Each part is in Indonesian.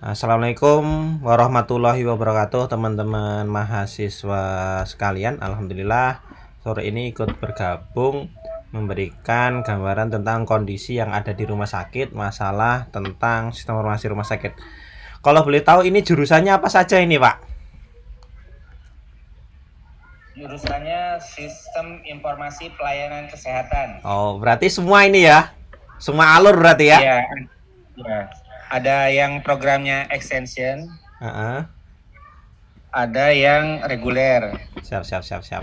Assalamualaikum warahmatullahi wabarakatuh, teman-teman mahasiswa sekalian. Alhamdulillah sore ini ikut bergabung memberikan gambaran tentang kondisi yang ada di rumah sakit, masalah tentang sistem informasi rumah sakit. Kalau boleh tahu ini jurusannya apa saja ini, Pak? Jurusannya Sistem Informasi Pelayanan Kesehatan. Oh, berarti semua ini ya? Semua alur berarti ya? Iya, ya. Ada yang programnya extension, Heeh. ada yang reguler. Siap, siap, siap, siap.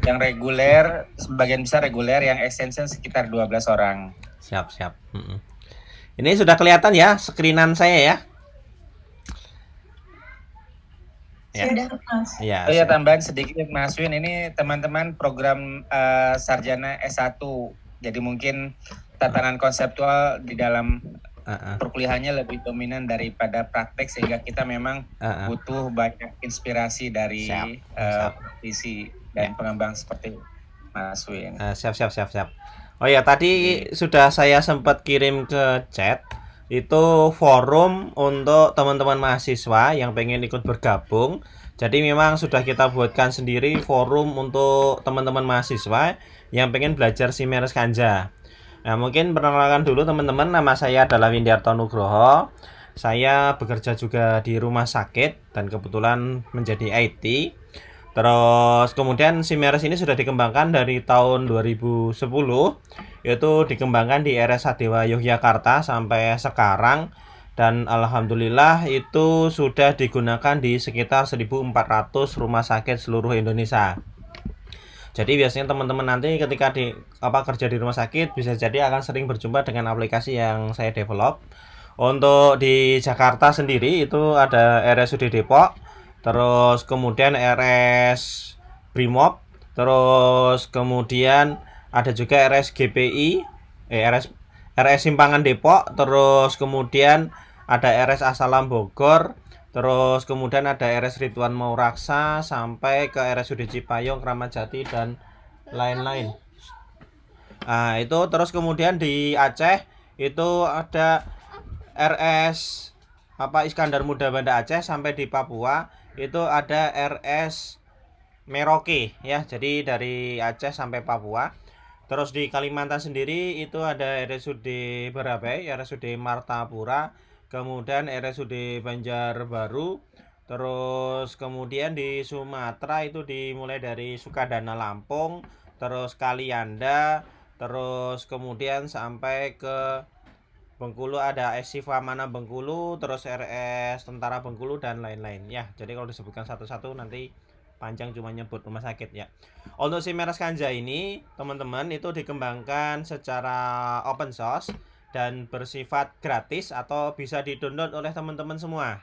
Yang reguler sebagian besar reguler, yang extension sekitar 12 orang. Siap, siap. Ini sudah kelihatan ya screenan saya ya? Ya. Sudah, Mas. Iya, Oh ya, tambahan sedikit Mas Win, ini teman-teman program sarjana S1. Jadi mungkin tatanan konseptual di dalam perkuliahannya lebih dominan daripada praktek, sehingga kita memang butuh banyak inspirasi dari visi dan pengembang seperti Mas Win. Siap, siap, siap, siap. Oh ya, tadi sudah saya sempat kirim ke chat. Itu forum untuk teman-teman mahasiswa yang pengen ikut bergabung. Jadi memang sudah kita buatkan sendiri forum untuk teman-teman mahasiswa yang pengen belajar Simeres Kanja. Nah, mungkin perkenalkan dulu teman-teman, nama saya adalah Windiarto Nugroho. Saya bekerja juga di rumah sakit dan kebetulan menjadi IT. Terus kemudian Simeres ini sudah dikembangkan dari tahun 2010, yaitu dikembangkan di RS Sadewa Yogyakarta sampai sekarang, dan alhamdulillah itu sudah digunakan di sekitar 1.400 rumah sakit seluruh Indonesia. Jadi biasanya teman-teman nanti ketika kerja di rumah sakit bisa jadi akan sering berjumpa dengan aplikasi yang saya develop. Untuk di Jakarta sendiri itu ada RSUD Depok, terus kemudian RS Brimob, terus kemudian ada juga RS GPI, RS Simpangan Depok, terus kemudian ada RS Asalam Bogor, terus kemudian ada RS Ridwan Mauraksa sampai ke RSUD Cipayung, Kramat Jati dan lain-lain. Nah, itu terus kemudian di Aceh itu ada RS Iskandar Muda Banda Aceh, sampai di Papua itu ada RS Merauke ya. Jadi dari Aceh sampai Papua. Terus di Kalimantan sendiri itu ada RSUD Barabai, RSUD Martapura, kemudian RSUD Banjarbaru. Terus kemudian di Sumatera itu dimulai dari Sukadana Lampung, terus Kalianda, terus kemudian sampai ke Bengkulu ada Siva Mana Bengkulu, terus RS Tentara Bengkulu dan lain-lain ya. Jadi kalau disebutkan satu-satu nanti panjang cuma nyebut rumah sakit ya. Untuk Simeres Kanja ini teman-teman itu dikembangkan secara open source dan bersifat gratis atau bisa di-download oleh teman-teman semua.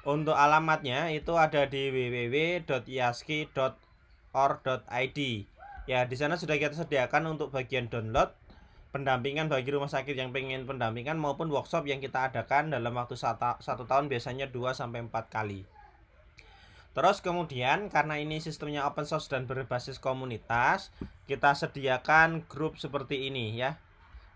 Untuk alamatnya itu ada di www.yaski.or.id. Ya, di sana sudah kita sediakan untuk bagian download, pendampingan bagi rumah sakit yang pengen pendampingan, maupun workshop yang kita adakan dalam waktu satu tahun biasanya 2-4 kali. Terus kemudian karena ini sistemnya open source dan berbasis komunitas, kita sediakan grup seperti ini ya.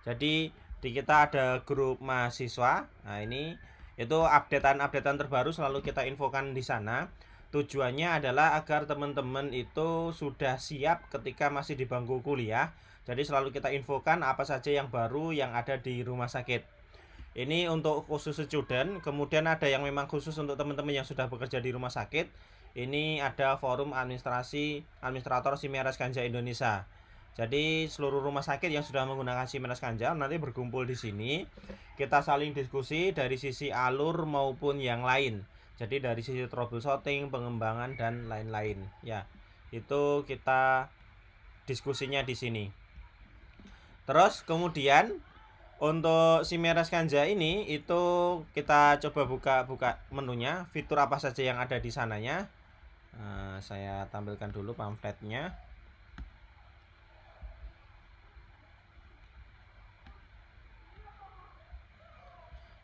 Jadi di kita ada grup mahasiswa. Nah, ini itu updatean terbaru selalu kita infokan di sana. Tujuannya adalah agar teman-teman itu sudah siap ketika masih di bangku kuliah. Jadi selalu kita infokan apa saja yang baru yang ada di rumah sakit. Ini untuk khusus student. Kemudian ada yang memang khusus untuk teman-teman yang sudah bekerja di rumah sakit. Ini ada forum administrator Simeres Kanja Indonesia. Jadi seluruh rumah sakit yang sudah menggunakan Simeres Kanja nanti berkumpul di sini. Kita saling diskusi dari sisi alur maupun yang lain. Jadi dari sisi troubleshooting, pengembangan dan lain-lain. Ya, itu kita diskusinya di sini. Terus kemudian untuk Simeres Kanja ini itu kita coba buka menunya, fitur apa saja yang ada di sananya. Saya tampilkan dulu pamfletnya.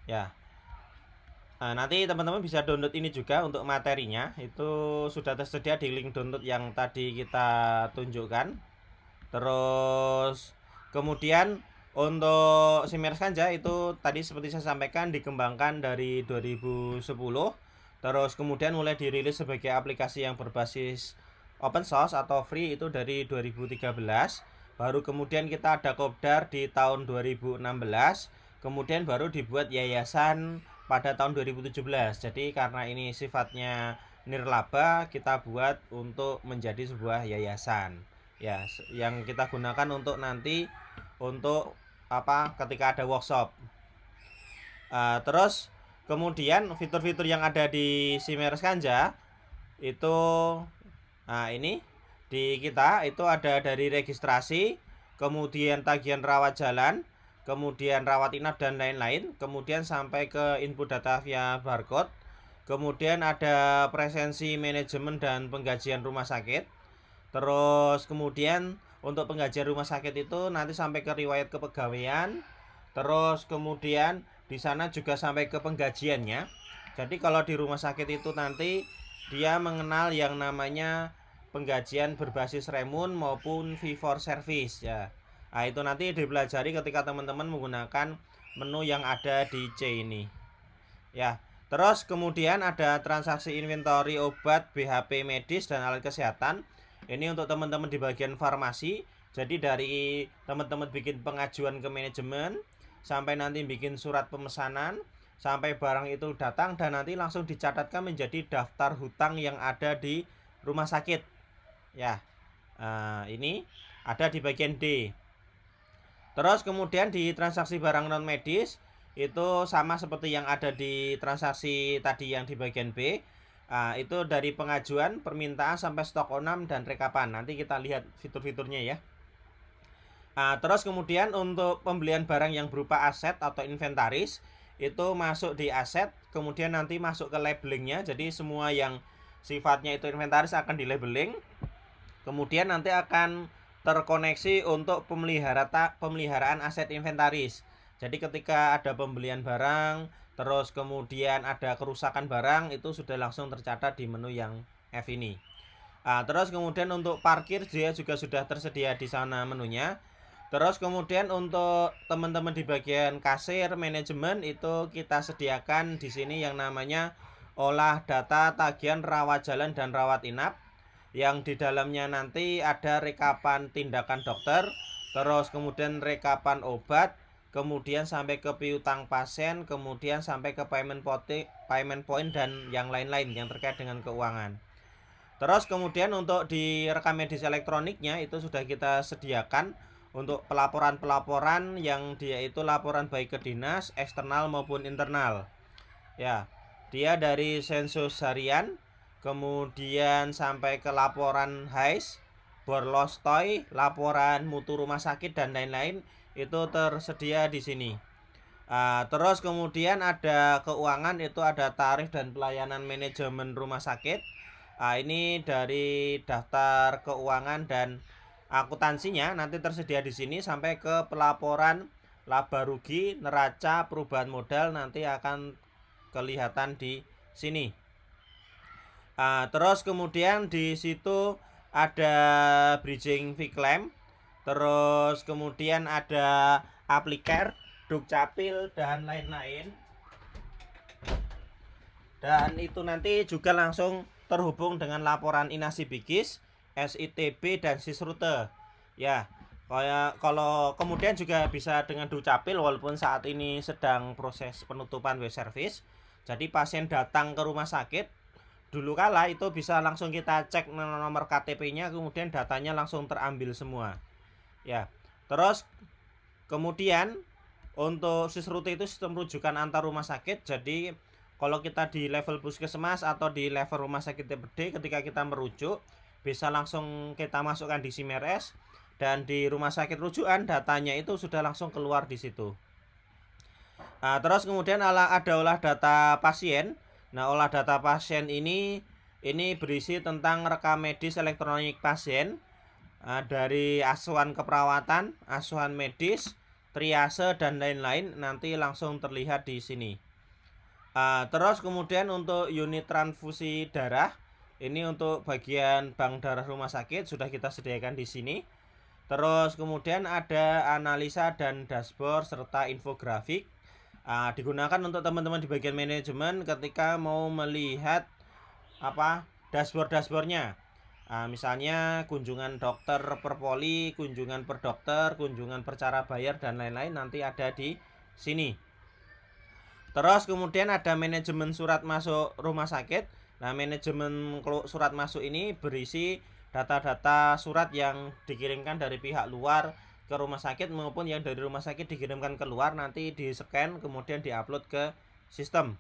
Ya. Nah, nanti teman-teman bisa download ini juga untuk materinya. Itu sudah tersedia di link download yang tadi kita tunjukkan. Terus kemudian Untuk Siemens Kanja itu tadi seperti saya sampaikan dikembangkan dari 2010, terus kemudian mulai dirilis sebagai aplikasi yang berbasis open source atau free itu dari 2013. Baru kemudian kita ada kopdar di tahun 2016, kemudian baru dibuat yayasan pada tahun 2017. Jadi karena ini sifatnya nirlaba, kita buat untuk menjadi sebuah yayasan. Ya, yang kita gunakan untuk nanti untuk ketika ada workshop. Terus kemudian fitur-fitur yang ada di Siemens Kanja itu ini di kita itu ada dari registrasi, kemudian tagihan rawat jalan, kemudian rawat inap dan lain-lain, kemudian sampai ke input data via barcode, kemudian ada presensi manajemen dan penggajian rumah sakit. Terus kemudian untuk penggajian rumah sakit itu nanti sampai ke riwayat kepegawaian. Terus kemudian di sana juga sampai ke penggajiannya. Jadi kalau di rumah sakit itu nanti dia mengenal yang namanya penggajian berbasis remun maupun fee for service ya. Nah, itu nanti dipelajari ketika teman-teman menggunakan menu yang ada di C ini. Ya. Terus kemudian ada transaksi inventory obat, BHP medis dan alat kesehatan. Ini untuk teman-teman di bagian farmasi. Jadi dari teman-teman bikin pengajuan ke manajemen sampai nanti bikin surat pemesanan, sampai barang itu datang dan nanti langsung dicatatkan menjadi daftar hutang yang ada di rumah sakit. Ya. Ini ada di bagian D. Terus kemudian di transaksi barang non medis itu sama seperti yang ada di transaksi tadi yang di bagian B. Itu dari pengajuan, permintaan sampai stok onam dan rekapan. Nanti kita lihat fitur-fiturnya ya. Terus kemudian untuk pembelian barang yang berupa aset atau inventaris itu masuk di aset, kemudian nanti masuk ke labelingnya. Jadi semua yang sifatnya itu inventaris akan di labeling. Kemudian nanti akan terkoneksi untuk pemeliharaan aset inventaris. Jadi ketika ada pembelian barang, terus kemudian ada kerusakan barang, itu sudah langsung tercatat di menu yang F ini. Terus kemudian untuk parkir dia juga sudah tersedia di sana menunya. Terus kemudian untuk teman-teman di bagian kasir, manajemen itu kita sediakan di sini yang namanya olah data tagihan rawat jalan dan rawat inap. Yang di dalamnya nanti ada rekapan tindakan dokter, terus kemudian rekapan obat, kemudian sampai ke piutang pasien, kemudian sampai ke payment point dan yang lain-lain yang terkait dengan keuangan. Terus kemudian untuk di rekam medis elektroniknya itu sudah kita sediakan untuk pelaporan-pelaporan yang dia itu laporan baik ke dinas, eksternal maupun internal. Ya, dia dari sensus harian, kemudian sampai ke laporan HAIS, borlostoy, laporan mutu rumah sakit dan lain-lain itu tersedia di sini. Terus kemudian ada keuangan, itu ada tarif dan pelayanan manajemen rumah sakit. Ini dari daftar keuangan dan akuntansinya nanti tersedia di sini sampai ke pelaporan laba rugi, neraca, perubahan modal nanti akan kelihatan di sini. Terus kemudian di situ ada bridging fee claim, terus kemudian ada aplikar, dukcapil dan lain-lain. Dan itu nanti juga langsung terhubung dengan laporan Inasi Bigis, SITB dan Sisrute. Ya, kalau kemudian juga bisa dengan dukcapil walaupun saat ini sedang proses penutupan web service. Jadi pasien datang ke rumah sakit dulu kala itu bisa langsung kita cek nomor KTP-nya, kemudian datanya langsung terambil semua. Ya. Terus kemudian untuk Sisrute itu sistem rujukan antar rumah sakit. Jadi kalau kita di level puskesmas atau di level rumah sakit TPD, ketika kita merujuk bisa langsung kita masukkan di Simeres, dan di rumah sakit rujukan datanya itu sudah langsung keluar di situ. Terus kemudian ada olah data pasien. Nah, olah data pasien ini berisi tentang rekam medis elektronik pasien, dari asuhan keperawatan, asuhan medis, triase dan lain-lain nanti langsung terlihat di sini. Terus kemudian untuk unit transfusi darah, ini untuk bagian bank darah rumah sakit sudah kita sediakan di sini. Terus kemudian ada analisa dan dashboard serta infografik. Digunakan untuk teman-teman di bagian manajemen ketika mau melihat dashboardnya. Misalnya kunjungan dokter per poli, kunjungan per dokter, kunjungan per cara bayar dan lain-lain nanti ada di sini. Terus kemudian ada manajemen surat masuk rumah sakit. Nah, manajemen surat masuk ini berisi data-data surat yang dikirimkan dari pihak luar ke rumah sakit maupun yang dari rumah sakit dikirimkan keluar, nanti di-scan kemudian di-upload ke sistem.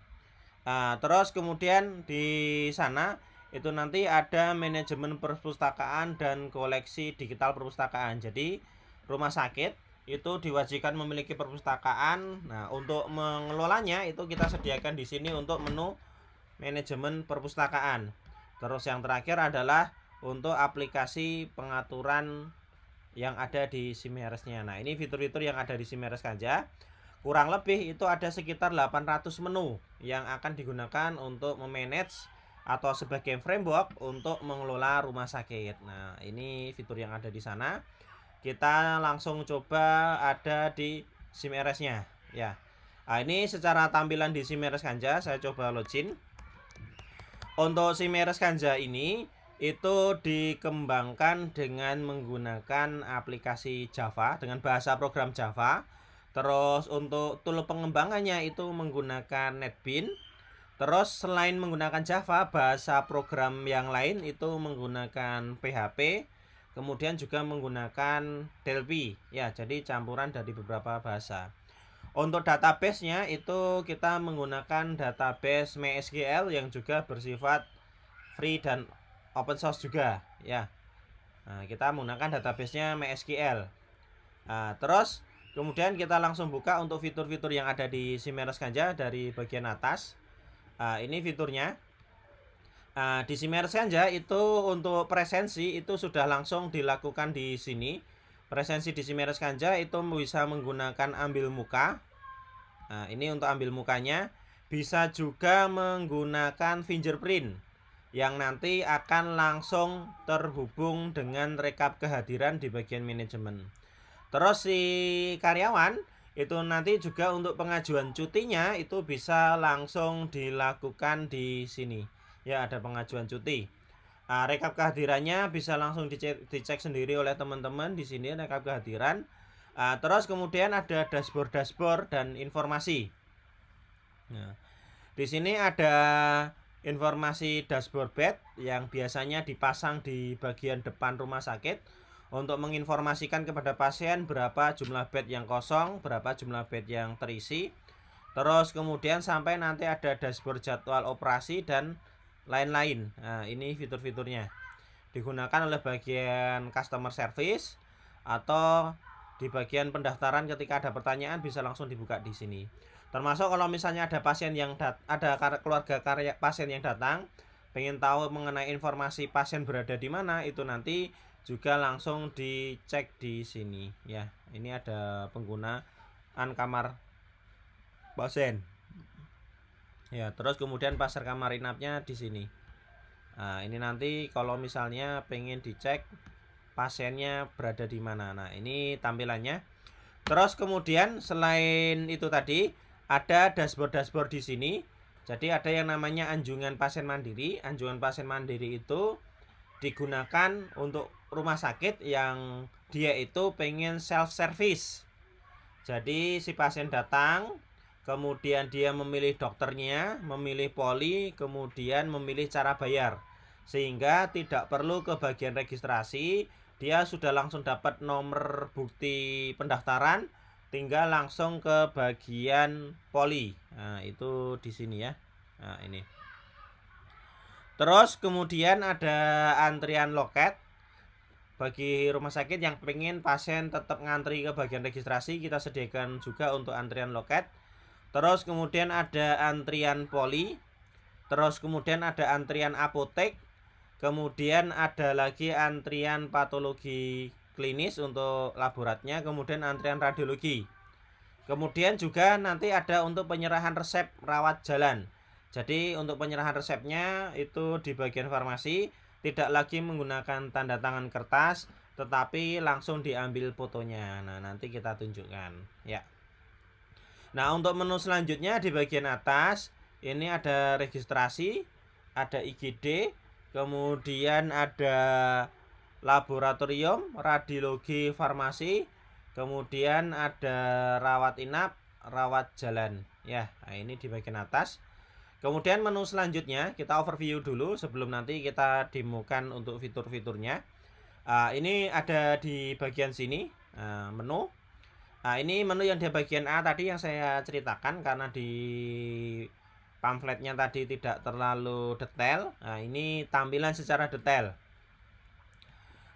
Terus kemudian di sana itu nanti ada manajemen perpustakaan dan koleksi digital perpustakaan. Jadi rumah sakit itu diwajibkan memiliki perpustakaan. Nah, untuk mengelolanya itu kita sediakan di sini untuk menu manajemen perpustakaan. Terus yang terakhir adalah untuk aplikasi pengaturan yang ada di Simeres-nya. Nah, ini fitur-fitur yang ada di Simeres Kanja. Kurang lebih itu ada sekitar 800 menu yang akan digunakan untuk memanage atau sebagai framework untuk mengelola rumah sakit. Nah, ini fitur yang ada di sana. Kita langsung coba ada di Simeres-nya ya. Ini secara tampilan di Simeres Kanja, saya coba login. Untuk Simeres Kanja ini itu dikembangkan dengan menggunakan aplikasi Java dengan bahasa program Java. Terus untuk tool pengembangannya itu menggunakan NetBeans. Terus selain menggunakan Java, bahasa program yang lain itu menggunakan PHP, kemudian juga menggunakan Delphi. Ya, jadi campuran dari beberapa bahasa. Untuk database-nya itu kita menggunakan database MySQL yang juga bersifat free dan open source juga, ya. Nah, kita menggunakan database-nya MySQL. Terus kemudian kita langsung buka untuk fitur-fitur yang ada di Simeres Kanja dari bagian atas. Ini fiturnya. Di Simeres Kanja itu untuk presensi itu sudah langsung dilakukan di sini. Presensi di Simeres Kanja itu bisa menggunakan ambil muka. Ini untuk ambil mukanya. Bisa juga menggunakan fingerprint yang nanti akan langsung terhubung dengan rekap kehadiran di bagian manajemen. Terus si karyawan itu nanti juga untuk pengajuan cutinya itu bisa langsung dilakukan di sini. Ya, ada pengajuan cuti. Rekap kehadirannya bisa langsung dicek sendiri oleh teman-teman di sini rekap kehadiran. Terus kemudian ada dashboard dan informasi. Nah, di sini ada informasi dashboard bed yang biasanya dipasang di bagian depan rumah sakit untuk menginformasikan kepada pasien berapa jumlah bed yang kosong, berapa jumlah bed yang terisi. Terus kemudian sampai nanti ada dashboard jadwal operasi dan lain-lain. Nah, ini fitur-fiturnya. Digunakan oleh bagian customer service atau di bagian pendaftaran ketika ada pertanyaan bisa langsung dibuka di sini. Termasuk kalau misalnya ada pasien yang ada keluarga pasien yang datang, pengen tahu mengenai informasi pasien berada di mana, itu nanti juga langsung dicek di sini ya. Ini ada penggunaan kamar pasien. Ya, terus kemudian pasar kamar inapnya di sini. Ini nanti kalau misalnya pengen dicek pasiennya berada di mana. Nah, ini tampilannya. Terus kemudian selain itu tadi ada dashboard di sini. Jadi ada yang namanya anjungan pasien mandiri. Anjungan pasien mandiri itu digunakan untuk rumah sakit yang dia itu pengen self service. Jadi si pasien datang, kemudian dia memilih dokternya, memilih poli, kemudian memilih cara bayar. Sehingga tidak perlu ke bagian registrasi, dia sudah langsung dapat nomor bukti pendaftaran, tinggal langsung ke bagian poli. Nah, itu di sini ya. Nah, ini. Terus kemudian ada antrian loket. Bagi rumah sakit yang pengen pasien tetap ngantri ke bagian registrasi, kita sediakan juga untuk antrian loket. Terus kemudian ada antrian poli. Terus kemudian ada antrian apotek. Kemudian ada lagi antrian patologi klinis untuk laboratnya. Kemudian antrian radiologi. Kemudian juga nanti ada untuk penyerahan resep rawat jalan. Jadi untuk penyerahan resepnya itu di bagian farmasi tidak lagi menggunakan tanda tangan kertas, tetapi langsung diambil fotonya. Nah, nanti kita tunjukkan ya. Nah, untuk menu selanjutnya di bagian atas ini ada registrasi, ada IGD, kemudian ada laboratorium, radiologi, farmasi, kemudian ada rawat inap, rawat jalan ya. Nah, ini di bagian atas. Kemudian menu selanjutnya kita overview dulu sebelum nanti kita demokan untuk fitur-fiturnya. Ini ada di bagian sini menu. Nah, ini menu yang di bagian A tadi yang saya ceritakan karena di pamfletnya tadi tidak terlalu detail. Nah, ini tampilan secara detail.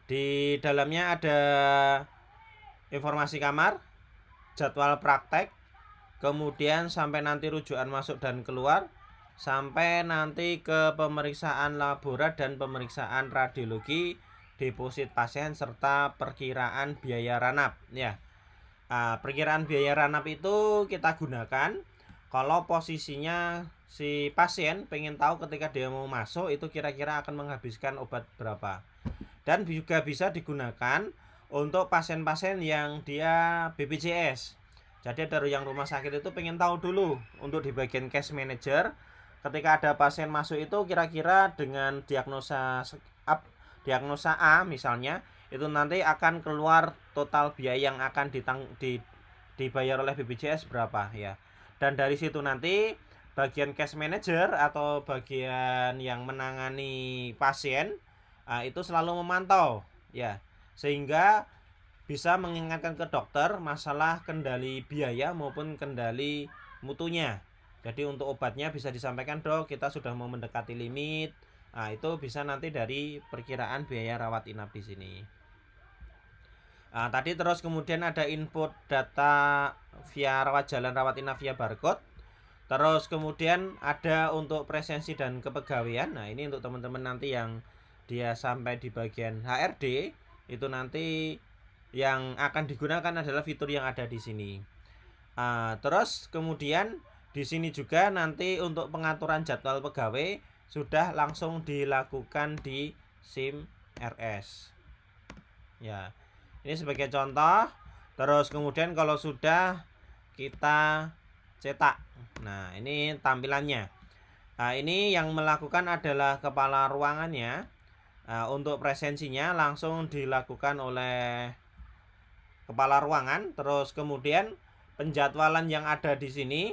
Di dalamnya ada informasi kamar, jadwal praktek, kemudian sampai nanti rujukan masuk dan keluar, sampai nanti ke pemeriksaan labora dan pemeriksaan radiologi, deposit pasien serta perkiraan biaya ranap ya. Perkiraan biaya ranap itu kita gunakan kalau posisinya si pasien pengen tahu ketika dia mau masuk itu kira-kira akan menghabiskan obat berapa. Dan juga bisa digunakan untuk pasien-pasien yang dia BPJS. Jadi dari yang rumah sakit itu pengen tahu dulu untuk di bagian case manager ketika ada pasien masuk itu kira-kira dengan diagnosa A misalnya itu nanti akan keluar total biaya yang akan dibayar oleh BPJS berapa ya. Dan dari situ nanti bagian case manager atau bagian yang menangani pasien itu selalu memantau ya, sehingga bisa mengingatkan ke dokter masalah kendali biaya maupun kendali mutunya. Jadi untuk obatnya bisa disampaikan, dok kita sudah mau mendekati limit. Nah, itu bisa nanti dari perkiraan biaya rawat inap di sini. Tadi terus kemudian ada input data via rawat jalan, rawat inap via barcode. Terus kemudian ada untuk presensi dan kepegawaian. Nah, ini untuk teman-teman nanti yang dia sampai di bagian HRD itu nanti yang akan digunakan adalah fitur yang ada di sini. Terus kemudian di sini juga nanti untuk pengaturan jadwal pegawai sudah langsung dilakukan di SIM RS. Ya. Ini sebagai contoh. Terus kemudian kalau sudah kita cetak. Nah, ini tampilannya. Nah, ini yang melakukan adalah kepala ruangannya. Untuk presensinya langsung dilakukan oleh kepala ruangan. Terus kemudian penjadwalan yang ada di sini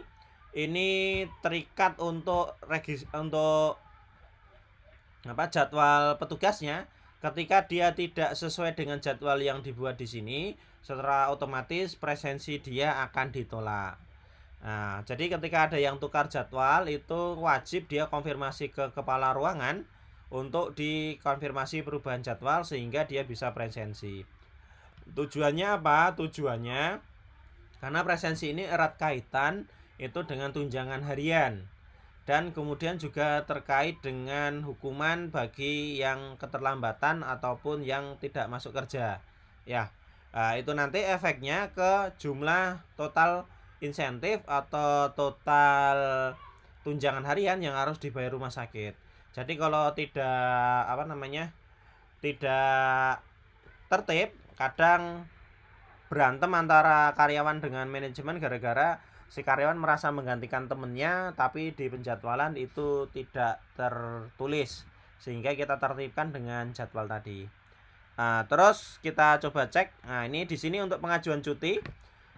ini terikat untuk jadwal petugasnya. Ketika dia tidak sesuai dengan jadwal yang dibuat di sini, secara otomatis presensi dia akan ditolak. Nah, jadi ketika ada yang tukar jadwal itu wajib dia konfirmasi ke kepala ruangan untuk dikonfirmasi perubahan jadwal sehingga dia bisa presensi. Tujuannya apa? Tujuannya karena presensi ini erat kaitan itu dengan tunjangan harian. Dan kemudian juga terkait dengan hukuman bagi yang keterlambatan ataupun yang tidak masuk kerja. Ya, itu nanti efeknya ke jumlah total insentif atau total tunjangan harian yang harus dibayar rumah sakit. Jadi kalau tidak tidak tertib, kadang berantem antara karyawan dengan manajemen gara-gara si karyawan merasa menggantikan temennya tapi di penjadwalan itu tidak tertulis, sehingga kita tertibkan dengan jadwal tadi. Terus kita coba cek. Nah, ini di sini untuk pengajuan cuti.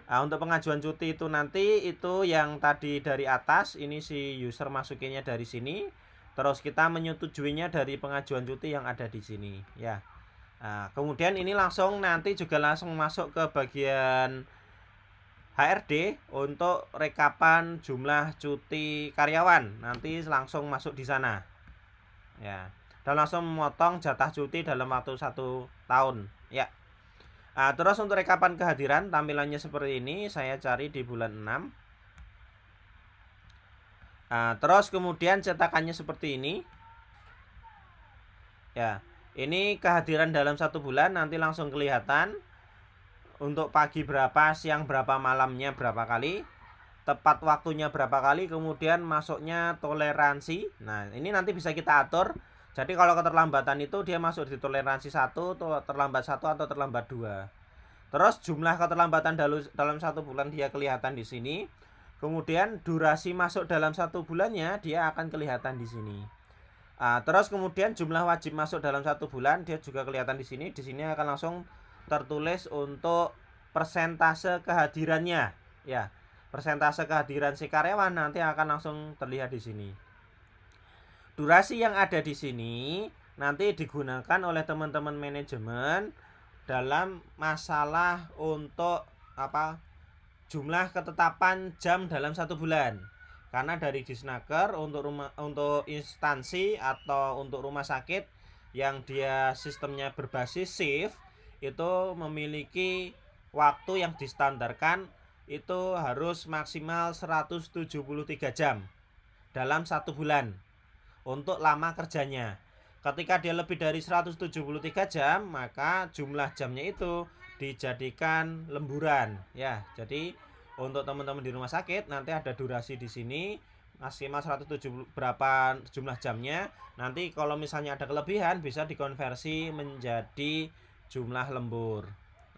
Untuk pengajuan cuti itu nanti itu yang tadi dari atas ini si user masukinnya dari sini. Terus kita menyetujuinya dari pengajuan cuti yang ada di sini ya. Kemudian ini nanti juga langsung masuk ke bagian HRD untuk rekapan jumlah cuti karyawan, nanti langsung masuk di sana ya, dan langsung memotong jatah cuti dalam waktu 1 tahun ya. Terus untuk rekapan kehadiran tampilannya seperti ini, saya cari di bulan 6. Terus kemudian cetakannya seperti ini ya. Ini kehadiran dalam 1 bulan, nanti langsung kelihatan untuk pagi berapa, siang berapa, malamnya berapa kali, tepat waktunya berapa kali, kemudian masuknya toleransi. Nah, ini nanti bisa kita atur Jadi kalau keterlambatan itu dia masuk di toleransi 1, terlambat 1 atau terlambat 2. Terus jumlah keterlambatan dalam 1 bulan dia kelihatan di sini. Kemudian durasi masuk dalam 1 bulannya dia akan kelihatan di sini. Terus kemudian jumlah wajib masuk dalam 1 bulan dia juga kelihatan di sini. Di sini akan langsung tertulis untuk persentase kehadirannya. Ya, persentase kehadiran si karyawan nanti akan langsung terlihat di sini. Durasi yang ada di sini nanti digunakan oleh teman-teman manajemen dalam masalah untuk jumlah ketetapan jam dalam 1 bulan. Karena dari Disnaker untuk instansi atau untuk rumah sakit yang dia sistemnya berbasis shift itu memiliki waktu yang distandarkan itu harus maksimal 173 jam dalam 1 bulan untuk lama kerjanya. Ketika dia lebih dari 173 jam, maka jumlah jamnya itu dijadikan lemburan ya. Jadi untuk teman-teman di rumah sakit nanti ada durasi di sini maksimal 170 berapa jumlah jamnya. Nanti kalau misalnya ada kelebihan bisa dikonversi menjadi jumlah lembur.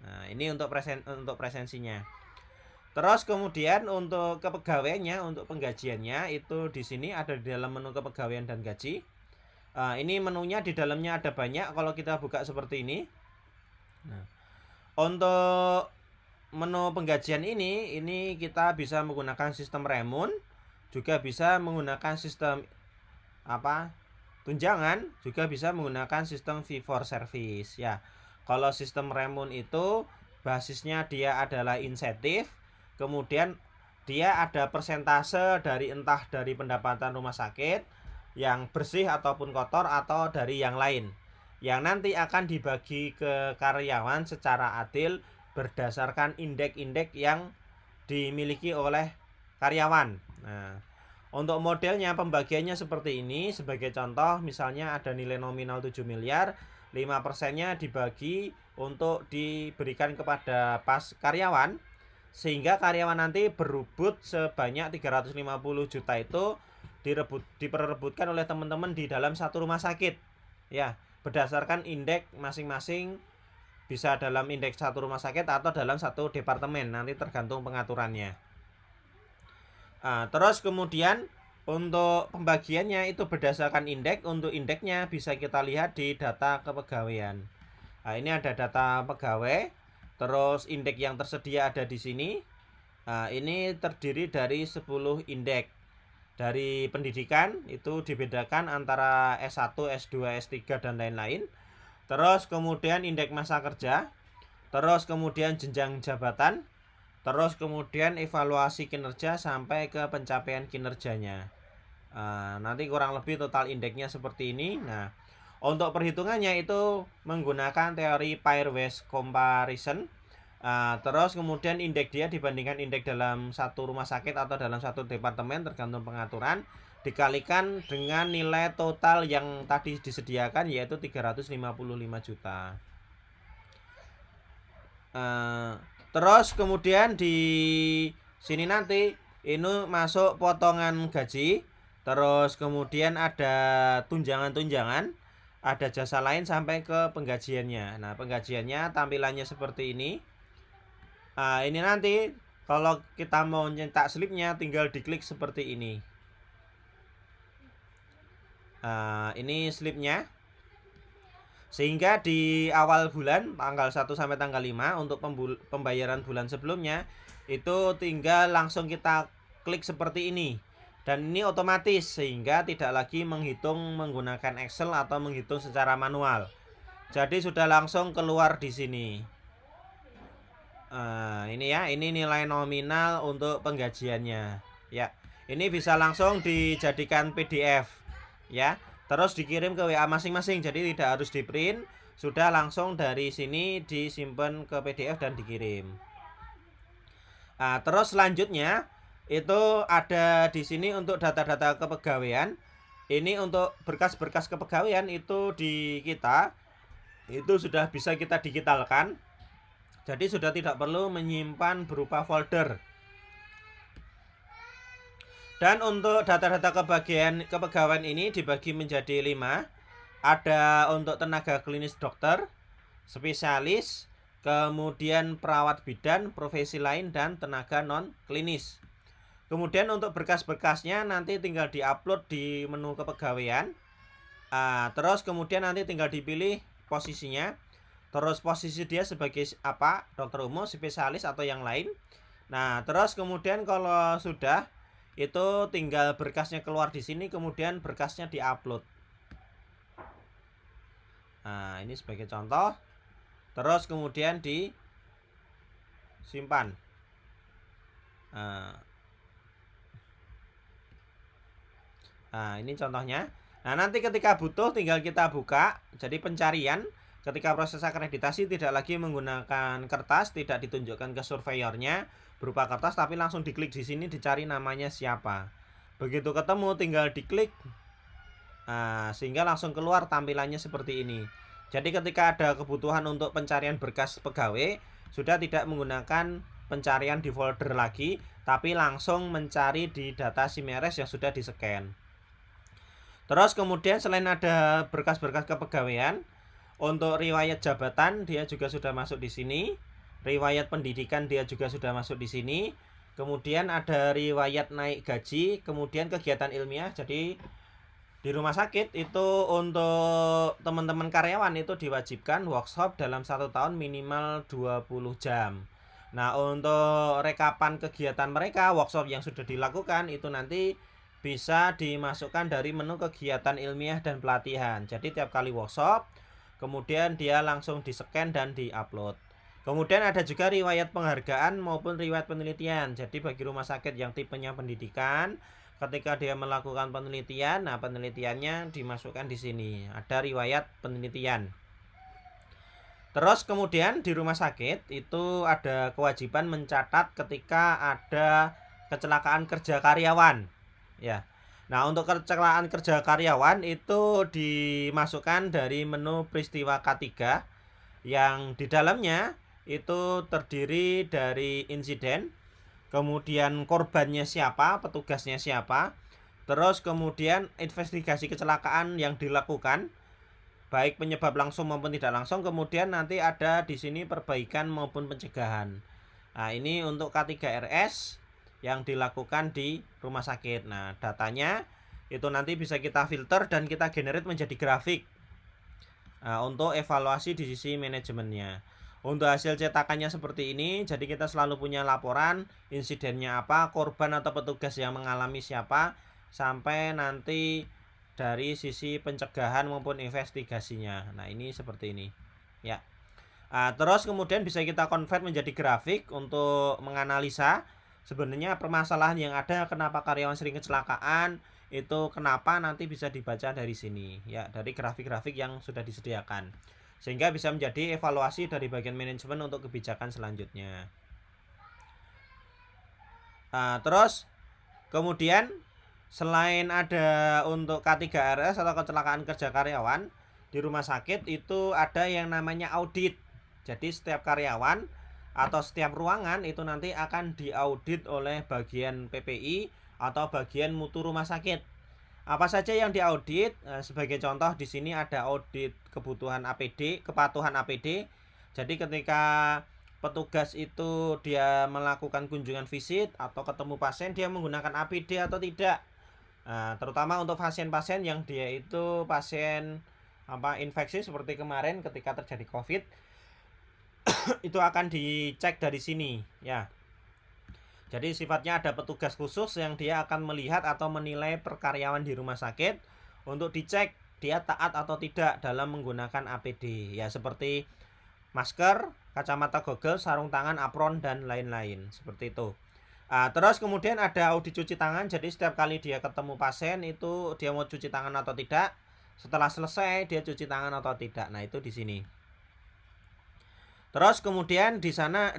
Nah, ini untuk presensinya. Terus kemudian untuk kepegawaiannya, untuk penggajiannya itu di sini ada di dalam menu kepegawaian dan gaji. Ini menunya di dalamnya ada banyak. Kalau kita buka seperti ini. Nah, untuk menu penggajian ini kita bisa menggunakan sistem remun, juga bisa menggunakan sistem tunjangan, juga bisa menggunakan sistem fee for service ya. Kalau sistem remun itu basisnya dia adalah insentif. Kemudian dia ada persentase dari entah dari pendapatan rumah sakit yang bersih ataupun kotor atau dari yang lain, yang nanti akan dibagi ke karyawan secara adil berdasarkan indeks-indeks yang dimiliki oleh karyawan. Nah, untuk modelnya pembagiannya seperti ini. Sebagai contoh misalnya ada nilai nominal 7 miliar, 5%-nya dibagi untuk diberikan kepada karyawan, sehingga karyawan nanti berebut sebanyak 350 juta itu diperebutkan oleh teman-teman di dalam satu rumah sakit ya, berdasarkan indeks masing-masing, bisa dalam indeks satu rumah sakit atau dalam satu departemen, nanti tergantung pengaturannya. Terus kemudian untuk pembagiannya itu berdasarkan indeks. Untuk indeksnya bisa kita lihat di data kepegawaian. Ini ada data pegawai. Terus indeks yang tersedia ada di sini. Ini terdiri dari 10 indeks. Dari pendidikan itu dibedakan antara S1, S2, S3 dan lain-lain. Terus kemudian indeks masa kerja. Terus kemudian jenjang jabatan. Terus kemudian evaluasi kinerja sampai ke pencapaian kinerjanya. Nanti kurang lebih total indeksnya seperti ini. Nah, untuk perhitungannya itu menggunakan teori pairwise comparison. Terus kemudian indeks dia dibandingkan indeks dalam satu rumah sakit atau dalam satu departemen tergantung pengaturan, dikalikan dengan nilai total yang tadi disediakan yaitu 355 juta. Terus kemudian di sini nanti ini masuk potongan gaji. Terus kemudian ada tunjangan-tunjangan, ada jasa lain sampai ke penggajiannya. Nah, penggajiannya tampilannya seperti ini. Ini nanti kalau kita mau nyetak slipnya tinggal diklik seperti ini. Ini slipnya. Sehingga di awal bulan tanggal 1 sampai tanggal 5 untuk pembayaran bulan sebelumnya itu tinggal langsung kita klik seperti ini. Dan ini otomatis sehingga tidak lagi menghitung menggunakan Excel atau menghitung secara manual. Jadi sudah langsung keluar di sini. Ini ya, ini nilai nominal untuk penggajiannya. Ya, ini bisa langsung dijadikan PDF ya. Terus dikirim ke WA masing-masing. Jadi tidak harus di print, sudah langsung dari sini disimpan ke PDF dan dikirim. Terus selanjutnya itu ada di sini untuk data-data kepegawaian. Ini untuk berkas-berkas kepegawaian itu di kita itu sudah bisa kita digitalkan. Jadi sudah tidak perlu menyimpan berupa folder. Dan untuk data-data kepegawaian ini dibagi menjadi 5. ada untuk tenaga klinis dokter, spesialis, kemudian perawat bidan, profesi lain, dan tenaga non klinis. Kemudian untuk berkas-berkasnya nanti tinggal diupload di menu kepegawaian. Terus kemudian nanti tinggal dipilih posisinya. Terus posisi dia sebagai apa? Dokter umum, spesialis, atau yang lain. Nah, terus kemudian kalau sudah itu tinggal berkasnya keluar di sini, kemudian berkasnya diupload. Nah, ini sebagai contoh. Terus kemudian disimpan. Nah, ini contohnya. Nah, nanti ketika butuh tinggal kita buka. Jadi pencarian ketika proses akreditasi tidak lagi menggunakan kertas, tidak ditunjukkan ke surveyornya berupa kertas, tapi langsung diklik di sini dicari namanya siapa. Begitu ketemu tinggal diklik. Nah, sehingga langsung keluar tampilannya seperti ini. Jadi ketika ada kebutuhan untuk pencarian berkas pegawai, sudah tidak menggunakan pencarian di folder lagi, tapi langsung mencari di data SIMRS yang sudah di-scan. Terus kemudian selain ada berkas-berkas kepegawaian, untuk riwayat jabatan dia juga sudah masuk di sini. Riwayat pendidikan dia juga sudah masuk di sini. Kemudian ada riwayat naik gaji, kemudian kegiatan ilmiah. Jadi di rumah sakit itu untuk teman-teman karyawan itu diwajibkan workshop dalam 1 tahun minimal 20 jam. Nah, untuk rekapan kegiatan mereka, workshop yang sudah dilakukan itu nanti bisa dimasukkan dari menu kegiatan ilmiah dan pelatihan. Jadi tiap kali workshop, kemudian dia langsung di-scan dan di-upload. Kemudian ada juga riwayat penghargaan maupun riwayat penelitian. Jadi bagi rumah sakit yang tipenya pendidikan, ketika dia melakukan penelitian, nah penelitiannya dimasukkan di sini. Ada riwayat penelitian. Terus kemudian di rumah sakit itu ada kewajiban mencatat ketika ada kecelakaan kerja karyawan. Ya. Nah, untuk kecelakaan kerja karyawan itu dimasukkan dari menu peristiwa K3 yang di dalamnya itu terdiri dari insiden, kemudian korbannya siapa, petugasnya siapa, terus kemudian investigasi kecelakaan yang dilakukan, baik penyebab langsung maupun tidak langsung, kemudian nanti ada di sini perbaikan maupun pencegahan. Nah, ini untuk K3RS yang dilakukan di rumah sakit. Nah, datanya itu nanti bisa kita filter dan kita generate menjadi grafik. Untuk evaluasi di sisi manajemennya. Untuk hasil cetakannya seperti ini, jadi kita selalu punya laporan insidennya apa, korban atau petugas yang mengalami siapa, sampai nanti dari sisi pencegahan maupun investigasinya. Nah, ini seperti ini. Ya. Terus kemudian bisa kita convert menjadi grafik untuk menganalisa sebenarnya permasalahan yang ada, kenapa karyawan sering kecelakaan, itu kenapa, nanti bisa dibaca dari sini ya, dari grafik-grafik yang sudah disediakan, sehingga bisa menjadi evaluasi dari bagian manajemen untuk kebijakan selanjutnya. Terus kemudian selain ada untuk K3RS atau kecelakaan kerja karyawan, di rumah sakit itu ada yang namanya audit. Jadi setiap karyawan atau setiap ruangan itu nanti akan diaudit oleh bagian PPI atau bagian mutu rumah sakit. Apa saja yang diaudit? Sebagai contoh di sini ada audit kebutuhan APD, kepatuhan APD. Jadi ketika petugas itu dia melakukan kunjungan visit atau ketemu pasien, dia menggunakan APD atau tidak. Terutama untuk pasien-pasien yang dia itu pasien infeksi seperti kemarin ketika terjadi COVID, itu akan dicek dari sini ya. Jadi sifatnya ada petugas khusus yang dia akan melihat atau menilai perkaryawan di rumah sakit untuk dicek dia taat atau tidak dalam menggunakan APD ya, seperti masker, kacamata goggle, sarung tangan, apron, dan lain-lain seperti itu. Terus kemudian ada audit cuci tangan. Jadi setiap kali dia ketemu pasien itu dia mau cuci tangan atau tidak, setelah selesai dia cuci tangan atau tidak. Nah, itu di sini. Terus kemudian di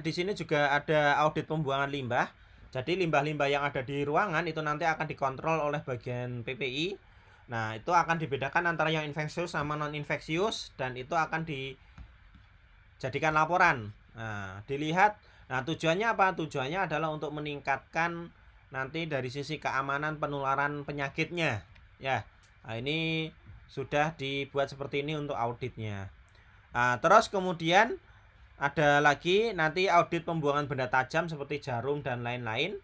sini juga ada audit pembuangan limbah. Jadi limbah-limbah yang ada di ruangan itu nanti akan dikontrol oleh bagian PPI. Nah, itu akan dibedakan antara yang infeksius sama non infeksius dan itu akan dijadikan laporan. Nah, dilihat. Nah, tujuannya apa? Tujuannya adalah untuk meningkatkan nanti dari sisi keamanan penularan penyakitnya. Ya. Nah, ini sudah dibuat seperti ini untuk auditnya. Terus kemudian ada lagi nanti audit pembuangan benda tajam seperti jarum dan lain-lain.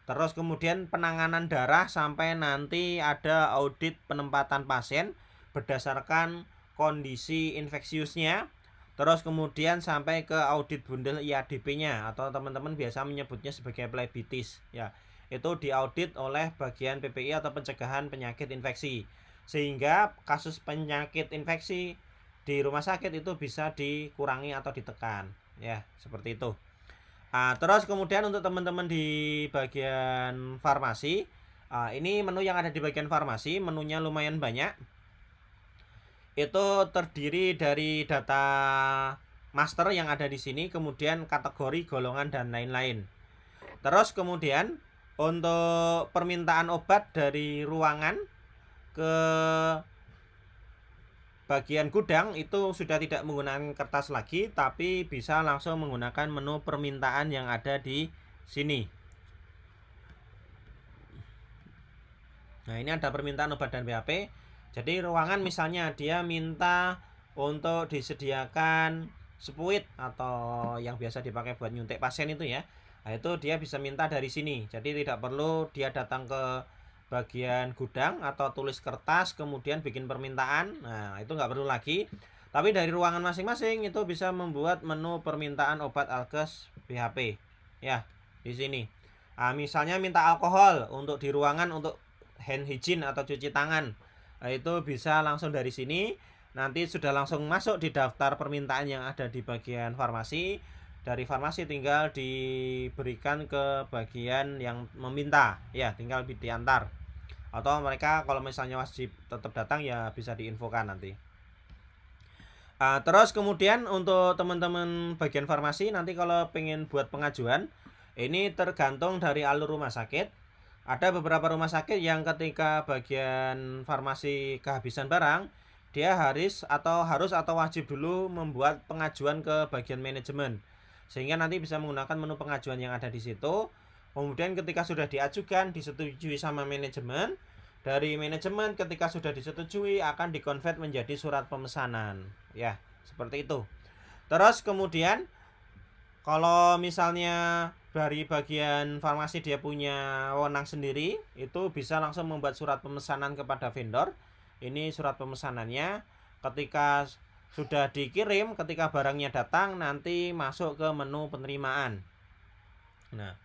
Terus kemudian penanganan darah sampai nanti ada audit penempatan pasien berdasarkan kondisi infeksiusnya. Terus kemudian sampai ke audit bundel IADP-nya atau teman-teman biasa menyebutnya sebagai phlebitis ya. Itu diaudit oleh bagian PPI atau pencegahan penyakit infeksi. Sehingga kasus penyakit infeksi di rumah sakit itu bisa dikurangi atau ditekan ya, seperti itu. Terus kemudian untuk teman-teman di bagian farmasi, ini menu yang ada di bagian farmasi, menunya lumayan banyak. Itu terdiri dari data master yang ada di sini, kemudian kategori, golongan dan lain-lain. Terus kemudian untuk permintaan obat dari ruangan ke bagian gudang itu sudah tidak menggunakan kertas lagi, tapi bisa langsung menggunakan menu permintaan yang ada di sini. Nah, ini ada permintaan obat dan BAP. Jadi ruangan misalnya dia minta untuk disediakan spuit atau yang biasa dipakai buat nyuntik pasien itu ya. Nah, itu dia bisa minta dari sini. Jadi tidak perlu dia datang ke bagian gudang atau tulis kertas kemudian bikin permintaan. Nah, itu nggak perlu lagi. Tapi dari ruangan masing-masing itu bisa membuat menu permintaan obat alkes BHP. Ya, di sini. Misalnya minta alkohol untuk di ruangan untuk hand hygiene atau cuci tangan. Nah, itu bisa langsung dari sini. Nanti sudah langsung masuk di daftar permintaan yang ada di bagian farmasi. Dari farmasi tinggal diberikan ke bagian yang meminta. Ya, tinggal diantar. Atau mereka kalau misalnya wajib tetap datang ya bisa diinfokan nanti. Terus kemudian untuk teman-teman bagian farmasi nanti kalau pengen buat pengajuan, ini tergantung dari alur rumah sakit. Ada beberapa rumah sakit yang ketika bagian farmasi kehabisan barang, dia harus atau wajib dulu membuat pengajuan ke bagian manajemen. Sehingga nanti bisa menggunakan menu pengajuan yang ada di situ. Kemudian ketika sudah diajukan, disetujui sama manajemen, dari manajemen ketika sudah disetujui akan dikonvert menjadi surat pemesanan. Ya, seperti itu. Terus kemudian kalau misalnya dari bagian farmasi dia punya wewenang sendiri, itu bisa langsung membuat surat pemesanan kepada vendor. Ini surat pemesanannya. Ketika sudah dikirim, ketika barangnya datang, nanti masuk ke menu penerimaan. Nah,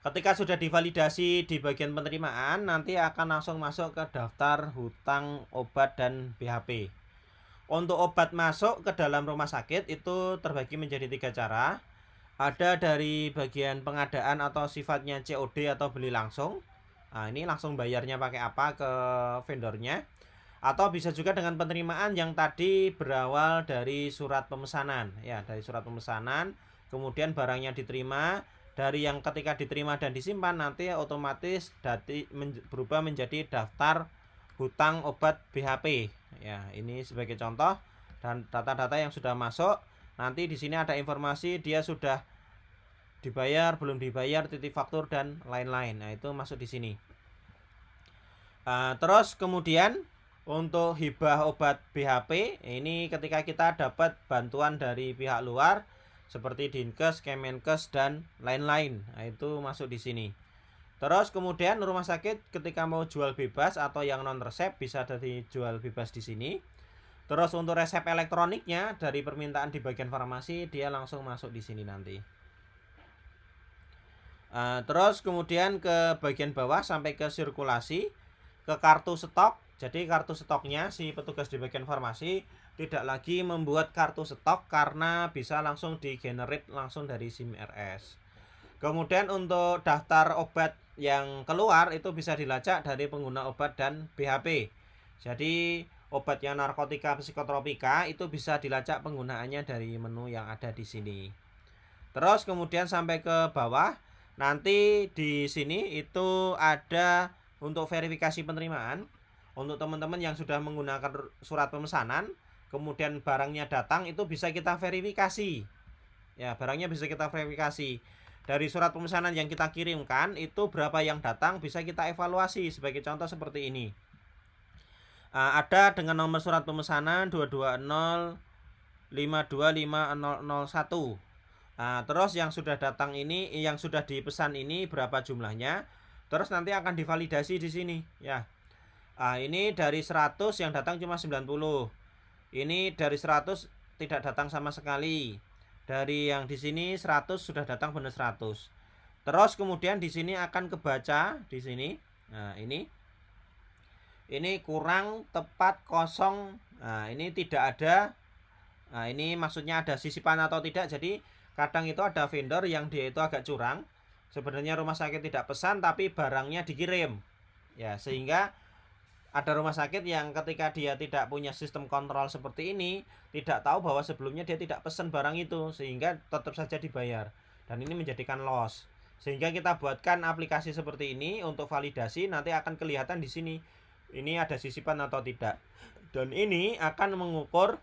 ketika sudah divalidasi di bagian penerimaan, nanti akan langsung masuk ke daftar hutang obat dan BHP. Untuk obat masuk ke dalam rumah sakit itu terbagi menjadi 3 cara. Ada dari bagian pengadaan atau sifatnya COD atau beli langsung. Nah, ini langsung bayarnya pakai apa ke vendornya. Atau bisa juga dengan penerimaan yang tadi berawal dari surat pemesanan. Ya, dari surat pemesanan, kemudian barangnya diterima. Dari yang ketika diterima dan disimpan nanti otomatis berubah menjadi daftar hutang obat BHP. Ya, ini sebagai contoh dan data-data yang sudah masuk. Nanti di sini ada informasi dia sudah dibayar, belum dibayar, titik faktur dan lain-lain. Nah, itu masuk di sini. Terus kemudian untuk hibah obat BHP ini ketika kita dapat bantuan dari pihak luar seperti Dinkes, Kemenkes dan lain-lain. Nah, itu masuk di sini. Terus kemudian rumah sakit ketika mau jual bebas atau yang non resep bisa dijual bebas di sini. Terus untuk resep elektroniknya dari permintaan di bagian farmasi dia langsung masuk di sini nanti. Terus kemudian ke bagian bawah sampai ke sirkulasi, ke kartu stok. Jadi kartu stoknya si petugas di bagian farmasi tidak lagi membuat kartu stok karena bisa langsung di-generate langsung dari SIM RS. Kemudian untuk daftar obat yang keluar itu bisa dilacak dari pengguna obat dan BHP. Jadi obat yang narkotika psikotropika itu bisa dilacak penggunaannya dari menu yang ada di sini. Terus kemudian sampai ke bawah, nanti di sini itu ada untuk verifikasi penerimaan. Untuk teman-teman yang sudah menggunakan surat pemesanan, kemudian barangnya datang itu bisa kita verifikasi. Ya, barangnya bisa kita verifikasi. Dari surat pemesanan yang kita kirimkan itu berapa yang datang bisa kita evaluasi sebagai contoh seperti ini. Ada dengan nomor surat pemesanan 220525001. Terus yang sudah datang ini, yang sudah dipesan ini berapa jumlahnya? Terus nanti akan divalidasi di sini ya. Ini dari 100 yang datang cuma 90. Ini dari 100 tidak datang sama sekali. Dari yang di sini 100 sudah datang benar 100. Terus kemudian di sini akan kebaca di sini. Nah, ini kurang tepat kosong. Nah, ini tidak ada. Nah, ini maksudnya ada sisipan atau tidak. Jadi kadang itu ada vendor yang dia itu agak curang. Sebenarnya rumah sakit tidak pesan tapi barangnya dikirim. Ya, sehingga ada rumah sakit yang ketika dia tidak punya sistem kontrol seperti ini, tidak tahu bahwa sebelumnya dia tidak pesan barang itu, sehingga tetap saja dibayar. Dan ini menjadikan loss. Sehingga kita buatkan aplikasi seperti ini untuk validasi, nanti akan kelihatan di sini. Ini ada sisipan atau tidak. Dan ini akan mengukur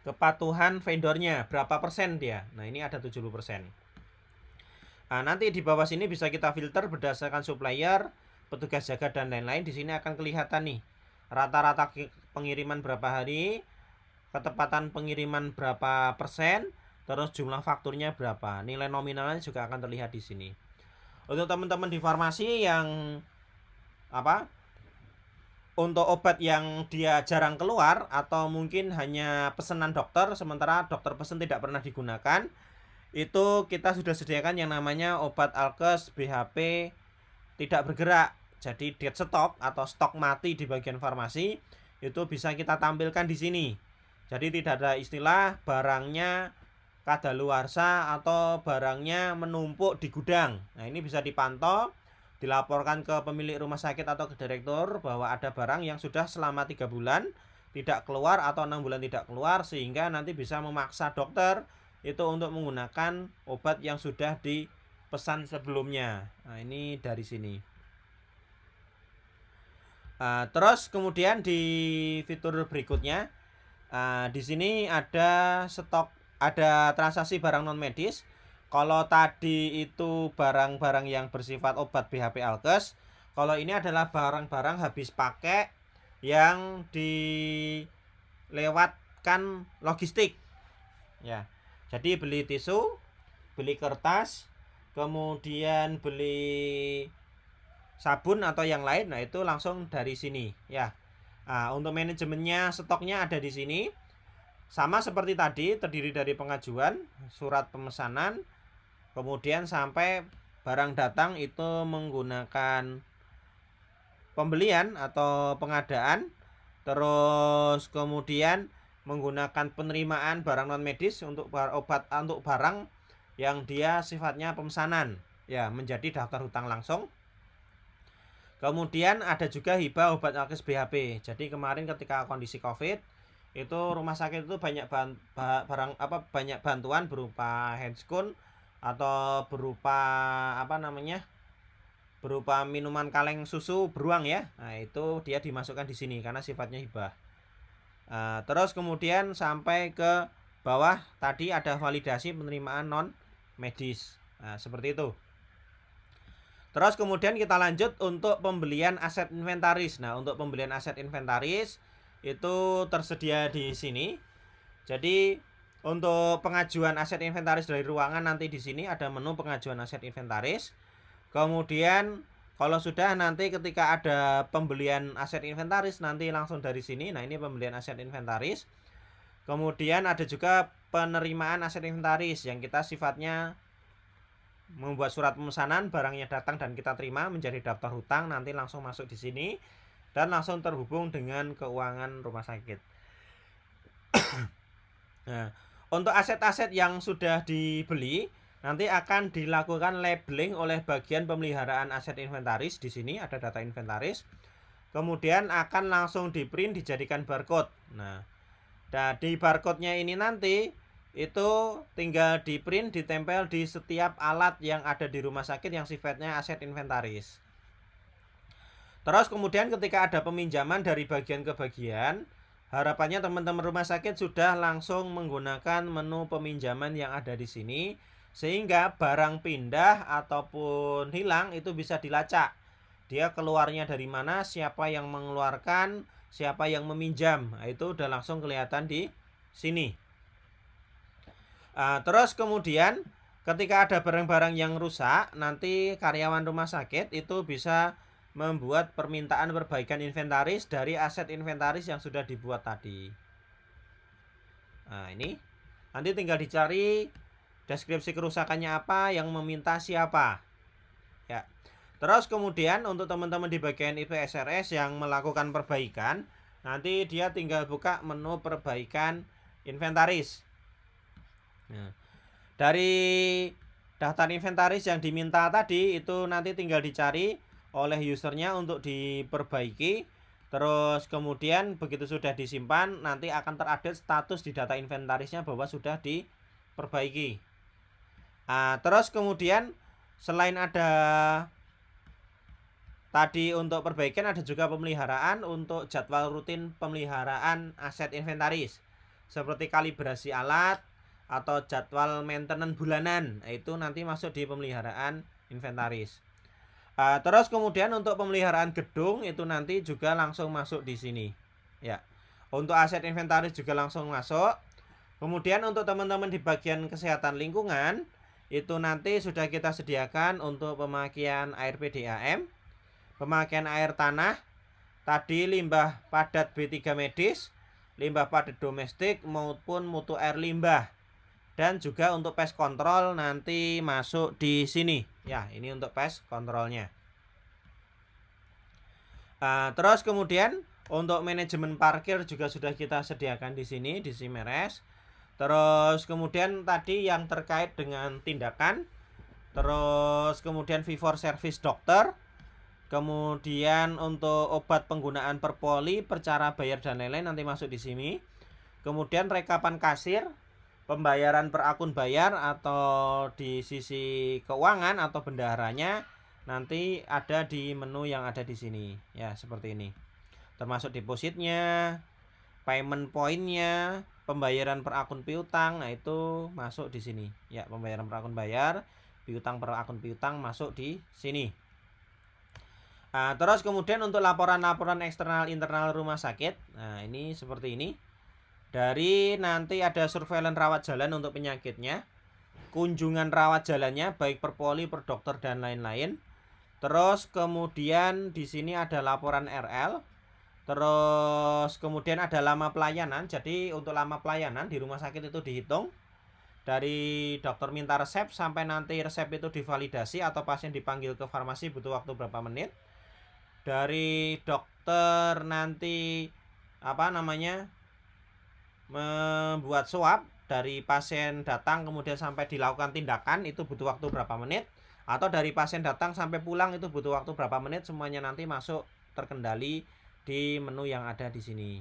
kepatuhan vendornya, berapa persen dia. Nah, ini ada 70%. Nanti di bawah sini bisa kita filter berdasarkan supplier, petugas jaga dan lain-lain. Di sini akan kelihatan nih rata-rata pengiriman berapa hari, ketepatan pengiriman berapa persen, terus jumlah fakturnya berapa. Nilai nominalnya juga akan terlihat di sini. Untuk teman-teman di farmasi yang untuk obat yang dia jarang keluar atau mungkin hanya pesanan dokter, sementara dokter pesan tidak pernah digunakan, itu kita sudah sediakan yang namanya obat Alkes BHP tidak bergerak. Jadi dead stock atau stok mati di bagian farmasi itu bisa kita tampilkan di sini. Jadi tidak ada istilah barangnya kadaluarsa atau barangnya menumpuk di gudang. Nah, ini bisa dipantau, dilaporkan ke pemilik rumah sakit atau ke direktur bahwa ada barang yang sudah selama 3 bulan tidak keluar atau 6 bulan tidak keluar, sehingga nanti bisa memaksa dokter itu untuk menggunakan obat yang sudah dipesan sebelumnya. Nah, ini dari sini. Terus kemudian di fitur berikutnya, di sini ada stok, ada transaksi barang non medis. Kalau tadi itu barang-barang yang bersifat obat BHP Alkes, kalau ini adalah barang-barang habis pakai yang dilewatkan logistik. Ya. Jadi beli tisu, beli kertas, kemudian beli sabun atau yang lain, nah itu langsung dari sini ya. Untuk manajemennya, stoknya ada di sini. Sama seperti tadi, terdiri dari pengajuan, surat pemesanan, kemudian sampai barang datang itu menggunakan pembelian atau pengadaan, terus kemudian menggunakan penerimaan barang non medis untuk obat, untuk barang yang dia sifatnya pemesanan ya, menjadi daftar hutang langsung. Kemudian ada juga hibah obat Alkes BHP. Jadi kemarin ketika kondisi Covid itu rumah sakit itu banyak banyak bantuan berupa handscoon atau berupa berupa minuman kaleng susu beruang ya. Nah, itu dia dimasukkan di sini karena sifatnya hibah. Terus kemudian sampai ke bawah tadi ada validasi penerimaan non medis. Nah, seperti itu. Terus kemudian kita lanjut untuk pembelian aset inventaris. Nah, untuk pembelian aset inventaris itu tersedia di sini. Jadi untuk pengajuan aset inventaris dari ruangan nanti di sini ada menu pengajuan aset inventaris. Kemudian kalau sudah nanti ketika ada pembelian aset inventaris nanti langsung dari sini. Nah, ini pembelian aset inventaris. Kemudian ada juga penerimaan aset inventaris yang kita sifatnya membuat surat pemesanan, barangnya datang dan kita terima menjadi daftar hutang, nanti langsung masuk di sini dan langsung terhubung dengan keuangan rumah sakit. Nah, untuk aset-aset yang sudah dibeli nanti akan dilakukan labeling oleh bagian pemeliharaan aset inventaris. Di sini ada data inventaris. Kemudian akan langsung di-print dijadikan barcode. Nah, di barcode-nya ini nanti itu tinggal di print, ditempel di setiap alat yang ada di rumah sakit yang sifatnya aset inventaris. Terus kemudian ketika ada peminjaman dari bagian ke bagian, harapannya teman-teman rumah sakit sudah langsung menggunakan menu peminjaman yang ada di sini, sehingga barang pindah ataupun hilang itu bisa dilacak. Dia keluarnya dari mana, siapa yang mengeluarkan, siapa yang meminjam. Nah, itu udah langsung kelihatan di sini. Terus kemudian ketika ada barang-barang yang rusak, nanti karyawan rumah sakit itu bisa membuat permintaan perbaikan inventaris dari aset inventaris yang sudah dibuat tadi. Nah, ini nanti tinggal dicari deskripsi kerusakannya apa, yang meminta siapa. Ya. Terus kemudian untuk teman-teman di bagian IPSRS yang melakukan perbaikan, nanti dia tinggal buka menu perbaikan inventaris. Nah, dari daftar inventaris yang diminta tadi itu nanti tinggal dicari oleh usernya untuk diperbaiki. Terus kemudian begitu sudah disimpan, nanti akan terupdate status di data inventarisnya bahwa sudah diperbaiki. Terus kemudian selain ada tadi untuk perbaikan, ada juga pemeliharaan untuk jadwal rutin pemeliharaan aset inventaris seperti kalibrasi alat atau jadwal maintenance bulanan. Itu nanti masuk di pemeliharaan inventaris. Terus kemudian untuk pemeliharaan gedung itu nanti juga langsung masuk di sini. Ya. Untuk aset inventaris juga langsung masuk. Kemudian untuk teman-teman di bagian kesehatan lingkungan itu nanti sudah kita sediakan untuk pemakaian air PDAM, pemakaian air tanah, tadi limbah padat B3 medis, limbah padat domestik maupun mutu air limbah. Dan juga untuk pest control nanti masuk di sini. Ya, ini untuk pest controlnya. Terus kemudian untuk manajemen parkir juga sudah kita sediakan di sini di Simeres. Terus kemudian tadi yang terkait dengan tindakan, terus kemudian fee for service dokter, kemudian untuk obat penggunaan per poli, per cara bayar dan lain-lain nanti masuk di sini. Kemudian rekapan kasir, pembayaran per akun bayar atau di sisi keuangan atau bendaharanya nanti ada di menu yang ada di sini. Ya, seperti ini. Termasuk depositnya, payment point-nya, pembayaran per akun piutang, nah itu masuk di sini. Ya, pembayaran per akun bayar, piutang per akun piutang masuk di sini. Terus kemudian untuk laporan-laporan eksternal internal rumah sakit, nah ini seperti ini. Dari nanti ada surveillance rawat jalan untuk penyakitnya, kunjungan rawat jalannya baik per poli, per dokter dan lain-lain. Terus kemudian di sini ada laporan RL. Terus kemudian ada lama pelayanan. Jadi untuk lama pelayanan di rumah sakit itu dihitung dari dokter minta resep sampai nanti resep itu divalidasi atau pasien dipanggil ke farmasi butuh waktu berapa menit. Dari dokter nanti membuat swab dari pasien datang kemudian sampai dilakukan tindakan itu butuh waktu berapa menit, atau dari pasien datang sampai pulang itu butuh waktu berapa menit, semuanya nanti masuk terkendali di menu yang ada di sini.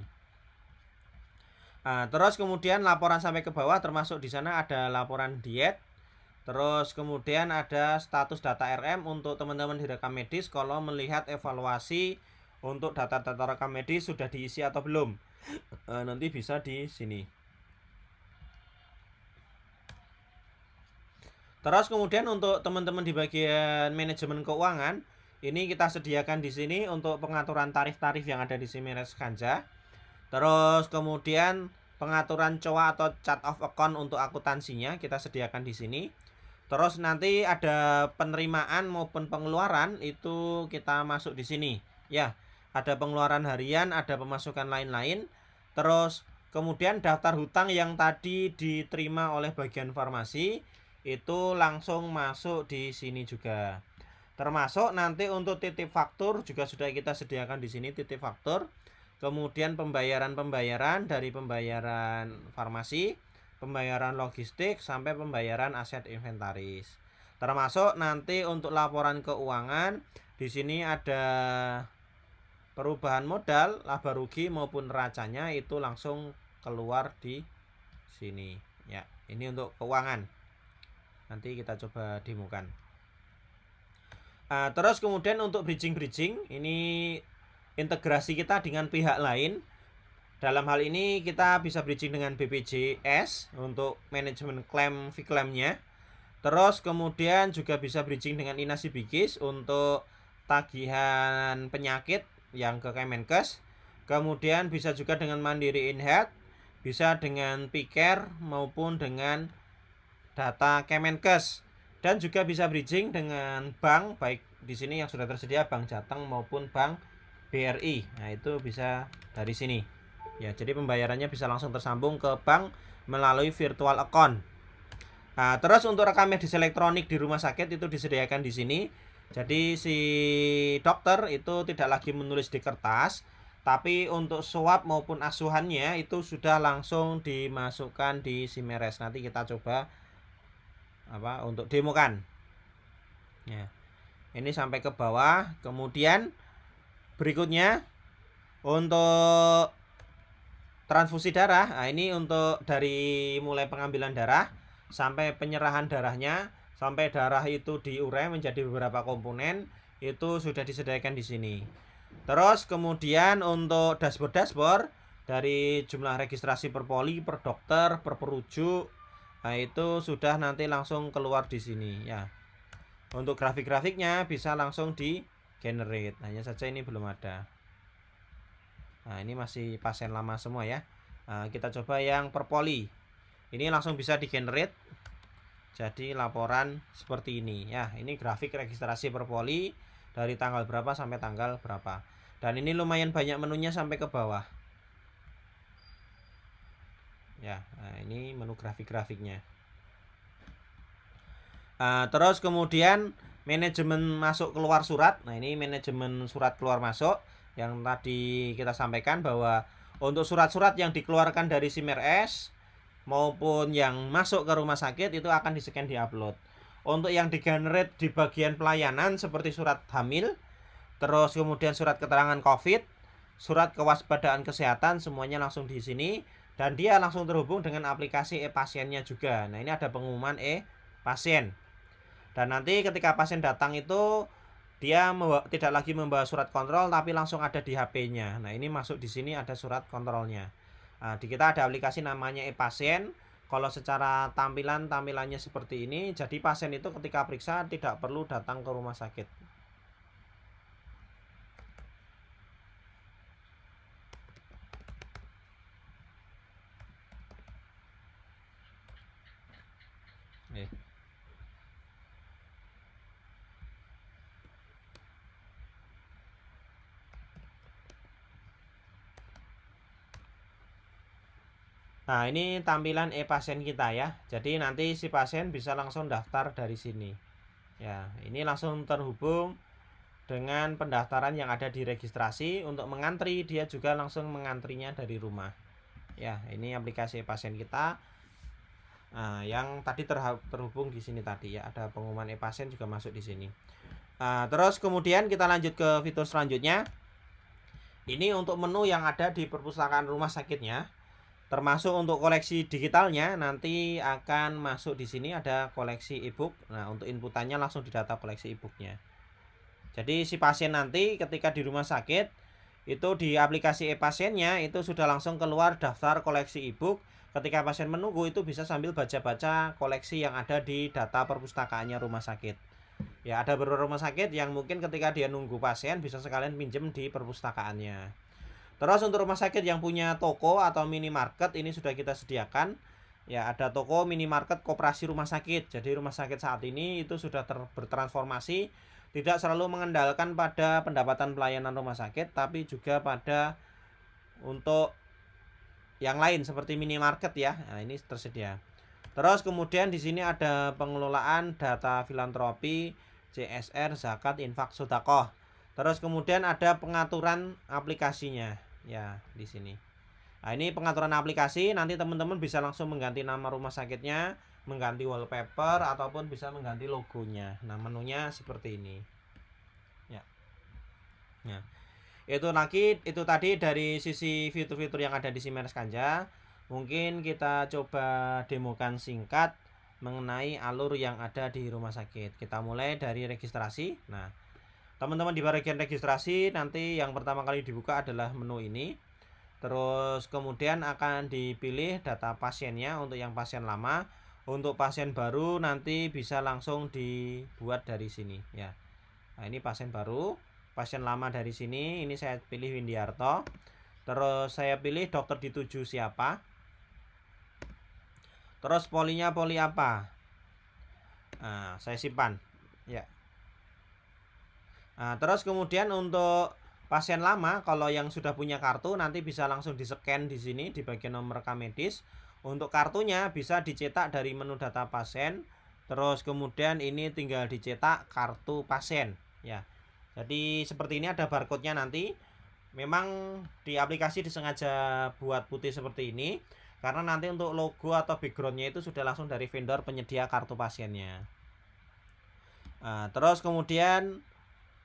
Terus kemudian laporan sampai ke bawah termasuk di sana ada laporan diet. Terus kemudian ada status data RM untuk teman-teman di rekam medis kalau melihat evaluasi untuk data-data rekam medis sudah diisi atau belum. Nanti bisa di sini. Terus kemudian untuk teman-teman di bagian manajemen keuangan, ini kita sediakan di sini untuk pengaturan tarif-tarif yang ada di Simeres Kanja. Terus kemudian pengaturan COA atau chart of account untuk akuntansinya kita sediakan di sini. Terus nanti ada penerimaan maupun pengeluaran itu kita masuk di sini. Ya, ada pengeluaran harian, ada pemasukan lain-lain. Terus kemudian daftar hutang yang tadi diterima oleh bagian farmasi itu langsung masuk di sini juga. Termasuk nanti untuk titip faktur juga sudah kita sediakan di sini, titip faktur. Kemudian pembayaran dari pembayaran farmasi, pembayaran logistik sampai pembayaran aset inventaris. Termasuk nanti untuk laporan keuangan di sini ada perubahan modal, laba rugi maupun neracanya itu langsung keluar di sini. Ya, ini untuk keuangan. Nanti kita coba demokan. Terus kemudian untuk bridging ini integrasi kita dengan pihak lain. Dalam hal ini kita bisa bridging dengan BPJS untuk manajemen klaim Viclaimnya. Terus kemudian juga bisa bridging dengan Inasi Bigis untuk tagihan penyakit yang ke Kemenkes. Kemudian bisa juga dengan mandiri in-health, bisa dengan piker maupun dengan data Kemenkes, dan juga bisa bridging dengan bank, baik di sini yang sudah tersedia Bank Jateng maupun Bank BRI. Nah, itu bisa dari sini. Ya, jadi pembayarannya bisa langsung tersambung ke bank melalui virtual account. Nah, terus untuk rekam medis elektronik di rumah sakit itu disediakan di sini. Jadi si dokter itu tidak lagi menulis di kertas, tapi untuk swab maupun asuhannya itu sudah langsung dimasukkan di Simeres. Nanti kita coba untuk demokan. Ya. Ini sampai ke bawah. Kemudian berikutnya untuk transfusi darah. Nah, ini untuk dari mulai pengambilan darah sampai penyerahan darahnya, sampai darah itu diurai menjadi beberapa komponen, itu sudah disediakan di sini. Terus kemudian untuk dashboard dari jumlah registrasi per poli, per dokter, per perujuk, nah itu sudah nanti langsung keluar di sini ya. Untuk grafik-grafiknya bisa langsung di generate, hanya saja ini belum ada. Nah, ini masih pasien lama semua ya. Nah, kita coba yang per poli. Ini langsung bisa di generate. Jadi laporan seperti ini ya. Ini grafik registrasi per poli dari tanggal berapa sampai tanggal berapa. Dan ini lumayan banyak menunya sampai ke bawah. Ya, nah ini menu grafik-grafiknya. Terus kemudian manajemen masuk keluar surat. Nah, ini manajemen surat keluar masuk yang tadi kita sampaikan bahwa untuk surat-surat yang dikeluarkan dari Simeres maupun yang masuk ke rumah sakit itu akan di-scan, di-upload. Untuk yang di-generate di bagian pelayanan seperti surat hamil, terus kemudian surat keterangan COVID, surat kewaspadaan kesehatan, semuanya langsung di sini dan dia langsung terhubung dengan aplikasi e-pasiennya juga. Nah, ini ada pengumuman e-pasien. Dan nanti ketika pasien datang itu dia tidak lagi membawa surat kontrol tapi langsung ada di HP-nya. Nah, ini masuk di sini ada surat kontrolnya. Nah, di kita ada aplikasi namanya e-pasien. Kalau secara tampilannya seperti ini, jadi pasien itu ketika periksa tidak perlu datang ke rumah sakit. Nah, ini tampilan e-pasien kita ya. Jadi nanti si pasien bisa langsung daftar dari sini. Ya, ini langsung terhubung dengan pendaftaran yang ada di registrasi. Untuk mengantri dia juga langsung mengantrinya dari rumah. Ya, ini aplikasi e-pasien kita. Nah, yang tadi terhubung di sini tadi ya, ada pengumuman e-pasien juga masuk di sini. Nah, terus kemudian kita lanjut ke fitur selanjutnya. Ini untuk menu yang ada di perpustakaan rumah sakitnya. Termasuk untuk koleksi digitalnya nanti akan masuk di sini ada koleksi e-book. Nah, untuk inputannya langsung di data koleksi e-booknya. Jadi si pasien nanti ketika di rumah sakit itu di aplikasi e-pasiennya itu sudah langsung keluar daftar koleksi e-book. Ketika pasien menunggu itu bisa sambil baca-baca koleksi yang ada di data perpustakaannya rumah sakit. Ya, ada beberapa rumah sakit yang mungkin ketika dia nunggu pasien bisa sekalian pinjem di perpustakaannya. Terus untuk rumah sakit yang punya toko atau minimarket ini sudah kita sediakan. Ya, ada toko minimarket koperasi rumah sakit. Jadi rumah sakit saat ini itu sudah bertransformasi, tidak selalu mengandalkan pada pendapatan pelayanan rumah sakit, tapi juga pada untuk yang lain seperti minimarket ya. Nah, ini tersedia. Terus kemudian di sini ada pengelolaan data filantropi, CSR, zakat, infak, sedekah. Terus kemudian ada pengaturan aplikasinya. Ya, di sini. Nah, ini pengaturan aplikasi, nanti teman-teman bisa langsung mengganti nama rumah sakitnya, mengganti wallpaper ataupun bisa mengganti logonya. Nah, menunya seperti ini. Ya. Nah, itu tadi dari sisi fitur-fitur yang ada di Simeres Kanja. Mungkin kita coba demokan singkat mengenai alur yang ada di rumah sakit. Kita mulai dari registrasi. Nah, teman-teman di bagian registrasi nanti yang pertama kali dibuka adalah menu ini. Terus kemudian akan dipilih data pasiennya untuk yang pasien lama. Untuk pasien baru nanti bisa langsung dibuat dari sini ya. Nah, ini pasien baru, pasien lama dari sini. Ini saya pilih Windiarto. Terus saya pilih dokter dituju siapa. Terus polinya poli apa. Nah, saya simpan. Ya. Nah, terus kemudian untuk pasien lama, kalau yang sudah punya kartu nanti bisa langsung di-scan di sini di bagian nomor rekam medis. Untuk kartunya bisa dicetak dari menu data pasien. Terus kemudian ini tinggal dicetak kartu pasien, ya. Jadi seperti ini ada barcode-nya nanti. Memang di aplikasi disengaja buat putih seperti ini karena nanti untuk logo atau background-nya itu sudah langsung dari vendor penyedia kartu pasiennya. Nah, terus kemudian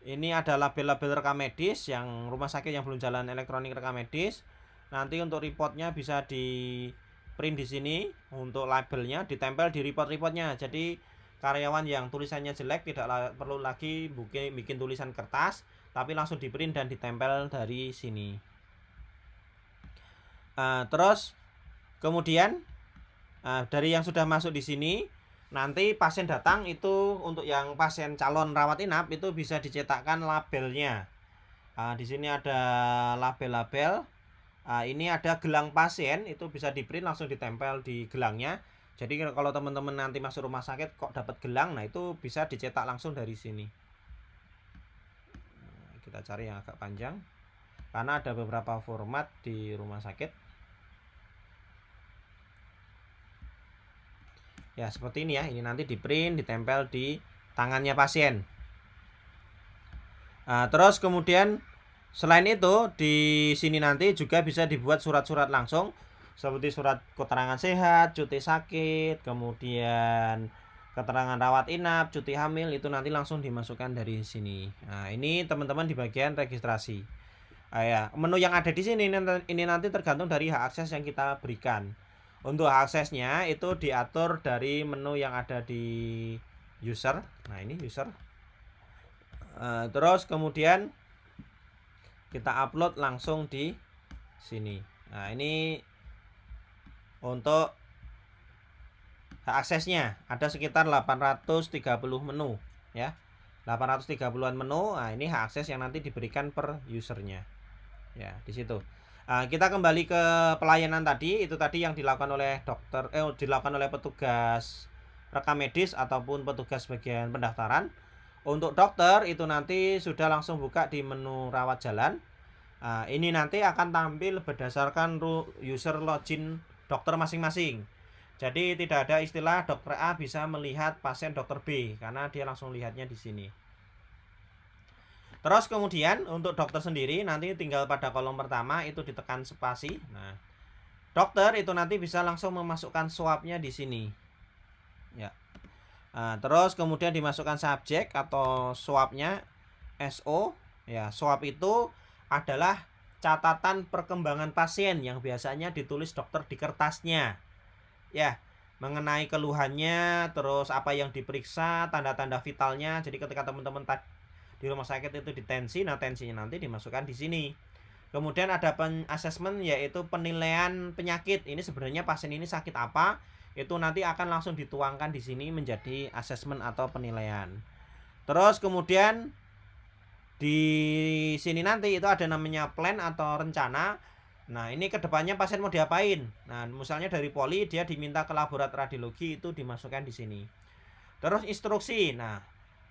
ini ada label-label rekam medis yang rumah sakit yang belum jalan elektronik rekam medis. Nanti untuk reportnya bisa di print di sini, untuk labelnya ditempel di report-reportnya. Jadi karyawan yang tulisannya jelek tidak perlu lagi bikin tulisan kertas, tapi langsung di print dan ditempel dari sini. Terus kemudian dari yang sudah masuk di sini, nanti pasien datang itu untuk yang pasien calon rawat inap itu bisa dicetakkan labelnya. Di sini ada label-label. Ini ada gelang pasien, itu bisa di print langsung ditempel di gelangnya. Jadi kalau teman-teman nanti masuk rumah sakit kok dapat gelang, nah itu bisa dicetak langsung dari sini. Kita cari yang agak panjang karena ada beberapa format di rumah sakit. Ya seperti ini ya, ini nanti di print ditempel di tangannya pasien. Terus kemudian selain itu di sini nanti juga bisa dibuat surat-surat langsung seperti surat keterangan sehat, cuti sakit, kemudian keterangan rawat inap, cuti hamil, itu nanti langsung dimasukkan dari sini. Nah, ini teman-teman di bagian registrasi. Ya, menu yang ada di sini ini nanti tergantung dari hak akses yang kita berikan. Untuk hak aksesnya itu diatur dari menu yang ada di user. Nah, ini user. Terus kemudian kita upload langsung di sini. Nah, ini untuk hak aksesnya ada sekitar 830 menu ya. 830-an menu. Nah, ini hak akses yang nanti diberikan per usernya. Ya, di situ. Kita kembali ke pelayanan tadi. Itu tadi yang dilakukan oleh dokter dilakukan oleh petugas rekam medis ataupun petugas bagian pendaftaran. Untuk dokter itu nanti sudah langsung buka di menu rawat jalan. Ini nanti akan tampil berdasarkan user login dokter masing-masing. Jadi tidak ada istilah dokter A bisa melihat pasien dokter B karena dia langsung lihatnya di sini. Terus kemudian untuk dokter sendiri nanti tinggal pada kolom pertama itu ditekan spasi. Nah, dokter itu nanti bisa langsung memasukkan swabnya di sini. Ya. Terus kemudian dimasukkan subjek atau swabnya SO. Ya, swab itu adalah catatan perkembangan pasien yang biasanya ditulis dokter di kertasnya. Ya, mengenai keluhannya, terus apa yang diperiksa, tanda-tanda vitalnya. Jadi ketika teman-teman di rumah sakit itu ditensi, nah tensinya nanti dimasukkan di sini. Kemudian ada assessment yaitu penilaian penyakit. Ini sebenarnya pasien ini sakit apa? Itu nanti akan langsung dituangkan di sini menjadi assessment atau penilaian. Terus kemudian di sini nanti itu ada namanya plan atau rencana. Nah, ini kedepannya pasien mau diapain? Nah, misalnya dari poli dia diminta ke laboratorium radiologi, itu dimasukkan di sini. Terus instruksi. Nah,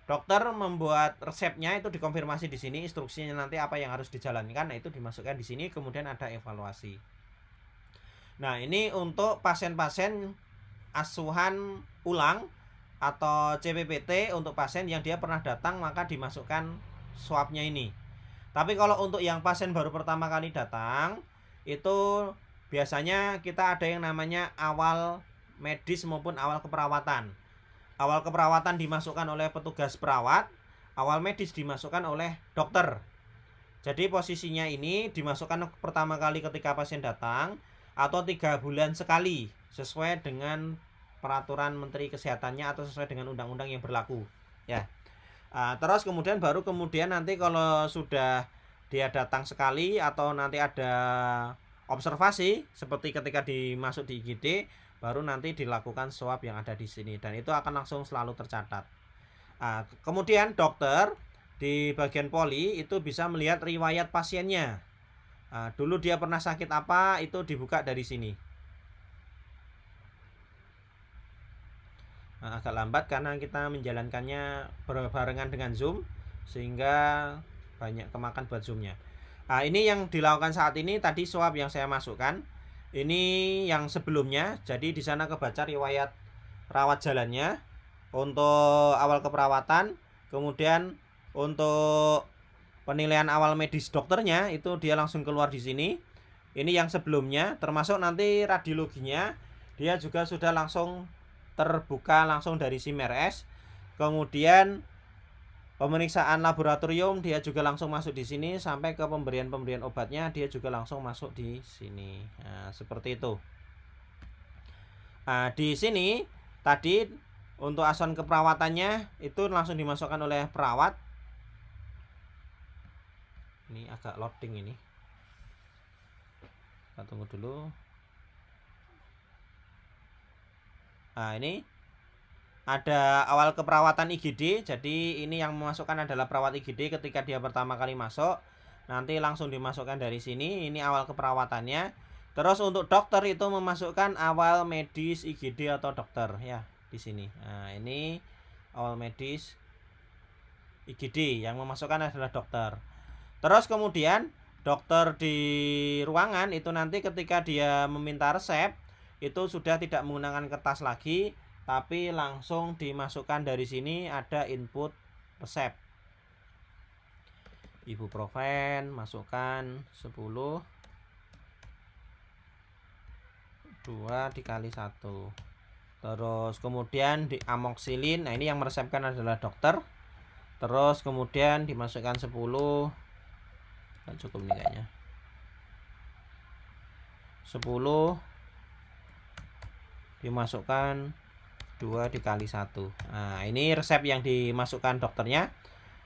dokter membuat resepnya itu dikonfirmasi di sini, instruksinya nanti apa yang harus dijalankan, nah itu dimasukkan di sini. Kemudian ada evaluasi. Nah, ini untuk pasien-pasien asuhan ulang atau CPPT untuk pasien yang dia pernah datang maka dimasukkan swabnya ini. Tapi kalau untuk yang pasien baru pertama kali datang itu biasanya kita ada yang namanya awal medis maupun awal keperawatan. Awal keperawatan dimasukkan oleh petugas perawat, awal medis dimasukkan oleh dokter. Jadi posisinya ini dimasukkan pertama kali ketika pasien datang atau 3 bulan sekali sesuai dengan peraturan Menteri Kesehatannya atau sesuai dengan undang-undang yang berlaku ya. Terus kemudian nanti kalau sudah dia datang sekali atau nanti ada observasi seperti ketika dimasuk di IGD, baru nanti dilakukan swab yang ada di sini dan itu akan langsung selalu tercatat. Kemudian dokter di bagian poli itu bisa melihat riwayat pasiennya. Dulu dia pernah sakit apa, itu dibuka dari sini. Agak lambat karena kita menjalankannya berbarengan dengan Zoom, sehingga banyak kemakan buat Zoomnya. Ini yang dilakukan saat ini tadi swab yang saya masukkan. Ini yang sebelumnya, jadi di sana kebaca riwayat rawat jalannya untuk awal keperawatan, kemudian untuk penilaian awal medis dokternya itu dia langsung keluar di sini. Ini yang sebelumnya, termasuk nanti radiologinya dia juga sudah langsung terbuka langsung dari SIM-RS. Kemudian pemeriksaan laboratorium dia juga langsung masuk di sini, sampai ke pemberian obatnya dia juga langsung masuk di sini. Seperti itu. Di sini tadi untuk asuhan keperawatannya itu langsung dimasukkan oleh perawat. Ini agak loading ini. Kita tunggu dulu. Ini ada awal keperawatan IGD. Jadi ini yang memasukkan adalah perawat IGD ketika dia pertama kali masuk. Nanti langsung dimasukkan dari sini. Ini awal keperawatannya. Terus untuk dokter itu memasukkan awal medis IGD atau dokter ya di sini. Ini awal medis IGD, yang memasukkan adalah dokter. Terus kemudian dokter di ruangan itu nanti ketika dia meminta resep itu sudah tidak menggunakan kertas lagi, tapi langsung dimasukkan dari sini, ada input resep. Ibuprofen masukkan 10, 2 dikali 1. Terus kemudian di amoxilin. Ini yang meresepkan adalah dokter. Terus kemudian dimasukkan 10. Nggak cukup nih kayaknya. 10 dimasukkan 2 dikali 1. Ini resep yang dimasukkan dokternya.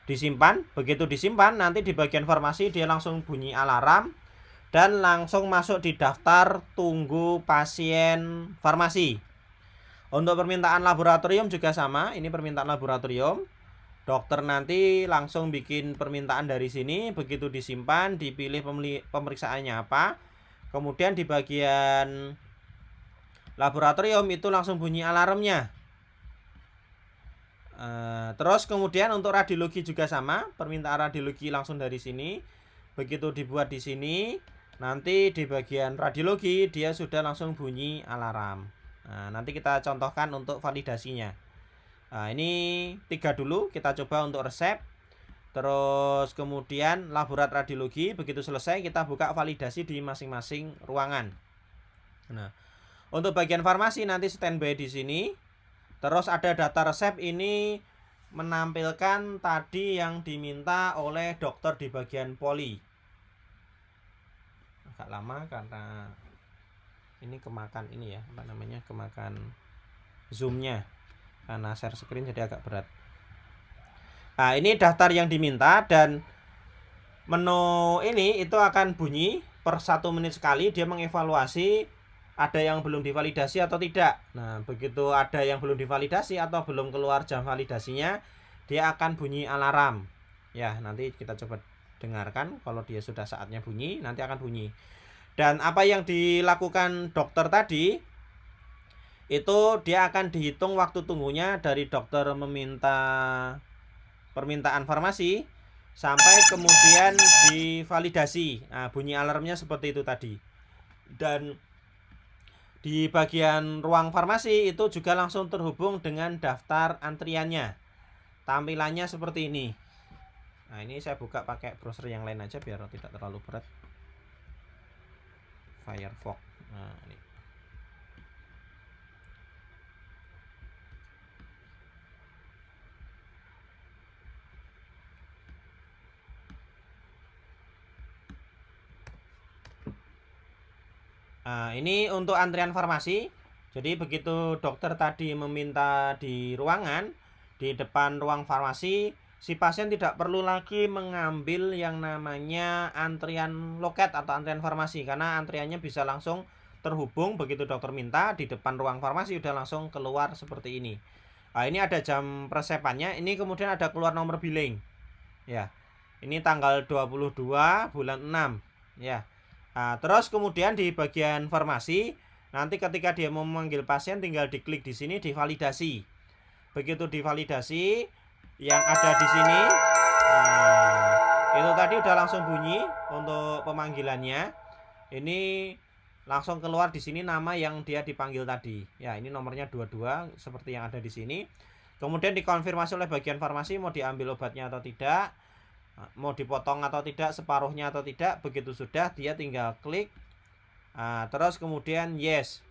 Disimpan. Begitu disimpan, nanti di bagian farmasi dia langsung bunyi alarm dan langsung masuk di daftar tunggu pasien farmasi. Untuk permintaan laboratorium juga sama. Ini permintaan laboratorium. Dokter nanti langsung bikin permintaan dari sini. Begitu disimpan, dipilih pemeriksaannya apa. Kemudian di bagian laboratorium itu langsung bunyi alarmnya. Terus kemudian untuk radiologi juga sama. Permintaan radiologi langsung dari sini. Begitu dibuat di sini, nanti di bagian radiologi dia sudah langsung bunyi alarm. Nanti kita contohkan untuk validasinya. Ini 3 dulu kita coba untuk resep. Terus kemudian laborat radiologi. Begitu selesai kita buka validasi di masing-masing ruangan. Untuk bagian farmasi nanti standby di sini. Terus ada data resep, ini menampilkan tadi yang diminta oleh dokter di bagian poli. Agak lama karena ini kemakan ini ya, kemakan zoomnya karena share screen jadi agak berat. Ini daftar yang diminta dan menu ini itu akan bunyi per 1 menit sekali. Dia mengevaluasi ada yang belum divalidasi atau tidak. Begitu ada yang belum divalidasi atau belum keluar jam validasinya, dia akan bunyi alarm. Ya, nanti kita coba dengarkan. Kalau dia sudah saatnya bunyi, nanti akan bunyi. Dan apa yang dilakukan dokter tadi, itu dia akan dihitung waktu tunggunya dari dokter meminta permintaan farmasi sampai kemudian divalidasi. Bunyi alarmnya seperti itu tadi. Dan di bagian ruang farmasi itu juga langsung terhubung dengan daftar antriannya. Tampilannya seperti ini. Ini saya buka pakai browser yang lain aja biar tidak terlalu berat. Firefox. Ini. Ini untuk antrian farmasi. Jadi begitu dokter tadi meminta di ruangan, di depan ruang farmasi, si pasien tidak perlu lagi mengambil yang namanya antrian loket atau antrian farmasi, karena antriannya bisa langsung terhubung. Begitu dokter minta, di depan ruang farmasi udah langsung keluar seperti ini. Ini ada jam persepannya. Ini kemudian ada keluar nomor billing. Ya. Ini tanggal 22 bulan 6. Ya. Nah, terus kemudian di bagian farmasi, nanti ketika dia mau memanggil pasien tinggal diklik di sini divalidasi. Begitu divalidasi, yang ada di sini, itu tadi udah langsung bunyi untuk pemanggilannya. Ini langsung keluar di sini nama yang dia dipanggil tadi. Ya, ini nomornya 22 seperti yang ada di sini. Kemudian dikonfirmasi oleh bagian farmasi mau diambil obatnya atau tidak, mau dipotong atau tidak, separuhnya atau tidak. Begitu sudah dia tinggal klik. Terus kemudian yes.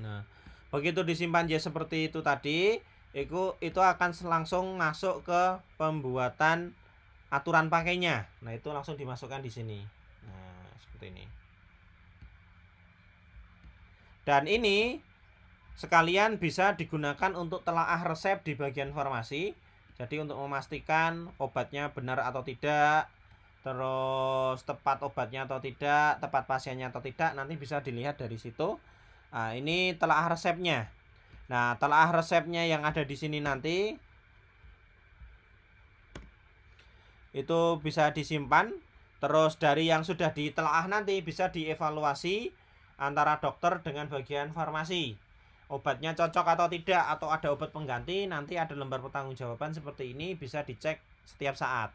Nah, begitu disimpan yes seperti itu tadi, itu akan langsung masuk ke pembuatan aturan pakainya. Nah, itu langsung dimasukkan di sini. Nah, seperti ini. Dan ini sekalian bisa digunakan untuk telaah resep di bagian farmasi. Jadi untuk memastikan obatnya benar atau tidak, terus tepat obatnya atau tidak, tepat pasiennya atau tidak, nanti bisa dilihat dari situ. Nah, ini telaah resepnya. Nah, telaah resepnya yang ada di sini nanti itu bisa disimpan. Terus dari yang sudah ditelaah nanti bisa dievaluasi antara dokter dengan bagian farmasi. Obatnya cocok atau tidak, atau ada obat pengganti, nanti ada lembar pertanggungjawaban seperti ini, bisa dicek setiap saat.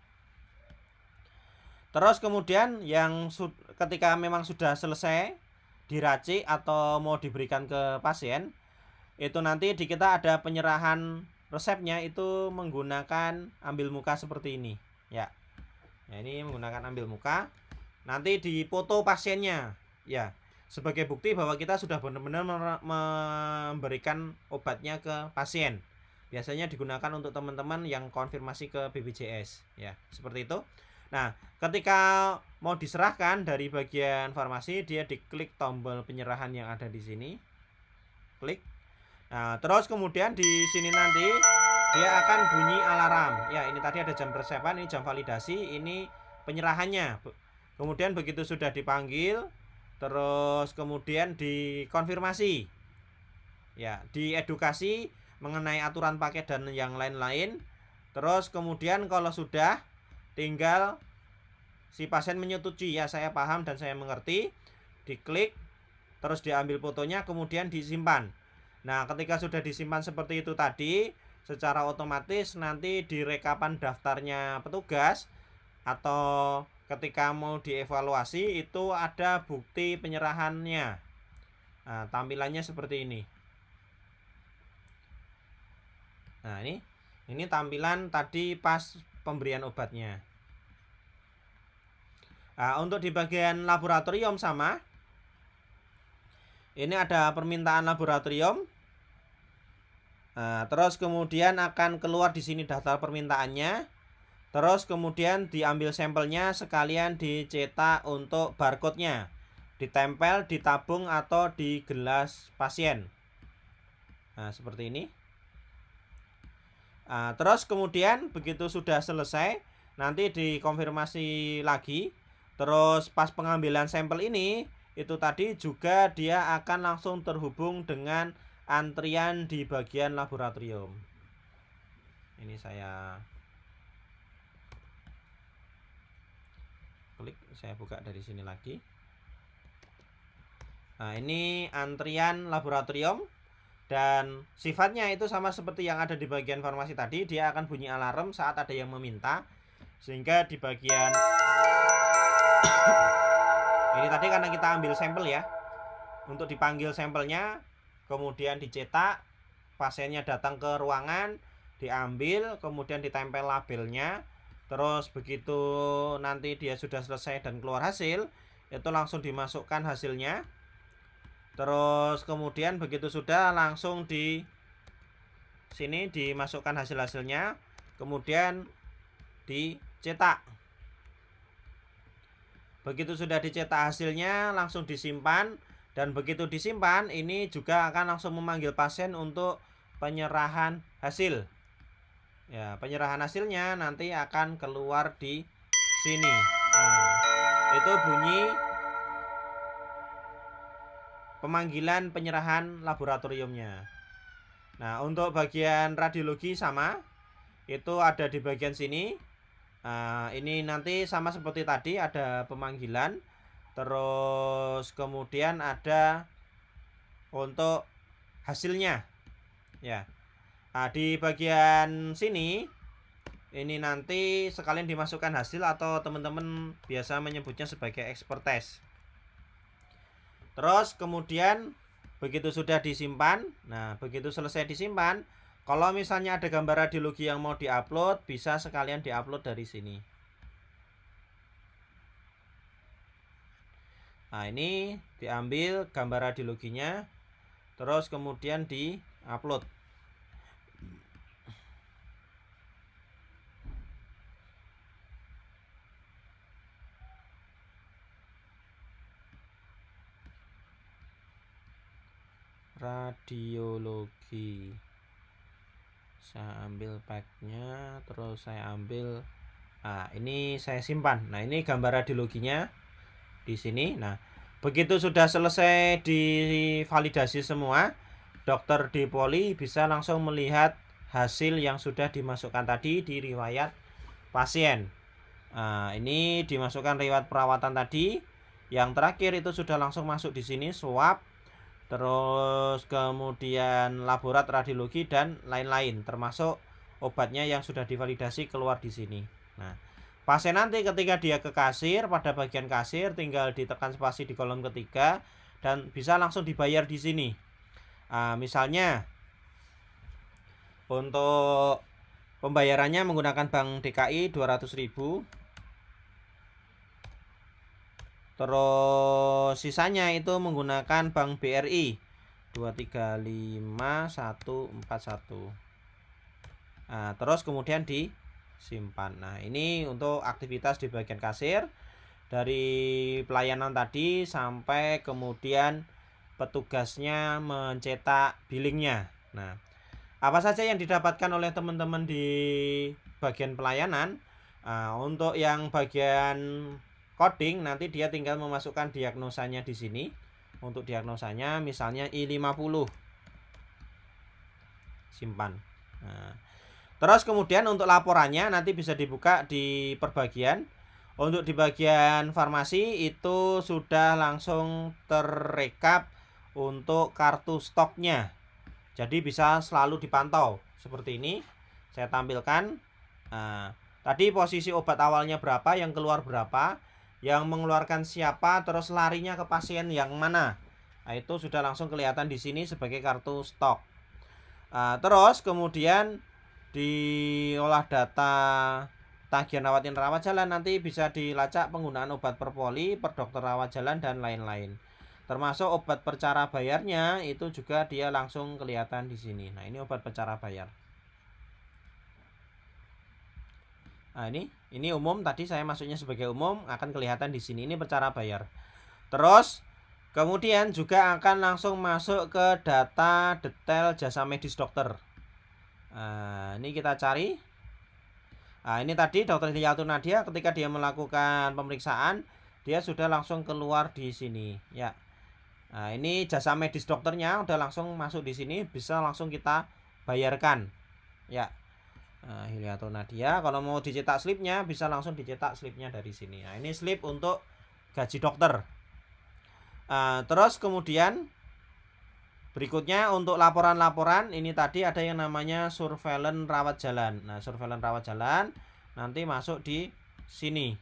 Terus kemudian yang ketika memang sudah selesai diracik atau mau diberikan ke pasien, itu nanti di kita ada penyerahan resepnya itu menggunakan ambil muka seperti ini. Ya, ini menggunakan ambil muka. Nanti dipoto pasiennya, ya, sebagai bukti bahwa kita sudah benar-benar memberikan obatnya ke pasien. Biasanya digunakan untuk teman-teman yang konfirmasi ke BPJS, ya, seperti itu. Nah, ketika mau diserahkan dari bagian farmasi, dia diklik tombol penyerahan yang ada di sini. Klik. Nah, terus kemudian di sini nanti dia akan bunyi alarm. Ya, ini tadi ada jam resepan, ini jam validasi, ini penyerahannya. Kemudian begitu sudah dipanggil, terus kemudian dikonfirmasi, ya, diedukasi mengenai aturan paket dan yang lain-lain. Terus kemudian kalau sudah, tinggal si pasien menyetujui, ya saya paham dan saya mengerti, diklik, terus diambil fotonya, kemudian disimpan. Nah, ketika sudah disimpan seperti itu tadi, secara otomatis nanti di rekapan daftarnya petugas atau ketika mau dievaluasi itu ada bukti penyerahannya. Nah, tampilannya seperti ini. Nah, ini tampilan tadi pas pemberian obatnya. Nah, untuk di bagian laboratorium sama. Ini ada permintaan laboratorium. Nah, terus kemudian akan keluar di sini daftar permintaannya. Terus kemudian diambil sampelnya, sekalian dicetak untuk barcode-nya, ditempel, ditabung atau di gelas pasien. Nah, seperti ini. Nah, terus kemudian begitu sudah selesai, nanti dikonfirmasi lagi. Terus pas pengambilan sampel ini, itu tadi juga dia akan langsung terhubung dengan antrian di bagian laboratorium. Ini saya klik, saya buka dari sini lagi. Nah, ini antrian laboratorium dan sifatnya itu sama seperti yang ada di bagian farmasi tadi, dia akan bunyi alarm saat ada yang meminta. Sehingga di bagian ini tadi karena kita ambil sampel ya, untuk dipanggil sampelnya, kemudian dicetak, pasiennya datang ke ruangan, diambil, kemudian ditempel labelnya. Terus begitu nanti dia sudah selesai dan keluar hasil, itu langsung dimasukkan hasilnya. Terus kemudian begitu sudah langsung di sini dimasukkan hasil-hasilnya, kemudian dicetak. Begitu sudah dicetak hasilnya langsung disimpan, dan begitu disimpan ini juga akan langsung memanggil pasien untuk penyerahan hasil. Ya, penyerahan hasilnya nanti akan keluar di sini. Nah, itu bunyi pemanggilan penyerahan laboratoriumnya. Nah, untuk bagian radiologi sama, itu ada di bagian sini. Nah, ini nanti sama seperti tadi ada pemanggilan. Terus kemudian ada untuk hasilnya. Ya. Nah, di bagian sini ini nanti sekalian dimasukkan hasil atau teman-teman biasa menyebutnya sebagai expert test. Terus kemudian begitu sudah disimpan, nah begitu selesai disimpan, kalau misalnya ada gambar radiologi yang mau diupload, bisa sekalian diupload dari sini. Nah, ini diambil gambar radiologinya, terus kemudian diupload. Radiologi. Saya ambil packnya, terus saya ambil. Nah, ini saya simpan. Nah, ini gambar radiologinya di sini. Nah, begitu sudah selesai divalidasi semua, dokter di Poli bisa langsung melihat hasil yang sudah dimasukkan tadi di riwayat pasien. Nah, ini dimasukkan riwayat perawatan tadi. Yang terakhir itu sudah langsung masuk di sini swab, terus kemudian laborat radiologi dan lain-lain, termasuk obatnya yang sudah divalidasi keluar di sini. Nah, pasien nanti ketika dia ke kasir, pada bagian kasir tinggal ditekan spasi di kolom ketiga dan bisa langsung dibayar di sini. Misalnya untuk pembayarannya menggunakan Bank DKI 200.000. Terus sisanya itu menggunakan Bank BRI 235141. Nah, terus kemudian disimpan. Nah, ini untuk aktivitas di bagian kasir dari pelayanan tadi sampai kemudian petugasnya mencetak billingnya. Nah, apa saja yang didapatkan oleh teman-teman di bagian pelayanan? Untuk yang bagian coding nanti dia tinggal memasukkan diagnosanya di sini. Untuk diagnosanya misalnya I50. Simpan. Nah, terus kemudian untuk laporannya nanti bisa dibuka di perbagian. Untuk di bagian farmasi itu sudah langsung terrekap untuk kartu stoknya. Jadi bisa selalu dipantau. Seperti ini saya tampilkan. Nah, tadi posisi obat awalnya berapa, yang keluar berapa, yang mengeluarkan siapa, terus larinya ke pasien yang mana. Nah, itu sudah langsung kelihatan di sini sebagai kartu stok. Terus kemudian di olah data tagihan rawat jalan nanti bisa dilacak penggunaan obat per poli, per dokter rawat jalan dan lain-lain. Termasuk obat per cara bayarnya itu juga dia langsung kelihatan di sini. Nah, ini obat per cara bayar. Nah, ini umum, tadi saya masuknya sebagai umum, akan kelihatan di sini, ini per cara bayar. Terus kemudian juga akan langsung masuk ke data detail jasa medis dokter. Nah, ini kita cari. Nah, ini tadi Dr. Hilyatul Nadia ketika dia melakukan pemeriksaan, dia sudah langsung keluar di sini, ya. Nah, ini jasa medis dokternya udah langsung masuk di sini, bisa langsung kita bayarkan, ya. Nah, Hilyatul Nadia, kalau mau dicetak slipnya bisa langsung dicetak slipnya dari sini. Nah, ini slip untuk gaji dokter. Terus kemudian berikutnya untuk laporan-laporan, ini tadi ada yang namanya surveillance rawat jalan. Nah, surveillance rawat jalan nanti masuk di sini.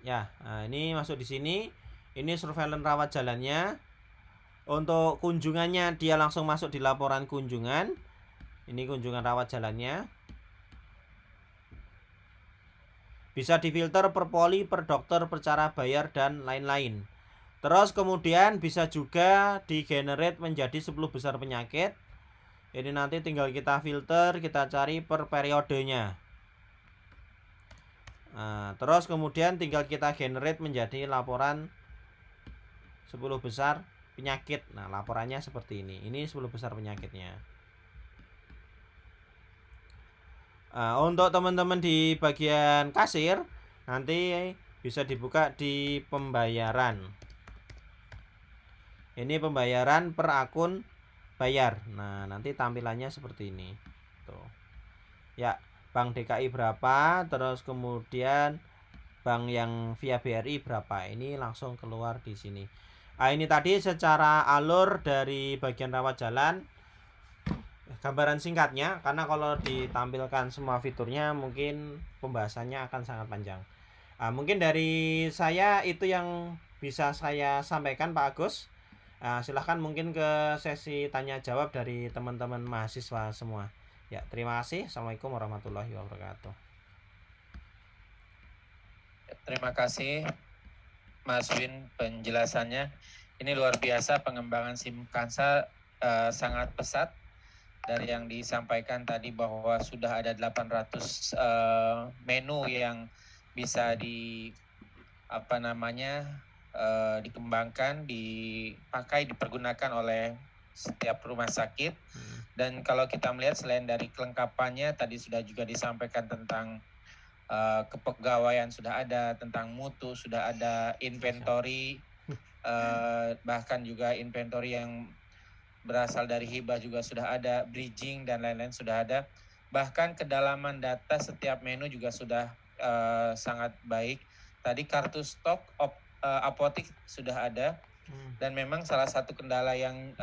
Ya, nah ini masuk di sini. Ini surveillance rawat jalannya. Untuk kunjungannya dia langsung masuk di laporan kunjungan. Ini kunjungan rawat jalannya. Bisa difilter per poli, per dokter, per cara bayar dan lain-lain. Terus kemudian bisa juga di-generate menjadi 10 besar penyakit. Ini nanti tinggal kita filter, kita cari per periodenya. Nah, terus kemudian tinggal kita generate menjadi laporan 10 besar penyakit. Nah, laporannya seperti ini. Ini 10 besar penyakitnya. Untuk teman-teman di bagian kasir, nanti bisa dibuka di pembayaran. Ini pembayaran per akun bayar. Nah, nanti tampilannya seperti ini. Tuh. Ya, Bank DKI berapa, terus kemudian bank yang via BRI berapa, ini langsung keluar di sini. Ini tadi secara alur dari bagian rawat jalan, gambaran singkatnya, karena kalau ditampilkan semua fiturnya mungkin pembahasannya akan sangat panjang. Mungkin dari saya itu yang bisa saya sampaikan, Pak Agus. Silahkan mungkin ke sesi tanya jawab dari teman-teman mahasiswa semua. Ya, terima kasih. Assalamualaikum warahmatullahi wabarakatuh. Terima kasih Mas Win penjelasannya. Ini luar biasa, pengembangan Simkansa sangat pesat. Dari yang disampaikan tadi bahwa sudah ada 800 menu yang bisa dikembangkan, dipakai, dipergunakan oleh setiap rumah sakit. Dan kalau kita melihat selain dari kelengkapannya, tadi sudah juga disampaikan tentang kepegawaian sudah ada, tentang mutu sudah ada, inventory, bahkan juga inventory yang berasal dari hibah juga sudah ada, bridging dan lain-lain sudah ada. Bahkan kedalaman data setiap menu juga sudah sangat baik. Tadi kartu stok apotik sudah ada. Dan memang salah satu kendala yang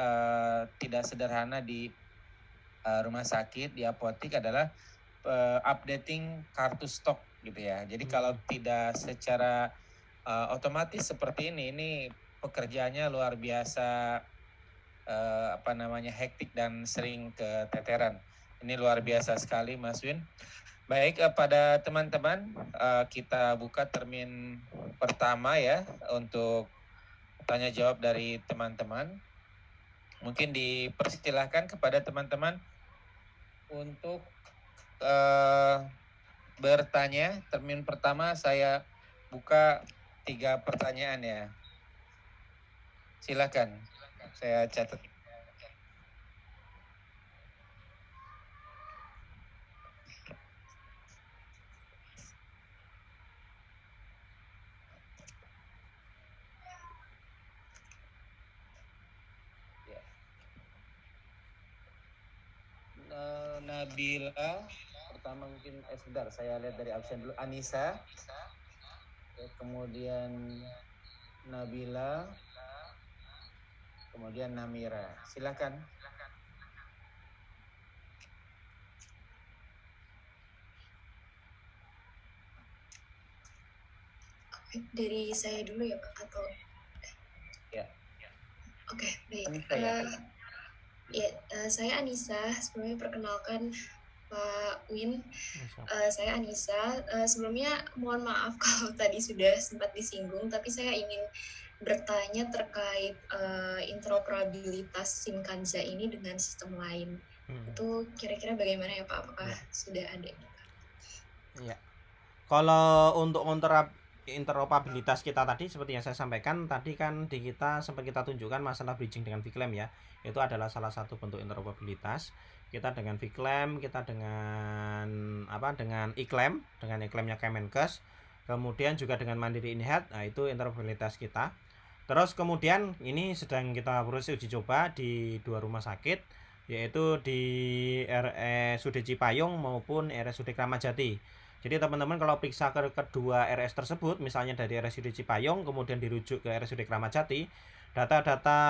tidak sederhana di rumah sakit, di apotik adalah updating kartu stok gitu ya. Jadi kalau tidak secara otomatis seperti ini pekerjaannya luar biasa hektik dan sering keteteran. Ini luar biasa sekali Mas Win. Baik, pada teman-teman kita buka termin pertama ya untuk tanya jawab dari teman-teman. Mungkin dipersilahkan kepada teman-teman untuk bertanya. Termin pertama saya buka 3 pertanyaan ya. Silakan, saya catat. Nabila pertama mungkin sebentar saya lihat dari absen dulu. Anissa, kemudian Nabila, kemudian Namira. Silakan. Dari saya dulu ya Pak, atau? Ya. Oke, baik. Saya Anissa. Sebelumnya perkenalkan Pak Win. Saya Anissa. Sebelumnya mohon maaf kalau tadi sudah sempat disinggung, tapi saya ingin bertanya terkait interoperabilitas Simkansa ini dengan sistem lain. Itu kira-kira bagaimana ya Pak? Apakah sudah ada? Ya. Kalau untuk interoperabilitas kita tadi seperti yang saya sampaikan tadi kan di kita sempat kita tunjukkan masalah bridging dengan Vclaim ya. Itu adalah salah satu bentuk interoperabilitas. Kita dengan Vclaim, kita dengan dengan iClaim, dengan iClaimnya Kemenkes. Kemudian juga dengan Mandiri InHealth. Nah, itu interoperabilitas kita. Terus kemudian ini sedang kita proses uji coba di 2 rumah sakit, yaitu di RSUD Cipayung maupun RSUD Kramat Jati. Jadi teman-teman kalau periksa ke kedua RS tersebut, misalnya dari RSUD Cipayung kemudian dirujuk ke RSUD Kramat Jati, data-data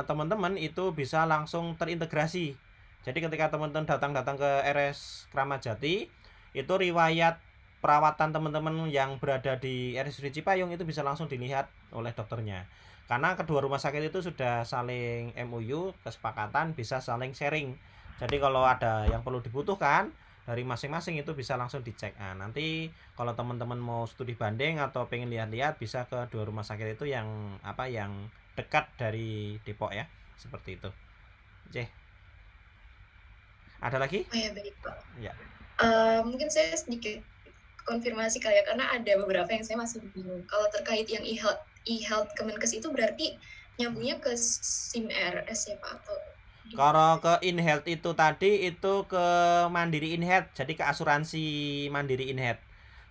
teman-teman itu bisa langsung terintegrasi. Jadi ketika teman-teman datang ke RS Kramat Jati, itu riwayat perawatan teman-teman yang berada di RSUD Cipayung itu bisa langsung dilihat oleh dokternya. Karena kedua rumah sakit itu sudah saling MOU, kesepakatan bisa saling sharing. Jadi kalau ada yang perlu dibutuhkan dari masing-masing itu bisa langsung dicek. Nah, nanti kalau teman-teman mau studi banding atau pengen lihat-lihat bisa ke 2 rumah sakit itu yang yang dekat dari Depok ya. Seperti itu. Oke. Ada lagi? Oh ya, baik Pak. Ya. Mungkin saya sedikit konfirmasi kali ya, karena ada beberapa yang saya masih bingung. Kalau terkait yang e-health Kemenkes itu berarti nyambungnya ke SIM RS ya Pak, atau kalau ke InHealth itu tadi itu ke Mandiri InHealth, jadi ke asuransi Mandiri InHealth.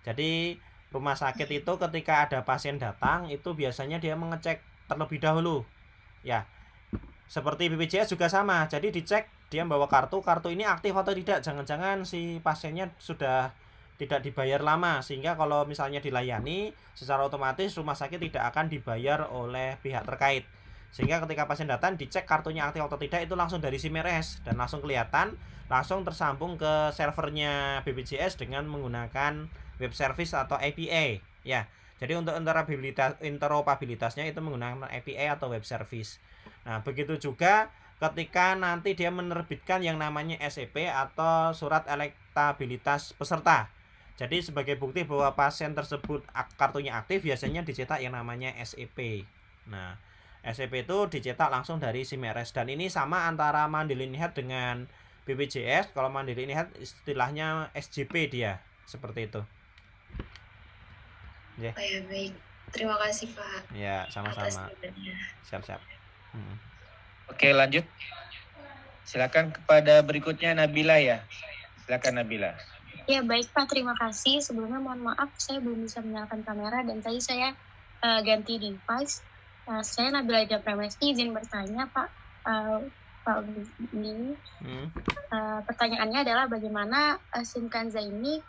Jadi rumah sakit itu ketika ada pasien datang itu biasanya dia mengecek terlebih dahulu. Ya. Seperti BPJS juga sama. Jadi dicek dia bawa kartu ini aktif atau tidak. Jangan-jangan si pasiennya sudah tidak dibayar lama, sehingga kalau misalnya dilayani secara otomatis rumah sakit tidak akan dibayar oleh pihak terkait. Sehingga ketika pasien datang dicek kartunya aktif atau tidak, itu langsung dari SIM-RS dan langsung kelihatan, langsung tersambung ke servernya BPJS dengan menggunakan web service atau API ya. Jadi untuk interoperabilitasnya itu menggunakan API atau web service. Nah, begitu juga ketika nanti dia menerbitkan yang namanya SEP atau surat elektabilitas peserta. Jadi sebagai bukti bahwa pasien tersebut kartunya aktif, biasanya dicetak yang namanya SEP. Nah, SEP itu dicetak langsung dari SIM-RS, dan ini sama antara Mandiri Nihat dengan BPJS. Kalau Mandiri Nihat istilahnya SJP dia, seperti itu. Ya. Oh ya, baik. Terima kasih Pak. Ya, sama-sama. Siap-siap. Oke, lanjut. Silakan kepada berikutnya Nabila ya. Silakan Nabila. Ya, baik Pak, terima kasih. Sebelumnya mohon maaf saya belum bisa menyalakan kamera dan tadi saya ganti device. Saya Nabila Japramesti, izin bertanya Pak Budi. Pertanyaannya adalah bagaimana SIM Zaini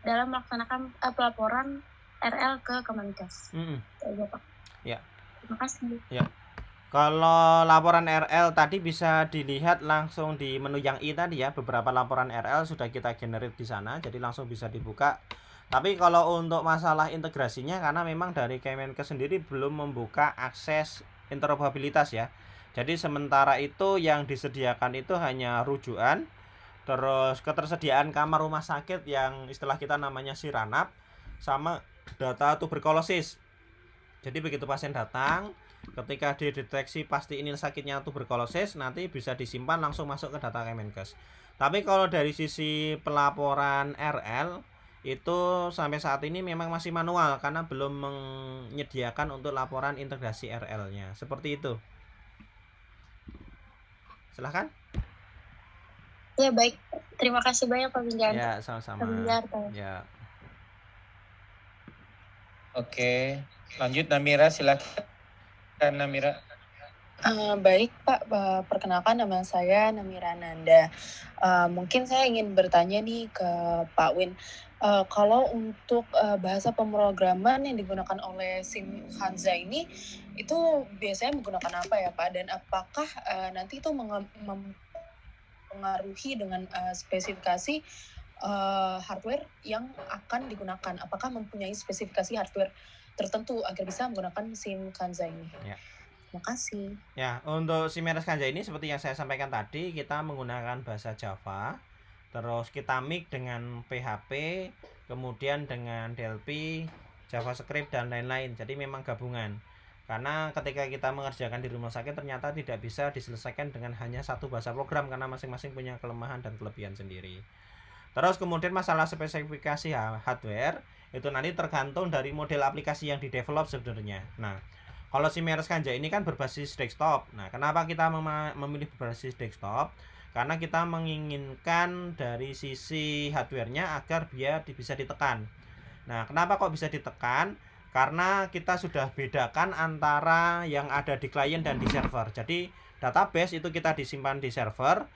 dalam melaksanakan pelaporan RL ke Kemenkes. Ya, Pak. Ya. Terima kasih. Ya. Kalau laporan RL tadi bisa dilihat langsung di menu yang I tadi ya, beberapa laporan RL sudah kita generate di sana, jadi langsung bisa dibuka. Tapi kalau untuk masalah integrasinya, karena memang dari Kemenkes sendiri belum membuka akses interoperabilitas ya. Jadi sementara itu yang disediakan itu hanya rujukan, terus ketersediaan kamar rumah sakit yang istilah kita namanya siranap, sama data tuberkulosis. Jadi begitu pasien datang, ketika dideteksi pasti ini sakitnya tuberkulosis, nanti bisa disimpan langsung masuk ke data Kemenkes. Tapi kalau dari sisi pelaporan RL itu sampai saat ini memang masih manual karena belum menyediakan untuk laporan integrasi RL-nya. Seperti itu. Silahkan. Ya, baik. Terima kasih banyak Pak Binjar. Ya, sama-sama. Ya. Oke, lanjut Namira, silakan Namira. Baik Pak, perkenalkan nama saya Namira Nanda. Mungkin saya ingin bertanya nih ke Pak Win, kalau untuk bahasa pemrograman yang digunakan oleh SIM Hanza ini itu biasanya menggunakan apa ya Pak? Dan apakah nanti itu mempengaruhi dengan spesifikasi hardware yang akan digunakan? Apakah mempunyai spesifikasi hardware tertentu agar bisa menggunakan SIM Kanza ini? Ya. Terima kasih. Ya, untuk SIM-RS Kanza ini seperti yang saya sampaikan tadi, kita menggunakan bahasa Java, terus kita mix dengan PHP, kemudian dengan DLP, JavaScript dan lain-lain. Jadi memang gabungan. Karena ketika kita mengerjakan di rumah sakit ternyata tidak bisa diselesaikan dengan hanya satu bahasa program karena masing-masing punya kelemahan dan kelebihan sendiri. Terus kemudian masalah spesifikasi hardware itu nanti tergantung dari model aplikasi yang di-develop sebenarnya. Nah, kalau SIM-RS Kanza ini kan berbasis desktop. Nah, kenapa kita memilih berbasis desktop? Karena kita menginginkan dari sisi hardware-nya agar dia bisa ditekan. Nah, kenapa kok bisa ditekan? Karena kita sudah bedakan antara yang ada di klien dan di server. Jadi, database itu kita disimpan di server.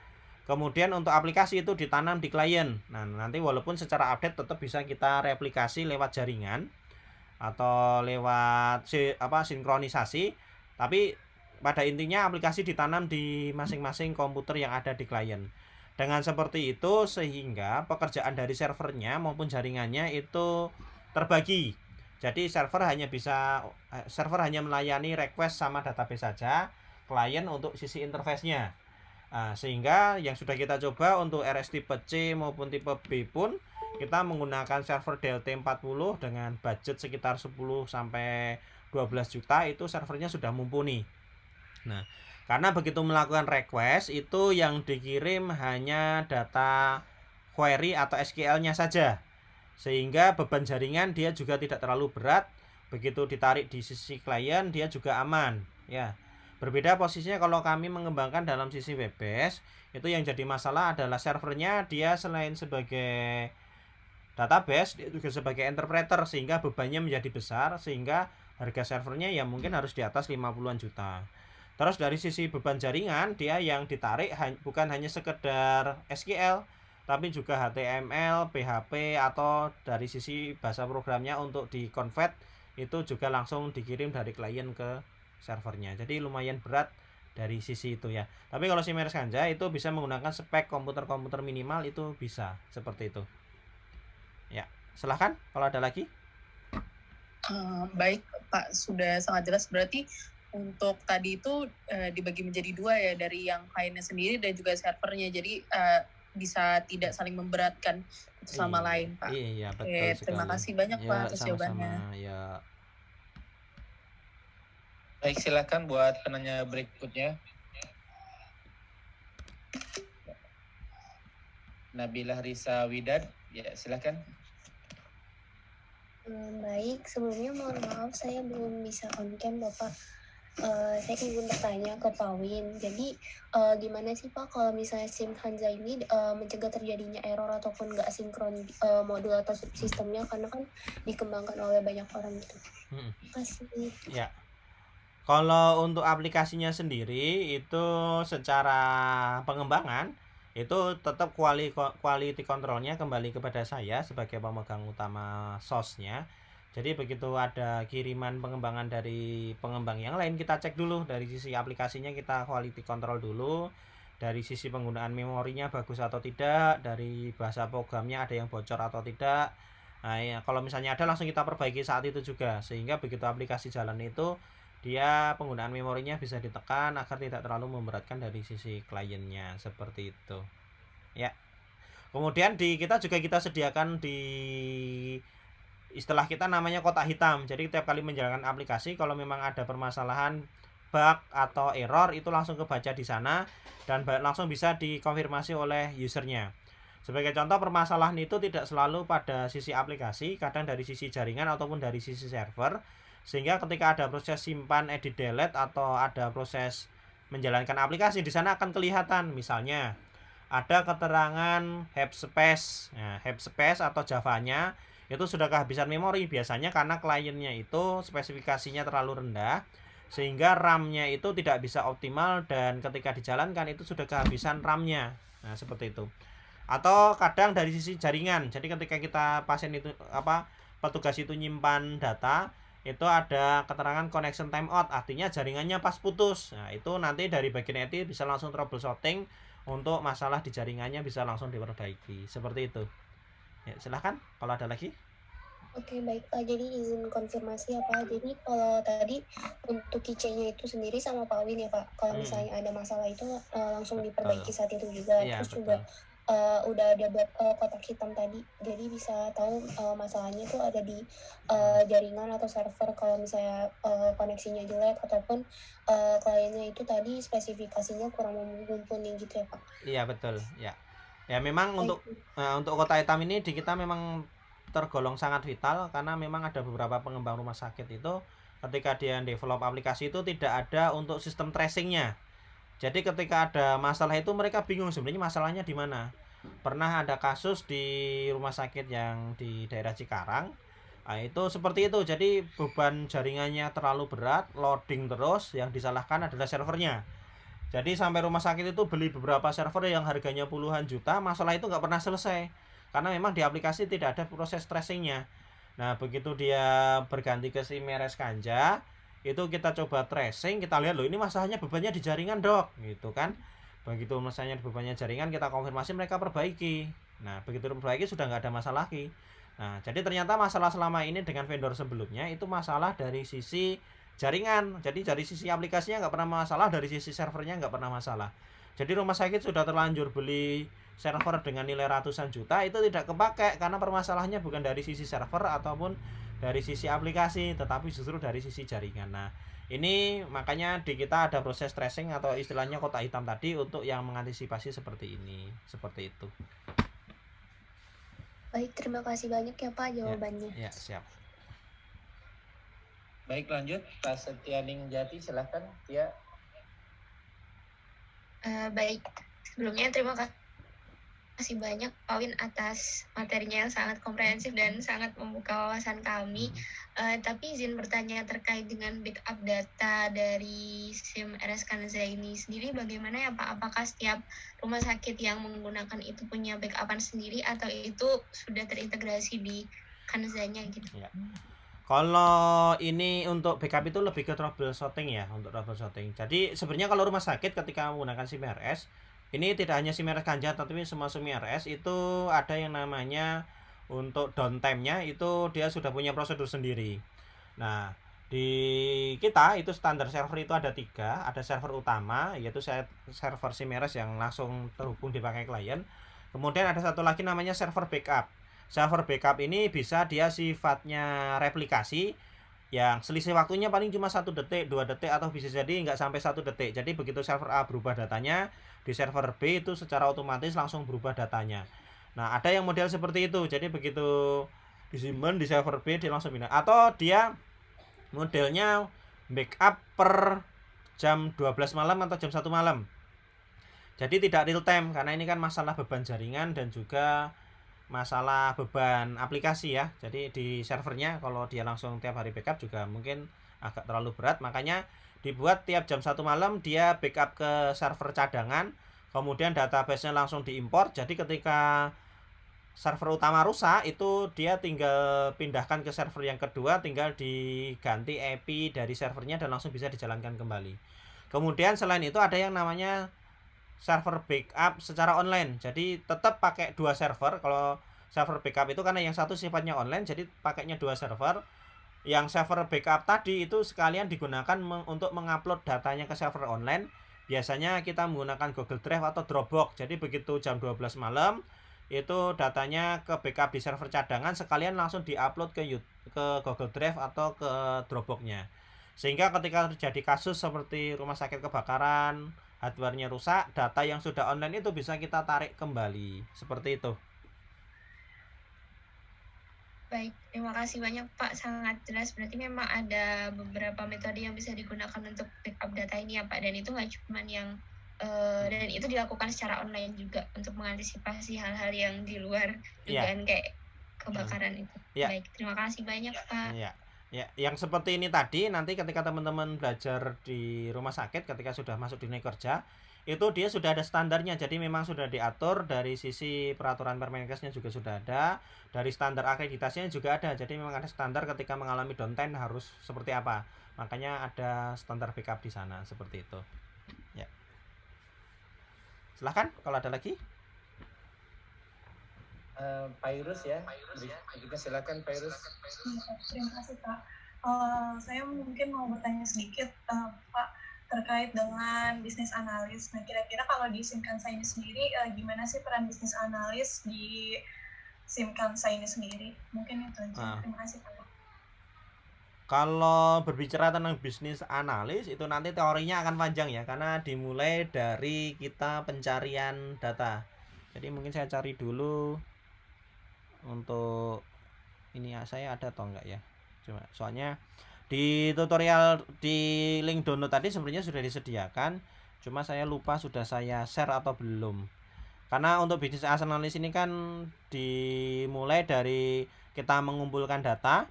Kemudian untuk aplikasi itu ditanam di klien. Nah, nanti walaupun secara update tetap bisa kita replikasi lewat jaringan atau lewat sinkronisasi, tapi pada intinya aplikasi ditanam di masing-masing komputer yang ada di klien. Dengan seperti itu sehingga pekerjaan dari servernya maupun jaringannya itu terbagi. Jadi server hanya melayani request sama database saja, klien untuk sisi interface-nya. Sehingga yang sudah kita coba untuk RS tipe C maupun tipe B pun kita menggunakan server DLT40 dengan budget sekitar 10 sampai 12 juta, itu servernya sudah mumpuni. Nah, karena begitu melakukan request itu yang dikirim hanya data query atau SQL-nya saja. Sehingga beban jaringan dia juga tidak terlalu berat. Begitu ditarik di sisi klien dia juga aman, ya. Berbeda posisinya kalau kami mengembangkan dalam sisi web-based, itu yang jadi masalah adalah servernya dia selain sebagai database, dia juga sebagai interpreter, sehingga bebannya menjadi besar, sehingga harga servernya ya mungkin harus di atas 50-an juta. Terus dari sisi beban jaringan, dia yang ditarik bukan hanya sekedar SQL, tapi juga HTML, PHP, atau dari sisi bahasa programnya untuk di-convert itu juga langsung dikirim dari klien ke servernya. Jadi lumayan berat dari sisi itu ya. Tapi kalau Siemens Ganja itu bisa menggunakan spek komputer-komputer minimal, itu bisa seperti itu. Ya, silahkan kalau ada lagi. Baik Pak, sudah sangat jelas. Berarti untuk tadi itu dibagi menjadi dua ya, dari yang kliennya sendiri dan juga servernya. Jadi bisa tidak saling memberatkan satu sama lain, Pak. Iya, betul sekali. Terima kasih banyak Pak atas jawabannya. Ya. Baik, silakan buat penanya berikutnya. Nabila Risa Widad, ya silakan. Baik, sebelumnya mohon maaf saya belum bisa on cam Bapak. Saya ingin bertanya ke Pak Win. Jadi gimana sih Pak kalau misalnya Siemens Ganja ini mencegah terjadinya error ataupun nggak sinkron modul atau sistemnya, karena kan dikembangkan oleh banyak orang gitu. Terima kasih. Ya. Kalau untuk aplikasinya sendiri itu secara pengembangan itu tetap quality controlnya kembali kepada saya sebagai pemegang utama SOS-nya. Jadi begitu ada kiriman pengembangan dari pengembang yang lain, kita cek dulu dari sisi aplikasinya, kita quality control dulu. Dari sisi penggunaan memorinya bagus atau tidak, dari bahasa programnya ada yang bocor atau tidak. Nah ya, kalau misalnya ada langsung kita perbaiki saat itu juga, sehingga begitu aplikasi jalan itu dia penggunaan memorinya bisa ditekan agar tidak terlalu memberatkan dari sisi kliennya, seperti itu ya. Kemudian kita sediakan di istilah kita namanya kotak hitam. Jadi setiap kali menjalankan aplikasi, kalau memang ada permasalahan bug atau error, itu langsung kebaca di sana dan langsung bisa dikonfirmasi oleh usernya. Sebagai contoh, permasalahan itu tidak selalu pada sisi aplikasi, kadang dari sisi jaringan ataupun dari sisi server. Sehingga ketika ada proses simpan, edit, delete, atau ada proses menjalankan aplikasi, di sana akan kelihatan misalnya ada keterangan have space. Nah, have space atau Java-nya itu sudah kehabisan memori, biasanya karena kliennya itu spesifikasinya terlalu rendah sehingga RAM-nya itu tidak bisa optimal dan ketika dijalankan itu sudah kehabisan RAM-nya. Nah, seperti itu. Atau kadang dari sisi jaringan. Jadi ketika petugas itu nyimpan data, itu ada keterangan connection timeout, artinya jaringannya pas putus. Nah, itu nanti dari bagian IT bisa langsung troubleshooting untuk masalah di jaringannya, bisa langsung diperbaiki. Seperti itu. Ya, silahkan kalau ada lagi. Oke, baik Pak. Jadi izin konfirmasi ya Pak. Jadi kalau tadi untuk keychain-nya itu sendiri sama Pak Win ya Pak. Kalau misalnya ada masalah itu langsung diperbaiki saat itu juga. Ya, terus betul. juga udah ada kotak hitam tadi, jadi bisa tahu masalahnya tuh ada di jaringan atau server kalau misalnya koneksinya jelek ataupun kliennya itu tadi spesifikasinya kurang mumpuni gitu ya Pak. Iya, betul ya. Ya memang untuk kotak hitam ini di kita memang tergolong sangat vital, karena memang ada beberapa pengembang rumah sakit itu ketika dia develop aplikasi itu tidak ada untuk sistem tracingnya. Jadi ketika ada masalah itu mereka bingung sebenarnya masalahnya di mana. Pernah ada kasus di rumah sakit yang di daerah Cikarang. Nah, itu seperti itu. Jadi beban jaringannya terlalu berat, loading terus, yang disalahkan adalah servernya. Jadi sampai rumah sakit itu beli beberapa server yang harganya puluhan juta, masalah itu nggak pernah selesai. Karena memang di aplikasi tidak ada proses tracingnya. Nah, begitu dia berganti ke Siemens Ganja, itu kita coba tracing, kita lihat loh ini masalahnya bebannya di jaringan dok, gitu kan. Begitu masalahnya bebannya jaringan, kita konfirmasi, mereka perbaiki. Nah, begitu perbaiki sudah nggak ada masalah lagi. Nah, jadi ternyata masalah selama ini dengan vendor sebelumnya itu masalah dari sisi jaringan. Jadi dari sisi aplikasinya nggak pernah masalah, dari sisi servernya nggak pernah masalah. Jadi rumah sakit sudah terlanjur beli server dengan nilai ratusan juta, itu tidak kepakai karena permasalahannya bukan dari sisi server ataupun dari sisi aplikasi, tetapi justru dari sisi jaringan. Nah, ini makanya di kita ada proses tracing atau istilahnya kotak hitam tadi untuk yang mengantisipasi seperti ini, seperti itu. Baik, terima kasih banyak ya Pak jawabannya. Ya, siap. Baik, lanjut Pak Setianing Jati, silahkan ya. Baik, sebelumnya terima kasih banyak Pak Win atas materinya yang sangat komprehensif dan sangat membuka wawasan kami. Tapi izin bertanya terkait dengan backup data dari SIM RS Kanza ini sendiri bagaimana ya Pak? Apakah setiap rumah sakit yang menggunakan itu punya backupan sendiri atau itu sudah terintegrasi di Kanzanya gitu? Ya. Kalau ini untuk backup itu lebih ke troubleshooting ya, untuk troubleshooting. Jadi sebenarnya kalau rumah sakit ketika menggunakan SIM RS, ini tidak hanya SIM RS Kanza tapi semua SIM RS itu ada yang namanya untuk downtime-nya itu dia sudah punya prosedur sendiri. Nah, di kita itu standar server itu ada 3, ada server utama yaitu server SIM RS yang langsung terhubung dipakai klien. Kemudian ada satu lagi namanya server backup. Server backup ini bisa dia sifatnya replikasi yang selisih waktunya paling cuma 1 detik, 2 detik atau bisa jadi nggak sampai 1 detik. Jadi begitu server A berubah datanya, di server B itu secara otomatis langsung berubah datanya. Nah, ada yang model seperti itu. Jadi begitu disimpan di server B dia langsung pindah. Atau dia modelnya backup per jam 12 malam atau jam 1 malam. Jadi tidak real time karena ini kan masalah beban jaringan dan juga masalah beban aplikasi ya. Jadi di servernya kalau dia langsung tiap hari backup juga mungkin agak terlalu berat. Makanya dibuat tiap jam 1 malam dia backup ke server cadangan. Kemudian database-nya langsung diimpor. Jadi ketika server utama rusak itu dia tinggal pindahkan ke server yang kedua, tinggal diganti IP dari servernya dan langsung bisa dijalankan kembali. Kemudian selain itu ada yang namanya server backup secara online. Jadi tetap pakai 2 server. Kalau server backup itu karena yang satu sifatnya online jadi pakainya 2 server. Yang server backup tadi itu sekalian digunakan untuk mengupload datanya ke server online. Biasanya kita menggunakan Google Drive atau Dropbox. Jadi begitu jam 12 malam itu datanya ke backup di server cadangan sekalian langsung diupload ke Google Drive atau ke Dropbox-nya. Sehingga ketika terjadi kasus seperti rumah sakit kebakaran, hardware-nya rusak, data yang sudah online itu bisa kita tarik kembali. Seperti itu. Baik, terima kasih banyak Pak, sangat jelas. Berarti memang ada beberapa metode yang bisa digunakan untuk backup data ini ya Pak, dan itu nggak cuma yang dan itu dilakukan secara online juga untuk mengantisipasi hal-hal yang di luar dugaan kayak kebakaran itu. Baik, terima kasih banyak Pak. Ya, yang seperti ini tadi nanti ketika teman-teman belajar di rumah sakit ketika sudah masuk dunia kerja itu dia sudah ada standarnya. Jadi memang sudah diatur dari sisi peraturan Permenkesnya juga sudah ada, dari standar akreditasinya juga ada. Jadi memang ada standar ketika mengalami downtime harus seperti apa. Makanya ada standar backup di sana seperti itu. Ya. Silahkan kalau ada lagi. Pak Irus ya, juga silakan Pak Irus. Terima kasih Pak. Saya mungkin mau bertanya sedikit Pak terkait dengan bisnis analis. Nah kira-kira kalau di SIM Kanza ini sendiri gimana sih peran bisnis analis di SIM Kanza ini sendiri? Mungkin itu aja. Terima kasih Pak. Kalau berbicara tentang bisnis analis itu nanti teorinya akan panjang ya, karena dimulai dari kita pencarian data. Jadi mungkin saya cari dulu untuk ini ya, saya ada atau enggak ya, cuma soalnya di tutorial di link download tadi sebenarnya sudah disediakan, cuma saya lupa sudah saya share atau belum. Karena untuk bisnis analis ini kan dimulai dari kita mengumpulkan data.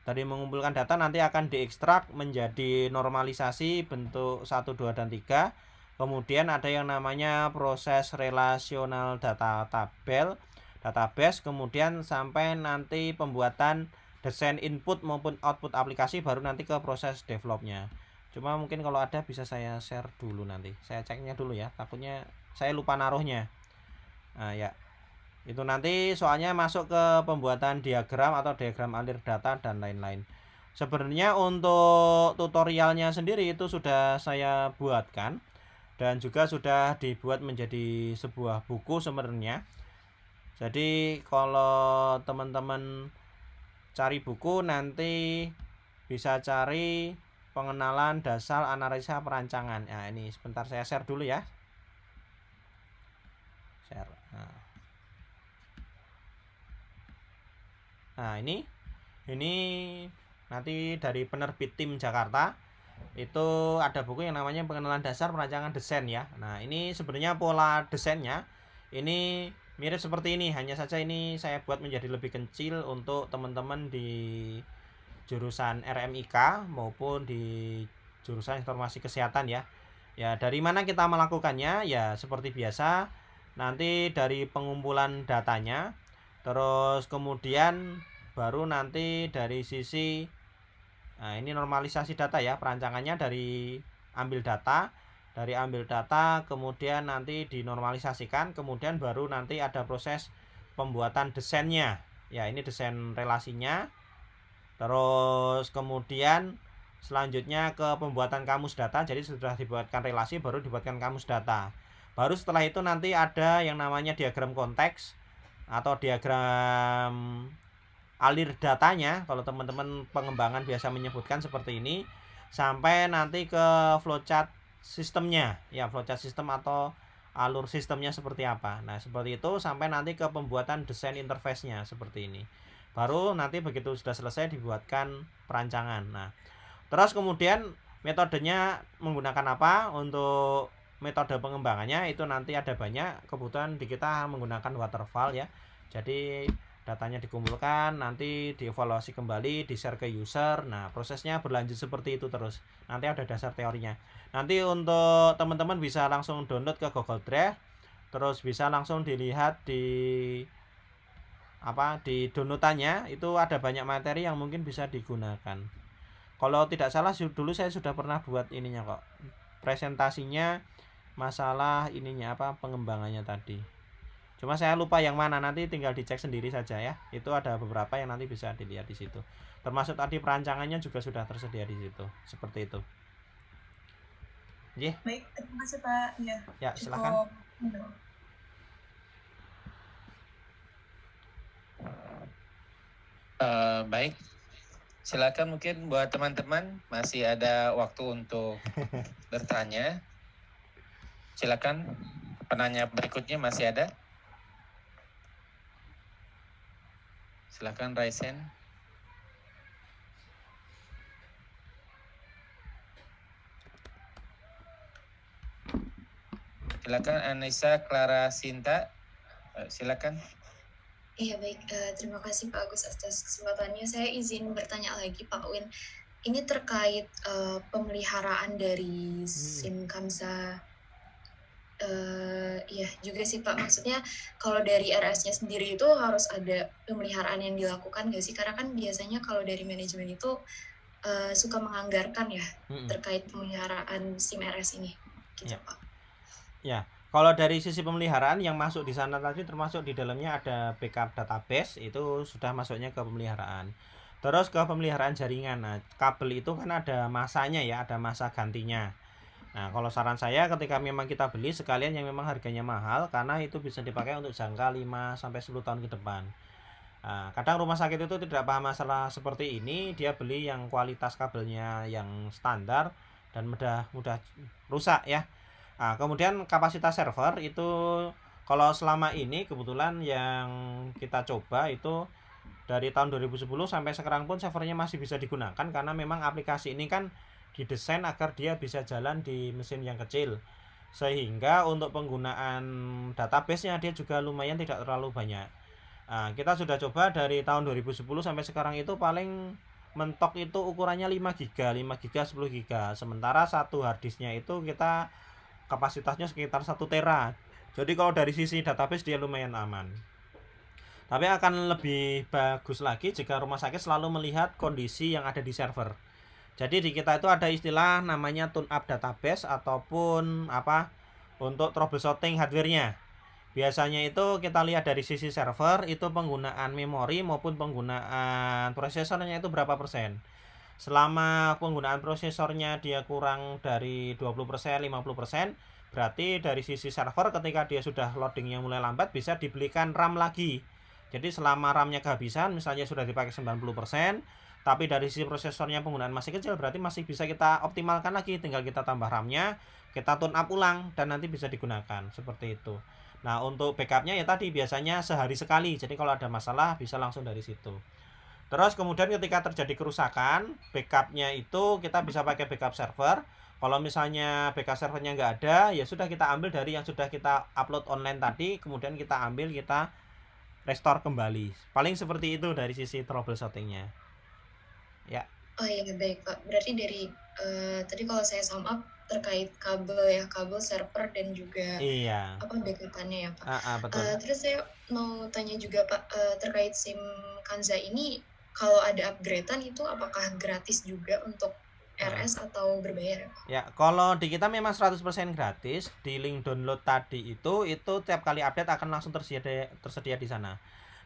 Dari mengumpulkan data nanti akan diekstrak menjadi normalisasi bentuk 1, 2, dan 3. Kemudian ada yang namanya proses relasional data tabel, database, kemudian sampai nanti pembuatan desain input maupun output aplikasi, baru nanti ke proses developnya. Cuma mungkin kalau ada bisa saya share dulu nanti. Saya ceknya dulu ya, takutnya saya lupa naruhnya. Nah ya, itu nanti soalnya masuk ke pembuatan diagram atau diagram alir data dan lain-lain. Sebenarnya untuk tutorialnya sendiri itu sudah saya buatkan dan juga sudah dibuat menjadi sebuah buku sebenarnya. Jadi kalau teman-teman cari buku nanti bisa cari pengenalan dasar analisa perancangan. Nah ini sebentar saya share dulu ya. Share. Nah ini nanti dari penerbit Tim Jakarta itu ada buku yang namanya pengenalan dasar perancangan desain ya. Nah ini sebenarnya pola desainnya ini mirip seperti ini, hanya saja ini saya buat menjadi lebih kecil untuk teman-teman di jurusan RMIK maupun di jurusan informasi kesehatan ya. Ya, dari mana kita melakukannya? Ya, seperti biasa, nanti dari pengumpulan datanya, terus kemudian baru nanti dari sisi, nah ini normalisasi data ya, perancangannya dari ambil data, kemudian nanti dinormalisasikan, kemudian baru nanti ada proses pembuatan desainnya. Ya, ini desain relasinya. Terus kemudian selanjutnya ke pembuatan kamus data. Jadi sudah dibuatkan relasi, baru dibuatkan kamus data. Baru setelah itu nanti ada yang namanya diagram konteks atau diagram alir datanya, kalau teman-teman pengembangan biasa menyebutkan seperti ini, sampai nanti ke flowchart sistemnya. Ya, flowchart sistem atau alur sistemnya seperti apa. Nah, seperti itu sampai nanti ke pembuatan desain interface-nya seperti ini. Baru nanti begitu sudah selesai dibuatkan perancangan. Nah, terus kemudian metodenya menggunakan apa? Untuk metode pengembangannya itu nanti ada banyak. Kebutuhan di kita menggunakan waterfall ya. Jadi datanya dikumpulkan, nanti dievaluasi kembali, di-share ke user. Nah, prosesnya berlanjut seperti itu terus. Nanti ada dasar teorinya. Nanti untuk teman-teman bisa langsung download ke Google Drive. Terus bisa langsung dilihat di downloadannya, itu ada banyak materi yang mungkin bisa digunakan. Kalau tidak salah dulu saya sudah pernah buat ininya kok. Presentasinya masalah ininya pengembangannya tadi. Cuma saya lupa yang mana, nanti tinggal dicek sendiri saja ya. Itu ada beberapa yang nanti bisa dilihat di situ. Termasuk tadi perancangannya juga sudah tersedia di situ. Seperti itu. Baik, terima kasih Pak. Ya, silakan. Baik, silakan mungkin buat teman-teman masih ada waktu untuk bertanya. Silakan, penanya berikutnya masih ada. Silakan Raisen. Silakan Anissa Clara Sinta. Silakan. Iya baik, terima kasih Pak Agus atas kesempatannya. Saya izin bertanya lagi Pak Win. Ini terkait pemeliharaan dari SIM Kamsa. Iya juga sih Pak, maksudnya kalau dari RS-nya sendiri itu harus ada pemeliharaan yang dilakukan nggak sih? Karena kan biasanya kalau dari manajemen itu suka menganggarkan ya terkait pemeliharaan SIM RS ini, gitu Pak. Ya. Kalau dari sisi pemeliharaan yang masuk di sana tadi termasuk di dalamnya ada backup database, itu sudah masuknya ke pemeliharaan. Terus ke pemeliharaan jaringan. Nah, kabel itu kan ada masanya ya, ada masa gantinya. Nah, kalau saran saya ketika memang kita beli sekalian yang memang harganya mahal, karena itu bisa dipakai untuk jangka 5 sampai 10 tahun ke depan. Nah, kadang rumah sakit itu tidak paham masalah seperti ini, dia beli yang kualitas kabelnya yang standar dan mudah rusak ya. Nah, kemudian kapasitas server itu kalau selama ini kebetulan yang kita coba itu dari tahun 2010 sampai sekarang pun servernya masih bisa digunakan, karena memang aplikasi ini kan didesain agar dia bisa jalan di mesin yang kecil, sehingga untuk penggunaan database-nya dia juga lumayan tidak terlalu banyak. Nah, kita sudah coba dari tahun 2010 sampai sekarang itu paling mentok itu ukurannya 5 GB, 10 GB. Sementara satu harddisknya itu kita kapasitasnya sekitar 1 tera. Jadi kalau dari sisi database dia lumayan aman. Tapi akan lebih bagus lagi jika rumah sakit selalu melihat kondisi yang ada di server. Jadi di kita itu ada istilah namanya tune up database ataupun untuk troubleshooting hardware-nya. Biasanya itu kita lihat dari sisi server itu penggunaan memori maupun penggunaan prosesornya itu berapa persen. Selama penggunaan prosesornya dia kurang dari 20%, 50%, berarti dari sisi server ketika dia sudah loading yang mulai lambat bisa dibelikan RAM lagi. Jadi selama RAM-nya kehabisan, misalnya sudah dipakai 90%, tapi dari sisi prosesornya penggunaan masih kecil, berarti masih bisa kita optimalkan lagi, tinggal kita tambah RAM-nya, kita tune up ulang dan nanti bisa digunakan seperti itu. Nah, untuk backup-nya ya tadi biasanya sehari sekali. Jadi kalau ada masalah bisa langsung dari situ. Terus kemudian ketika terjadi kerusakan, backupnya itu kita bisa pakai backup server. Kalau misalnya backup servernya nggak ada, ya sudah kita ambil dari yang sudah kita upload online tadi, kemudian kita ambil, kita restore kembali. Paling seperti itu dari sisi troubleshooting-nya. Ya. Oh iya, baik Pak. Berarti dari tadi kalau saya sum up terkait kabel ya, kabel server dan juga Iya. backup-nya ya Pak. Betul. Terus saya mau tanya juga Pak, terkait SIM Kanza ini kalau ada upgrade-an itu apakah gratis juga untuk RS atau berbayar ya Pak? Ya, kalau di kita memang 100% gratis. Di link download tadi itu tiap kali update akan langsung tersedia di sana.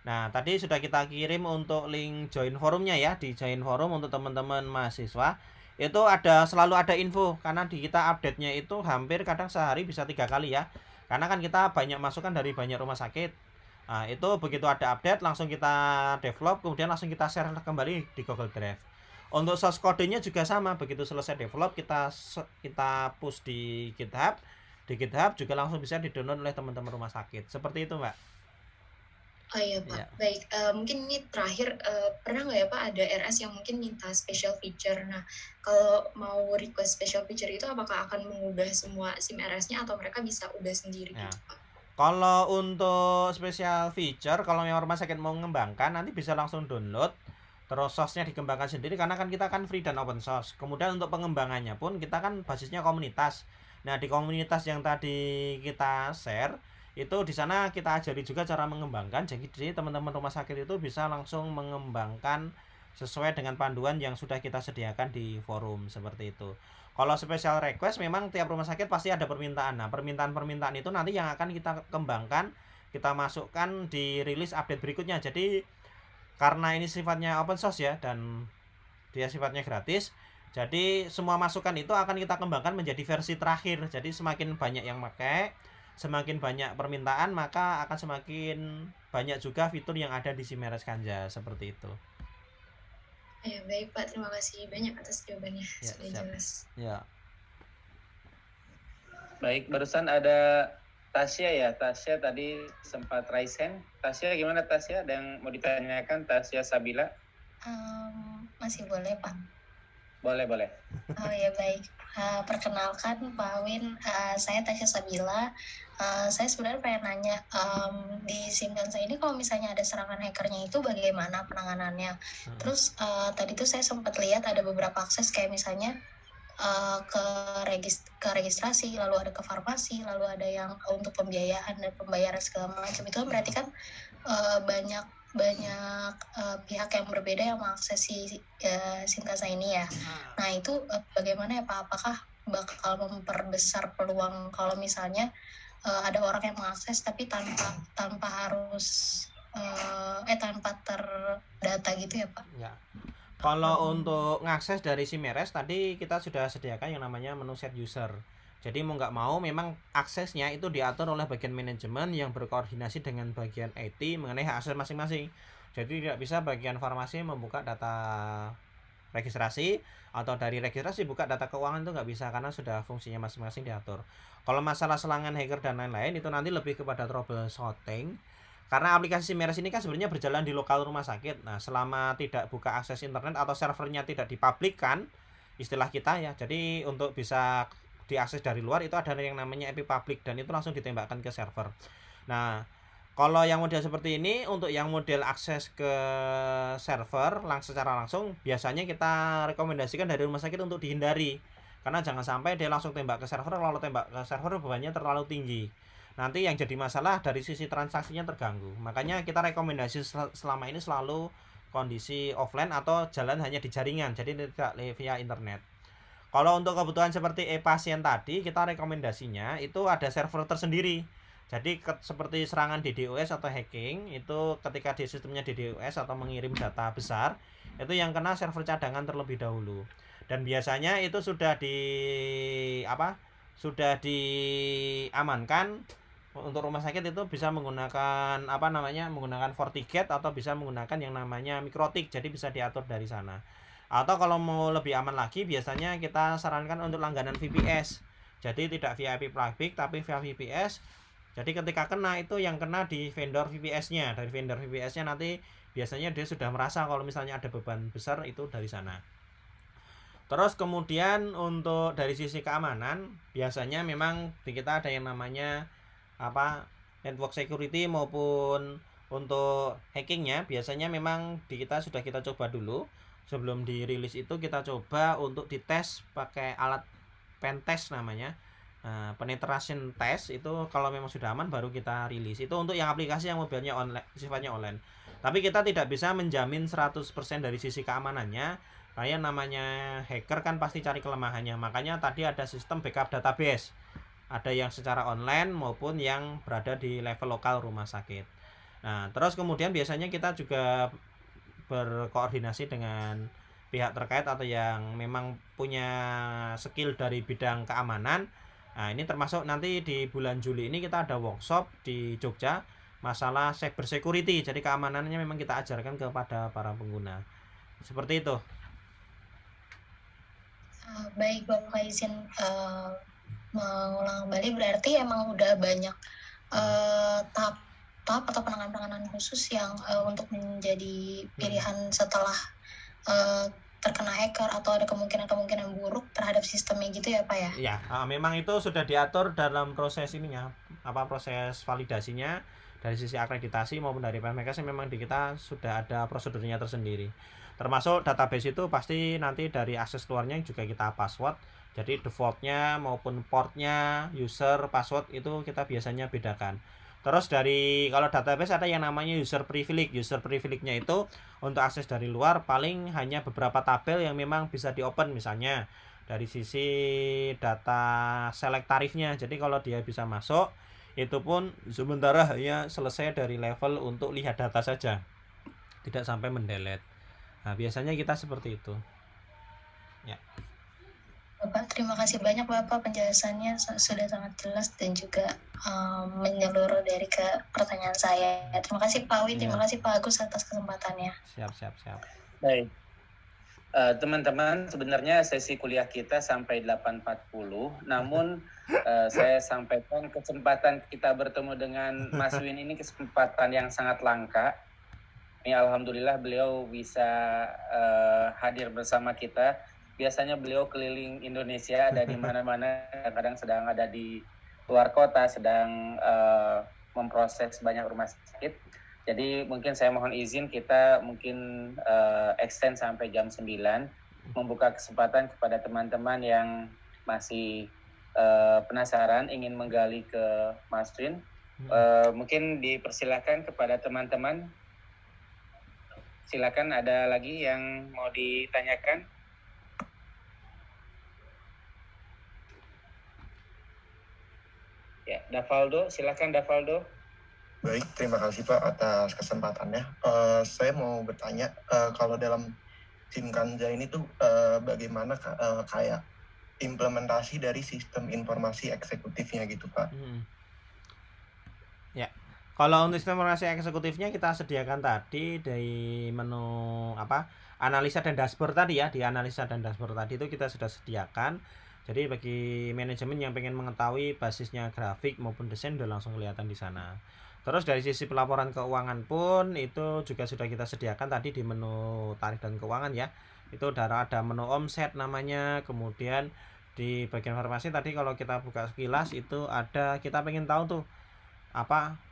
Nah, tadi sudah kita kirim untuk link join forumnya ya, di join forum untuk teman-teman mahasiswa. Itu selalu ada info, karena di kita update-nya itu hampir kadang sehari bisa 3 kali ya. Karena kan kita banyak masukan dari banyak rumah sakit. Nah, itu begitu ada update langsung kita develop, kemudian langsung kita share kembali di Google Drive. Untuk source kodenya juga sama, begitu selesai develop kita push di GitHub. Di GitHub juga langsung bisa di-download oleh teman-teman rumah sakit. Seperti itu, Mbak. Oh iya Pak, Ya. baik. Mungkin ini terakhir, pernah nggak ya Pak ada RS yang mungkin minta special feature? Nah, kalau mau request special feature itu apakah akan mengubah semua SIM RS-nya atau mereka bisa ubah sendiri Ya. gitu Pak? Kalau untuk special feature, kalau memang rumah sakit mau mengembangkan, nanti bisa langsung download. Terus source-nya dikembangkan sendiri, karena kan kita kan free dan open source. Kemudian untuk pengembangannya pun kita kan basisnya komunitas. Nah, di komunitas yang tadi kita share, itu di sana kita ajari juga cara mengembangkan. Jadi teman-teman rumah sakit itu bisa langsung mengembangkan sesuai dengan panduan yang sudah kita sediakan di forum, seperti itu. Kalau special request memang tiap rumah sakit pasti ada permintaan. Nah, permintaan-permintaan itu nanti yang akan kita kembangkan, kita masukkan di rilis update berikutnya. Jadi karena ini sifatnya open source ya, dan dia sifatnya gratis, jadi semua masukan itu akan kita kembangkan menjadi versi terakhir. Jadi semakin banyak yang pakai, semakin banyak permintaan, maka akan semakin banyak juga fitur yang ada di SIM RS Kanza, seperti itu. Ya, baik Pak, terima kasih banyak atas jawabannya. Ya, sudah siap. jelas. Ya. Baik, barusan ada Tasya ya. Tasya tadi sempat raise hand. Tasya gimana Tasya? Ada yang mau ditanyakan Tasya Sabila? Masih boleh Pak? Boleh. Oh ya baik. Perkenalkan Pak Win, saya Tasya Sabila. Saya sebenarnya pengen nanya, di SIM Kanza ini kalau misalnya ada serangan hackernya itu bagaimana penanganannya? Terus tadi tuh saya sempat lihat ada beberapa akses kayak misalnya ke registrasi, lalu ada ke farmasi, lalu ada yang untuk pembiayaan dan pembayaran segala macam. Itu berarti kan banyak pihak yang berbeda yang mengakses SIM Kanza ini ya. Nah itu bagaimana ya Pak? Apakah bakal memperbesar peluang kalau misalnya ada orang yang mengakses tapi tanpa harus tanpa terdata gitu ya Pak? Ya. Kalau untuk ngakses dari SIM RS tadi kita sudah sediakan yang namanya menu set user. Jadi mau nggak mau memang aksesnya itu diatur oleh bagian manajemen yang berkoordinasi dengan bagian IT mengenai hak akses masing-masing. Jadi tidak bisa bagian farmasi membuka data registrasi, atau dari registrasi buka data keuangan, itu nggak bisa karena sudah fungsinya masing-masing diatur. Kalau masalah serangan hacker dan lain-lain itu nanti lebih kepada troubleshooting. Karena aplikasi SIM RS ini kan sebenarnya berjalan di lokal rumah sakit. Nah, selama tidak buka akses internet atau servernya tidak dipublikkan, istilah kita ya. Jadi untuk bisa diakses dari luar itu ada yang namanya IP public dan itu langsung ditembakkan ke server. Nah, kalau yang model seperti ini, untuk yang model akses ke server secara langsung, biasanya kita rekomendasikan dari rumah sakit untuk dihindari. Karena jangan sampai dia langsung tembak ke server, kalau tembak ke server bebannya terlalu tinggi. Nanti yang jadi masalah dari sisi transaksinya terganggu. Makanya kita rekomendasi selama ini selalu kondisi offline atau jalan hanya di jaringan, jadi tidak via internet. Kalau untuk kebutuhan seperti e-pasien tadi, kita rekomendasinya itu ada server tersendiri. Jadi seperti serangan DDoS atau hacking, itu ketika di sistemnya DDoS atau mengirim data besar, itu yang kena server cadangan terlebih dahulu. Dan biasanya itu sudah diamankan. Untuk rumah sakit itu bisa menggunakan menggunakan FortiGate atau bisa menggunakan yang namanya MikroTik, jadi bisa diatur dari sana. Atau kalau mau lebih aman lagi, biasanya kita sarankan untuk langganan VPS. Jadi tidak via IP public tapi via VPS. Jadi ketika kena itu yang kena di vendor VPS-nya. Dari vendor VPS-nya nanti biasanya dia sudah merasa kalau misalnya ada beban besar itu dari sana. Terus kemudian untuk dari sisi keamanan, biasanya memang di kita ada yang namanya network security maupun untuk hackingnya. Biasanya memang di kita sudah kita coba dulu sebelum dirilis itu kita coba untuk dites pakai alat pen test namanya. Penetration test itu kalau memang sudah aman baru kita rilis. Itu untuk yang aplikasi yang modelnya online, sifatnya online. Tapi kita tidak bisa menjamin 100% dari sisi keamanannya. Kayak namanya hacker kan pasti cari kelemahannya. Makanya tadi ada sistem backup database. Ada yang secara online maupun yang berada di level lokal rumah sakit. Nah, terus kemudian biasanya kita juga berkoordinasi dengan pihak terkait atau yang memang punya skill dari bidang keamanan. Nah, ini termasuk nanti di bulan Juli ini kita ada workshop di Jogja masalah cyber security. Jadi keamanannya memang kita ajarkan kepada para pengguna. Seperti itu. Baik, Bapak izin mengulang kembali, berarti emang udah banyak tahap atau penanganan khusus yang untuk menjadi pilihan setelah terkena hacker atau ada kemungkinan buruk terhadap sistemnya gitu ya Pak ya? Iya, memang itu sudah diatur dalam proses ininya, proses validasinya dari sisi akreditasi maupun dari PMK memang di kita sudah ada prosedurnya tersendiri. Termasuk database itu pasti nanti dari akses keluarnya juga kita password. Jadi defaultnya maupun portnya, user, password itu kita biasanya bedakan. Terus dari kalau database ada yang namanya user privilege. User privilege-nya itu untuk akses dari luar paling hanya beberapa tabel yang memang bisa di-open, misalnya dari sisi data select tarifnya. Jadi kalau dia bisa masuk, itu pun sementara hanya selesai dari level untuk lihat data saja. Tidak sampai mendelete. Nah, biasanya kita seperti itu. Ya. Bapak, terima kasih banyak Bapak, penjelasannya sudah sangat jelas dan juga menyeluruh dari ke pertanyaan saya. Terima kasih Pak Win, terima kasih Pak Agus atas kesempatannya. Siap. Baik. Teman-teman, sebenarnya sesi kuliah kita sampai 8.40, namun saya sampaikan kesempatan kita bertemu dengan Mas Win ini kesempatan yang sangat langka. Ini alhamdulillah beliau bisa hadir bersama kita. Biasanya beliau keliling Indonesia, ada di mana-mana, kadang sedang ada di luar kota, sedang memproses banyak rumah sakit. Jadi mungkin saya mohon izin kita mungkin extend sampai jam 9, membuka kesempatan kepada teman-teman yang masih penasaran, ingin menggali ke Mas Win. Mungkin dipersilakan kepada teman-teman. Silakan, ada lagi yang mau ditanyakan? Ya, Davaldo, silakan Davaldo. Baik, terima kasih Pak atas kesempatannya. Saya mau bertanya, kalau dalam Simkanza ini tuh bagaimana kayak implementasi dari sistem informasi eksekutifnya gitu Pak? Ya, kalau untuk sistem informasi eksekutifnya kita sediakan tadi dari menu analisa dan dashboard tadi ya. Di analisa dan dashboard tadi itu kita sudah sediakan. Jadi bagi manajemen yang pengen mengetahui basisnya grafik maupun desain udah langsung kelihatan di sana. Terus dari sisi pelaporan keuangan pun itu juga sudah kita sediakan tadi di menu tarif dan keuangan ya. Itu ada menu omset namanya. Kemudian di bagian informasi tadi kalau kita buka sekilas itu ada, kita pengen tahu tuh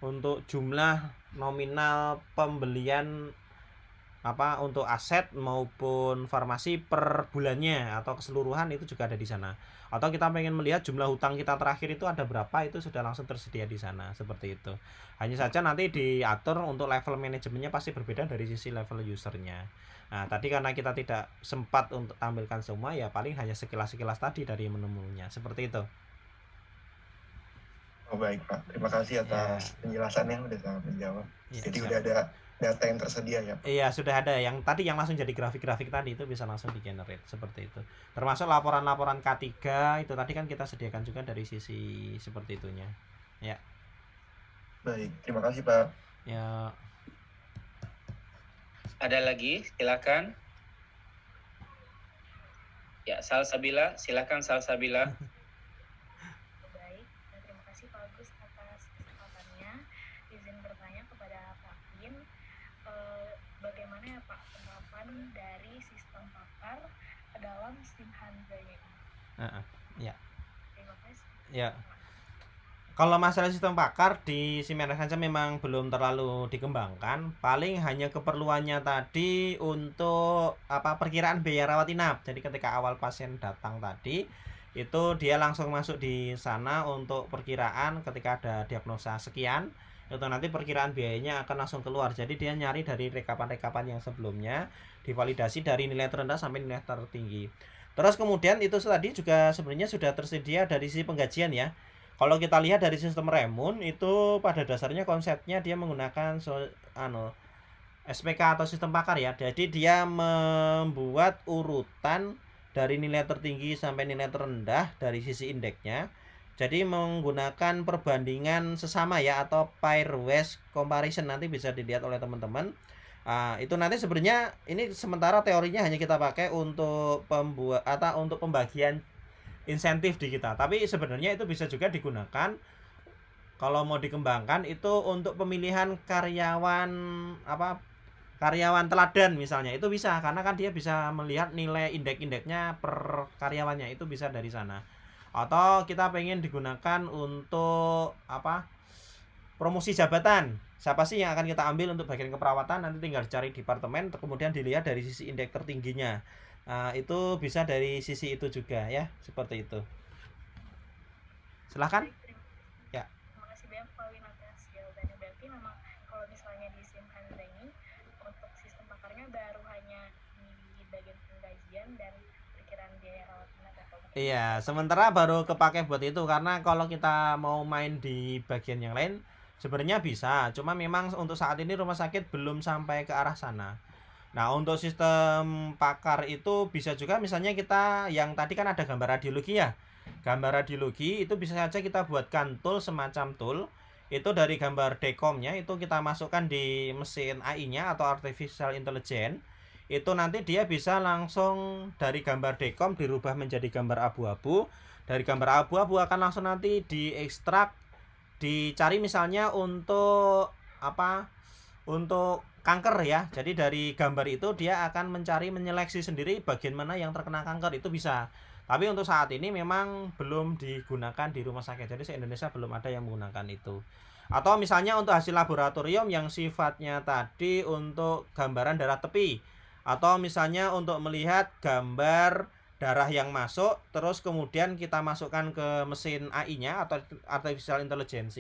untuk jumlah nominal pembelian untuk aset maupun farmasi per bulannya atau keseluruhan, itu juga ada di sana. Atau kita pengen melihat jumlah hutang kita terakhir itu ada berapa, itu sudah langsung tersedia di sana, seperti itu. Hanya saja nanti diatur untuk level manajemennya pasti berbeda dari sisi level usernya. Nah, tadi karena kita tidak sempat untuk tampilkan semua, ya paling hanya sekilas-sekilas tadi dari menu-menunya, seperti itu. Oh baik Pak, terima kasih atas penjelasannya, udah sangat menjawab. Jadi siap. Udah ada data yang tersedia ya Pak? Iya, sudah ada. Yang tadi yang langsung jadi grafik-grafik tadi itu bisa langsung di-generate seperti itu. Termasuk laporan-laporan K3 itu tadi kan kita sediakan juga dari sisi seperti itunya. Ya. Baik, terima kasih Pak. Ya. Ada lagi? Silakan. Ya, Salsabila, silakan Salsabila. Baik, terima kasih Pak Agus atas kesempatannya. Izin bertanya kepada Pak Win, bagaimana ya Pak penerapan dari sistem pakar ke dalam Simkanza ini? Ya. Terima kasih. Ya. Kalau masalah sistem pakar di Simeon saja memang belum terlalu dikembangkan. Paling hanya keperluannya tadi untuk perkiraan biaya rawat inap. Jadi ketika awal pasien datang tadi itu dia langsung masuk di sana untuk perkiraan ketika ada diagnosa sekian, itu nanti perkiraan biayanya akan langsung keluar. Jadi dia nyari dari rekapan-rekapan yang sebelumnya, divalidasi dari nilai terendah sampai nilai tertinggi. Terus kemudian itu tadi juga sebenarnya sudah tersedia dari sisi penggajian ya. Kalau kita lihat dari sistem Remun itu pada dasarnya konsepnya dia menggunakan SPK atau sistem pakar ya. Jadi dia membuat urutan dari nilai tertinggi sampai nilai terendah dari sisi indeksnya. Jadi menggunakan perbandingan sesama ya atau pairwise comparison, nanti bisa dilihat oleh teman-teman. Itu nanti sebenarnya ini sementara teorinya hanya kita pakai untuk untuk pembagian insentif di kita, tapi sebenarnya itu bisa juga digunakan kalau mau dikembangkan itu untuk pemilihan karyawan karyawan teladan misalnya, itu bisa karena kan dia bisa melihat nilai indeks-indeksnya per karyawannya, itu bisa dari sana. Atau kita pengen digunakan untuk promosi jabatan, siapa sih yang akan kita ambil untuk bagian keperawatan, nanti tinggal cari departemen kemudian dilihat dari sisi indeks tertingginya. Itu bisa dari sisi itu juga ya, seperti itu. Silahkan. Ya. Terima kasih banyak Pak Win atas jawabannya. Berarti memang kalau misalnya di SIM Hanza ini untuk sistem pakarnya baru hanya di bagian penggajian dan perkiraan biaya rawat inap atau iya, sementara baru kepake buat itu, karena kalau kita mau main di bagian yang lain sebenarnya bisa, cuma memang untuk saat ini rumah sakit belum sampai ke arah sana. Nah, untuk sistem pakar itu bisa juga misalnya kita yang tadi kan ada gambar radiologi ya. Gambar radiologi itu bisa saja kita buatkan tool semacam tool. Itu dari gambar dekomnya itu kita masukkan di mesin AI-nya atau artificial intelligence. Itu nanti dia bisa langsung dari gambar dekom dirubah menjadi gambar abu-abu. Dari gambar abu-abu akan langsung nanti diekstrak, dicari misalnya untuk untuk kanker ya. Jadi dari gambar itu dia akan menyeleksi sendiri bagian mana yang terkena kanker, itu bisa. Tapi untuk saat ini memang belum digunakan di rumah sakit. Jadi se-Indonesia belum ada yang menggunakan itu. Atau misalnya untuk hasil laboratorium yang sifatnya tadi untuk gambaran darah tepi, atau misalnya untuk melihat gambar darah yang masuk terus kemudian kita masukkan ke mesin AI-nya atau artificial intelligence.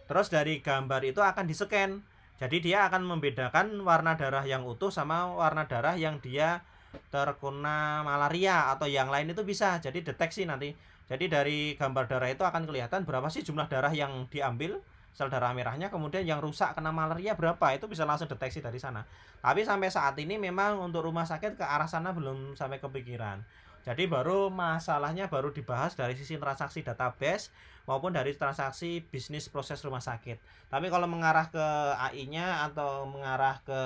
Terus dari gambar itu akan di-scan. Jadi dia akan membedakan warna darah yang utuh sama warna darah yang dia terkena malaria atau yang lain, itu bisa. Jadi deteksi nanti. Jadi dari gambar darah itu akan kelihatan berapa sih jumlah darah yang diambil, sel darah merahnya, kemudian yang rusak kena malaria berapa, itu bisa langsung deteksi dari sana. Tapi sampai saat ini memang untuk rumah sakit ke arah sana belum sampai kepikiran. Jadi masalahnya baru dibahas dari sisi transaksi database maupun dari transaksi bisnis proses rumah sakit. Tapi kalau mengarah ke AI-nya atau mengarah ke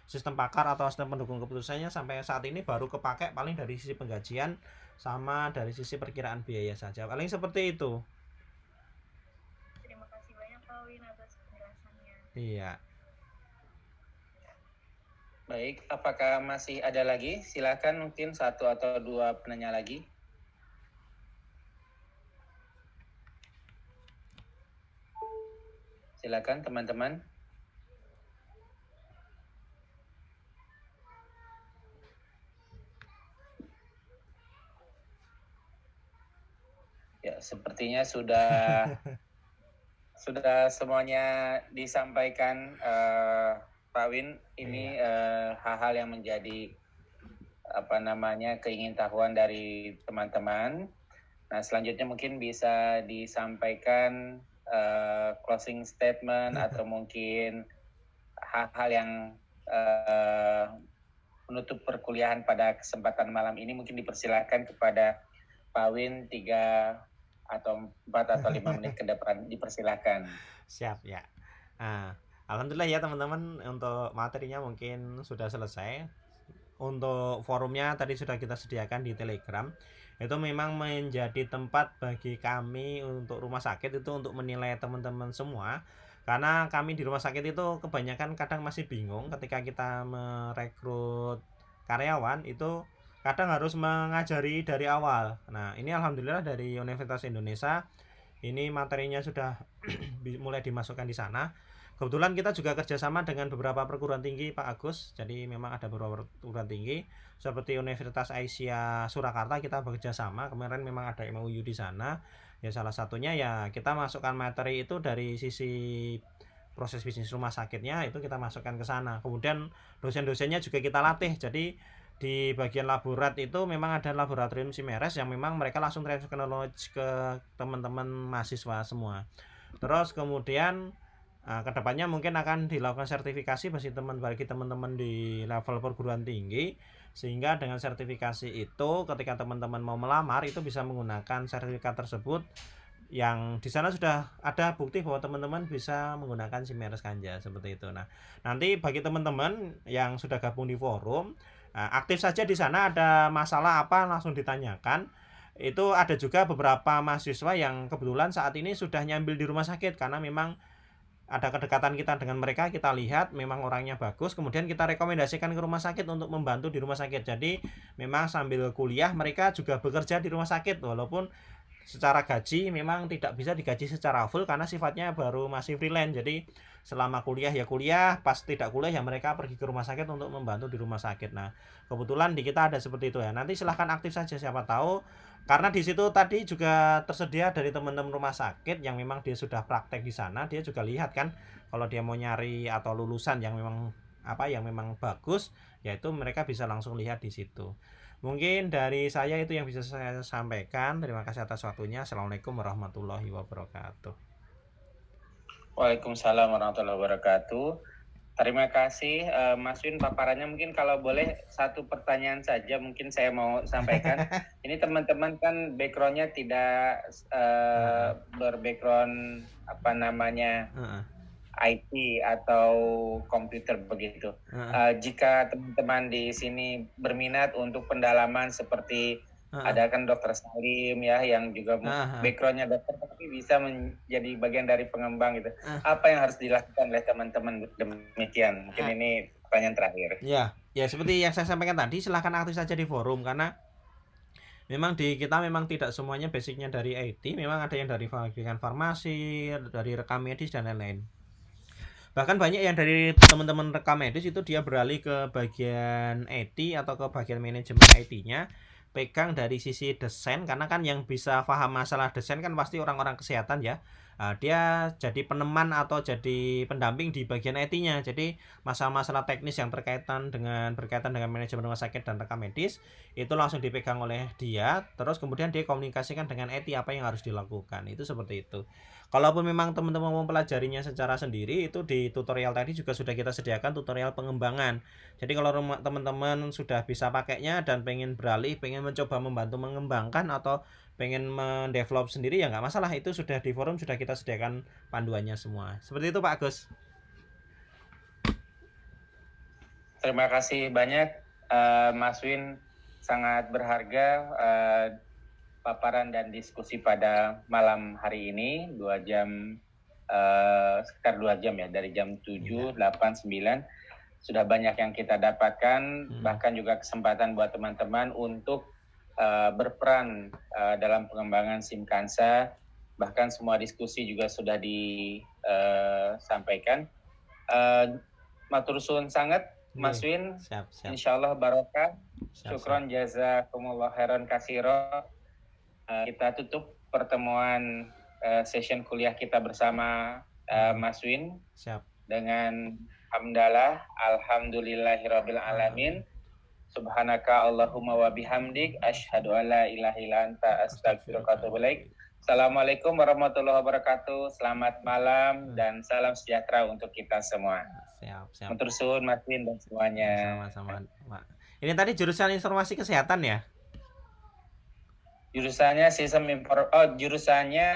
sistem pakar atau sistem pendukung keputusannya sampai saat ini baru kepake paling dari sisi penggajian sama dari sisi perkiraan biaya saja. Paling seperti itu. Terima kasih banyak Pak Win atas penjelasannya. Iya. Baik, apakah masih ada lagi? Silakan mungkin satu atau dua penanya lagi. Silakan teman-teman. Ya, sepertinya sudah semuanya disampaikan Pak Win. Ini hal-hal yang menjadi keingintahuan dari teman-teman. Nah, selanjutnya mungkin bisa disampaikan closing statement atau mungkin hal-hal yang menutup perkuliahan pada kesempatan malam ini. Mungkin dipersilakan kepada Pak Win 3 atau 4 atau 5 menit ke depan, dipersilakan. Siap ya. Alhamdulillah ya teman-teman, untuk materinya mungkin sudah selesai. Untuk forumnya tadi sudah kita sediakan di Telegram. Itu memang menjadi tempat bagi kami untuk rumah sakit itu untuk menilai teman-teman semua. Karena kami di rumah sakit itu kebanyakan kadang masih bingung ketika kita merekrut karyawan, itu kadang harus mengajari dari awal. Nah, ini alhamdulillah dari Universitas Indonesia ini materinya sudah mulai dimasukkan di sana. Kebetulan kita juga kerjasama dengan beberapa perguruan tinggi Pak Agus. Jadi memang ada beberapa perguruan tinggi seperti Universitas Aisyah Surakarta, kita bekerja sama. Kemarin memang ada MOU di sana. Ya salah satunya ya kita masukkan materi itu dari sisi proses bisnis rumah sakitnya, itu kita masukkan ke sana. Kemudian dosen-dosennya juga kita latih. Jadi di bagian laborat itu memang ada laboratorium Simeres yang memang mereka langsung transfer knowledge ke teman-teman mahasiswa semua. Terus kemudian kedepannya mungkin akan dilakukan sertifikasi bagi teman-teman di level perguruan tinggi, sehingga dengan sertifikasi itu ketika teman-teman mau melamar itu bisa menggunakan sertifikat tersebut yang di sana sudah ada bukti bahwa teman-teman bisa menggunakan Simeres Kanja seperti itu. Nah, nanti bagi teman-teman yang sudah gabung di forum, aktif saja di sana, ada masalah apa langsung ditanyakan. Itu ada juga beberapa mahasiswa yang kebetulan saat ini sudah nyambil di rumah sakit karena memang ada kedekatan kita dengan mereka, kita lihat memang orangnya bagus, kemudian kita rekomendasikan ke rumah sakit untuk membantu di rumah sakit. Jadi memang sambil kuliah mereka juga bekerja di rumah sakit, walaupun secara gaji memang tidak bisa digaji secara full karena sifatnya baru masih freelance. Jadi selama kuliah ya kuliah, pas tidak kuliah ya mereka pergi ke rumah sakit untuk membantu di rumah sakit. Nah, kebetulan di kita ada seperti itu ya. Nanti silahkan aktif saja, siapa tahu karena di situ tadi juga tersedia dari teman-teman rumah sakit yang memang dia sudah praktek di sana, dia juga lihat kan kalau dia mau nyari atau lulusan yang memang bagus, yaitu mereka bisa langsung lihat di situ. Mungkin dari saya itu yang bisa saya sampaikan. Terima kasih atas waktunya. Assalamualaikum warahmatullahi wabarakatuh. Waalaikumsalam warahmatullahi wabarakatuh. Terima kasih Mas Win paparannya. Mungkin kalau boleh satu pertanyaan saja mungkin saya mau sampaikan. Ini teman-teman kan backgroundnya tidak berbackground IT atau komputer begitu. Jika teman-teman di sini berminat untuk pendalaman seperti ada kan Dokter Salim ya yang juga backgroundnya dokter tapi bisa menjadi bagian dari pengembang gitu. Apa yang harus dilakukan oleh teman-teman demikian? Mungkin ini pertanyaan terakhir. Ya seperti yang saya sampaikan tadi, silahkan aktif saja di forum karena memang di kita memang tidak semuanya basicnya dari IT, memang ada yang dari bagian farmasi, dari rekam medis dan lain-lain. Bahkan banyak yang dari teman-teman rekam medis itu dia beralih ke bagian IT atau ke bagian manajemen IT-nya, pegang dari sisi desain, karena kan yang bisa paham masalah desain kan pasti orang-orang kesehatan ya. Dia jadi peneman atau jadi pendamping di bagian IT-nya. Jadi masalah-masalah teknis yang berkaitan dengan manajemen rumah sakit dan rekam medis itu langsung dipegang oleh dia. Terus kemudian dia komunikasikan dengan IT apa yang harus dilakukan. Itu seperti itu. Kalaupun memang teman-teman mau mempelajarinya secara sendiri, itu di tutorial tadi juga sudah kita sediakan tutorial pengembangan. Jadi kalau teman-teman sudah bisa pakainya dan pengen beralih, pengen mencoba membantu mengembangkan atau pengen mendevelop sendiri ya nggak masalah, itu sudah di forum sudah kita sediakan panduannya semua. Seperti itu Pak Agus. Terima kasih banyak Mas Win, sangat berharga paparan dan diskusi pada malam hari ini 2 jam sekitar 2 jam ya, dari jam 7, 8, 9 sudah banyak yang kita dapatkan, bahkan juga kesempatan buat teman-teman untuk berperan dalam pengembangan Simkansa, bahkan semua diskusi juga sudah disampaikan. Matur suwun sangat Mas Win, insyaallah barokah. Syukron jazakumullah khairan katsira. Kita tutup pertemuan session kuliah kita bersama Mas Win dengan hamdalah alhamdulillahirabbil alamin. Subhanaka Allahumma wa bihamdik asyhadu alla ilaha illa anta astaghfiruka wa atubu ilaik. Assalamualaikum warahmatullahi wabarakatuh. Selamat malam dan salam sejahtera untuk kita semua. Siap. Matur suwun Mas Win dan semuanya. Sama-sama, Pak. Ini tadi jurusan informasi kesehatan ya? Jurusannya sistem jurusannya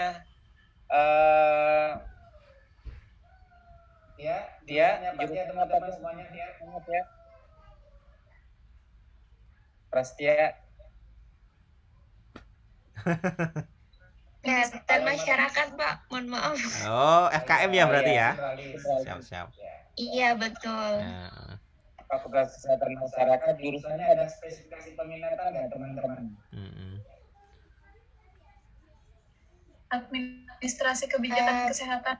jurusannya teman-teman semuanya ya. Prastia. Kesehatan masyarakat, Pak. Mohon maaf. Oh, FKM ya berarti ya? Siap. Iya, betul. Fakultas Kesehatan Masyarakat, jurusannya ada spesifikasi peminatan ya teman-teman? administrasi kebijakan kesehatan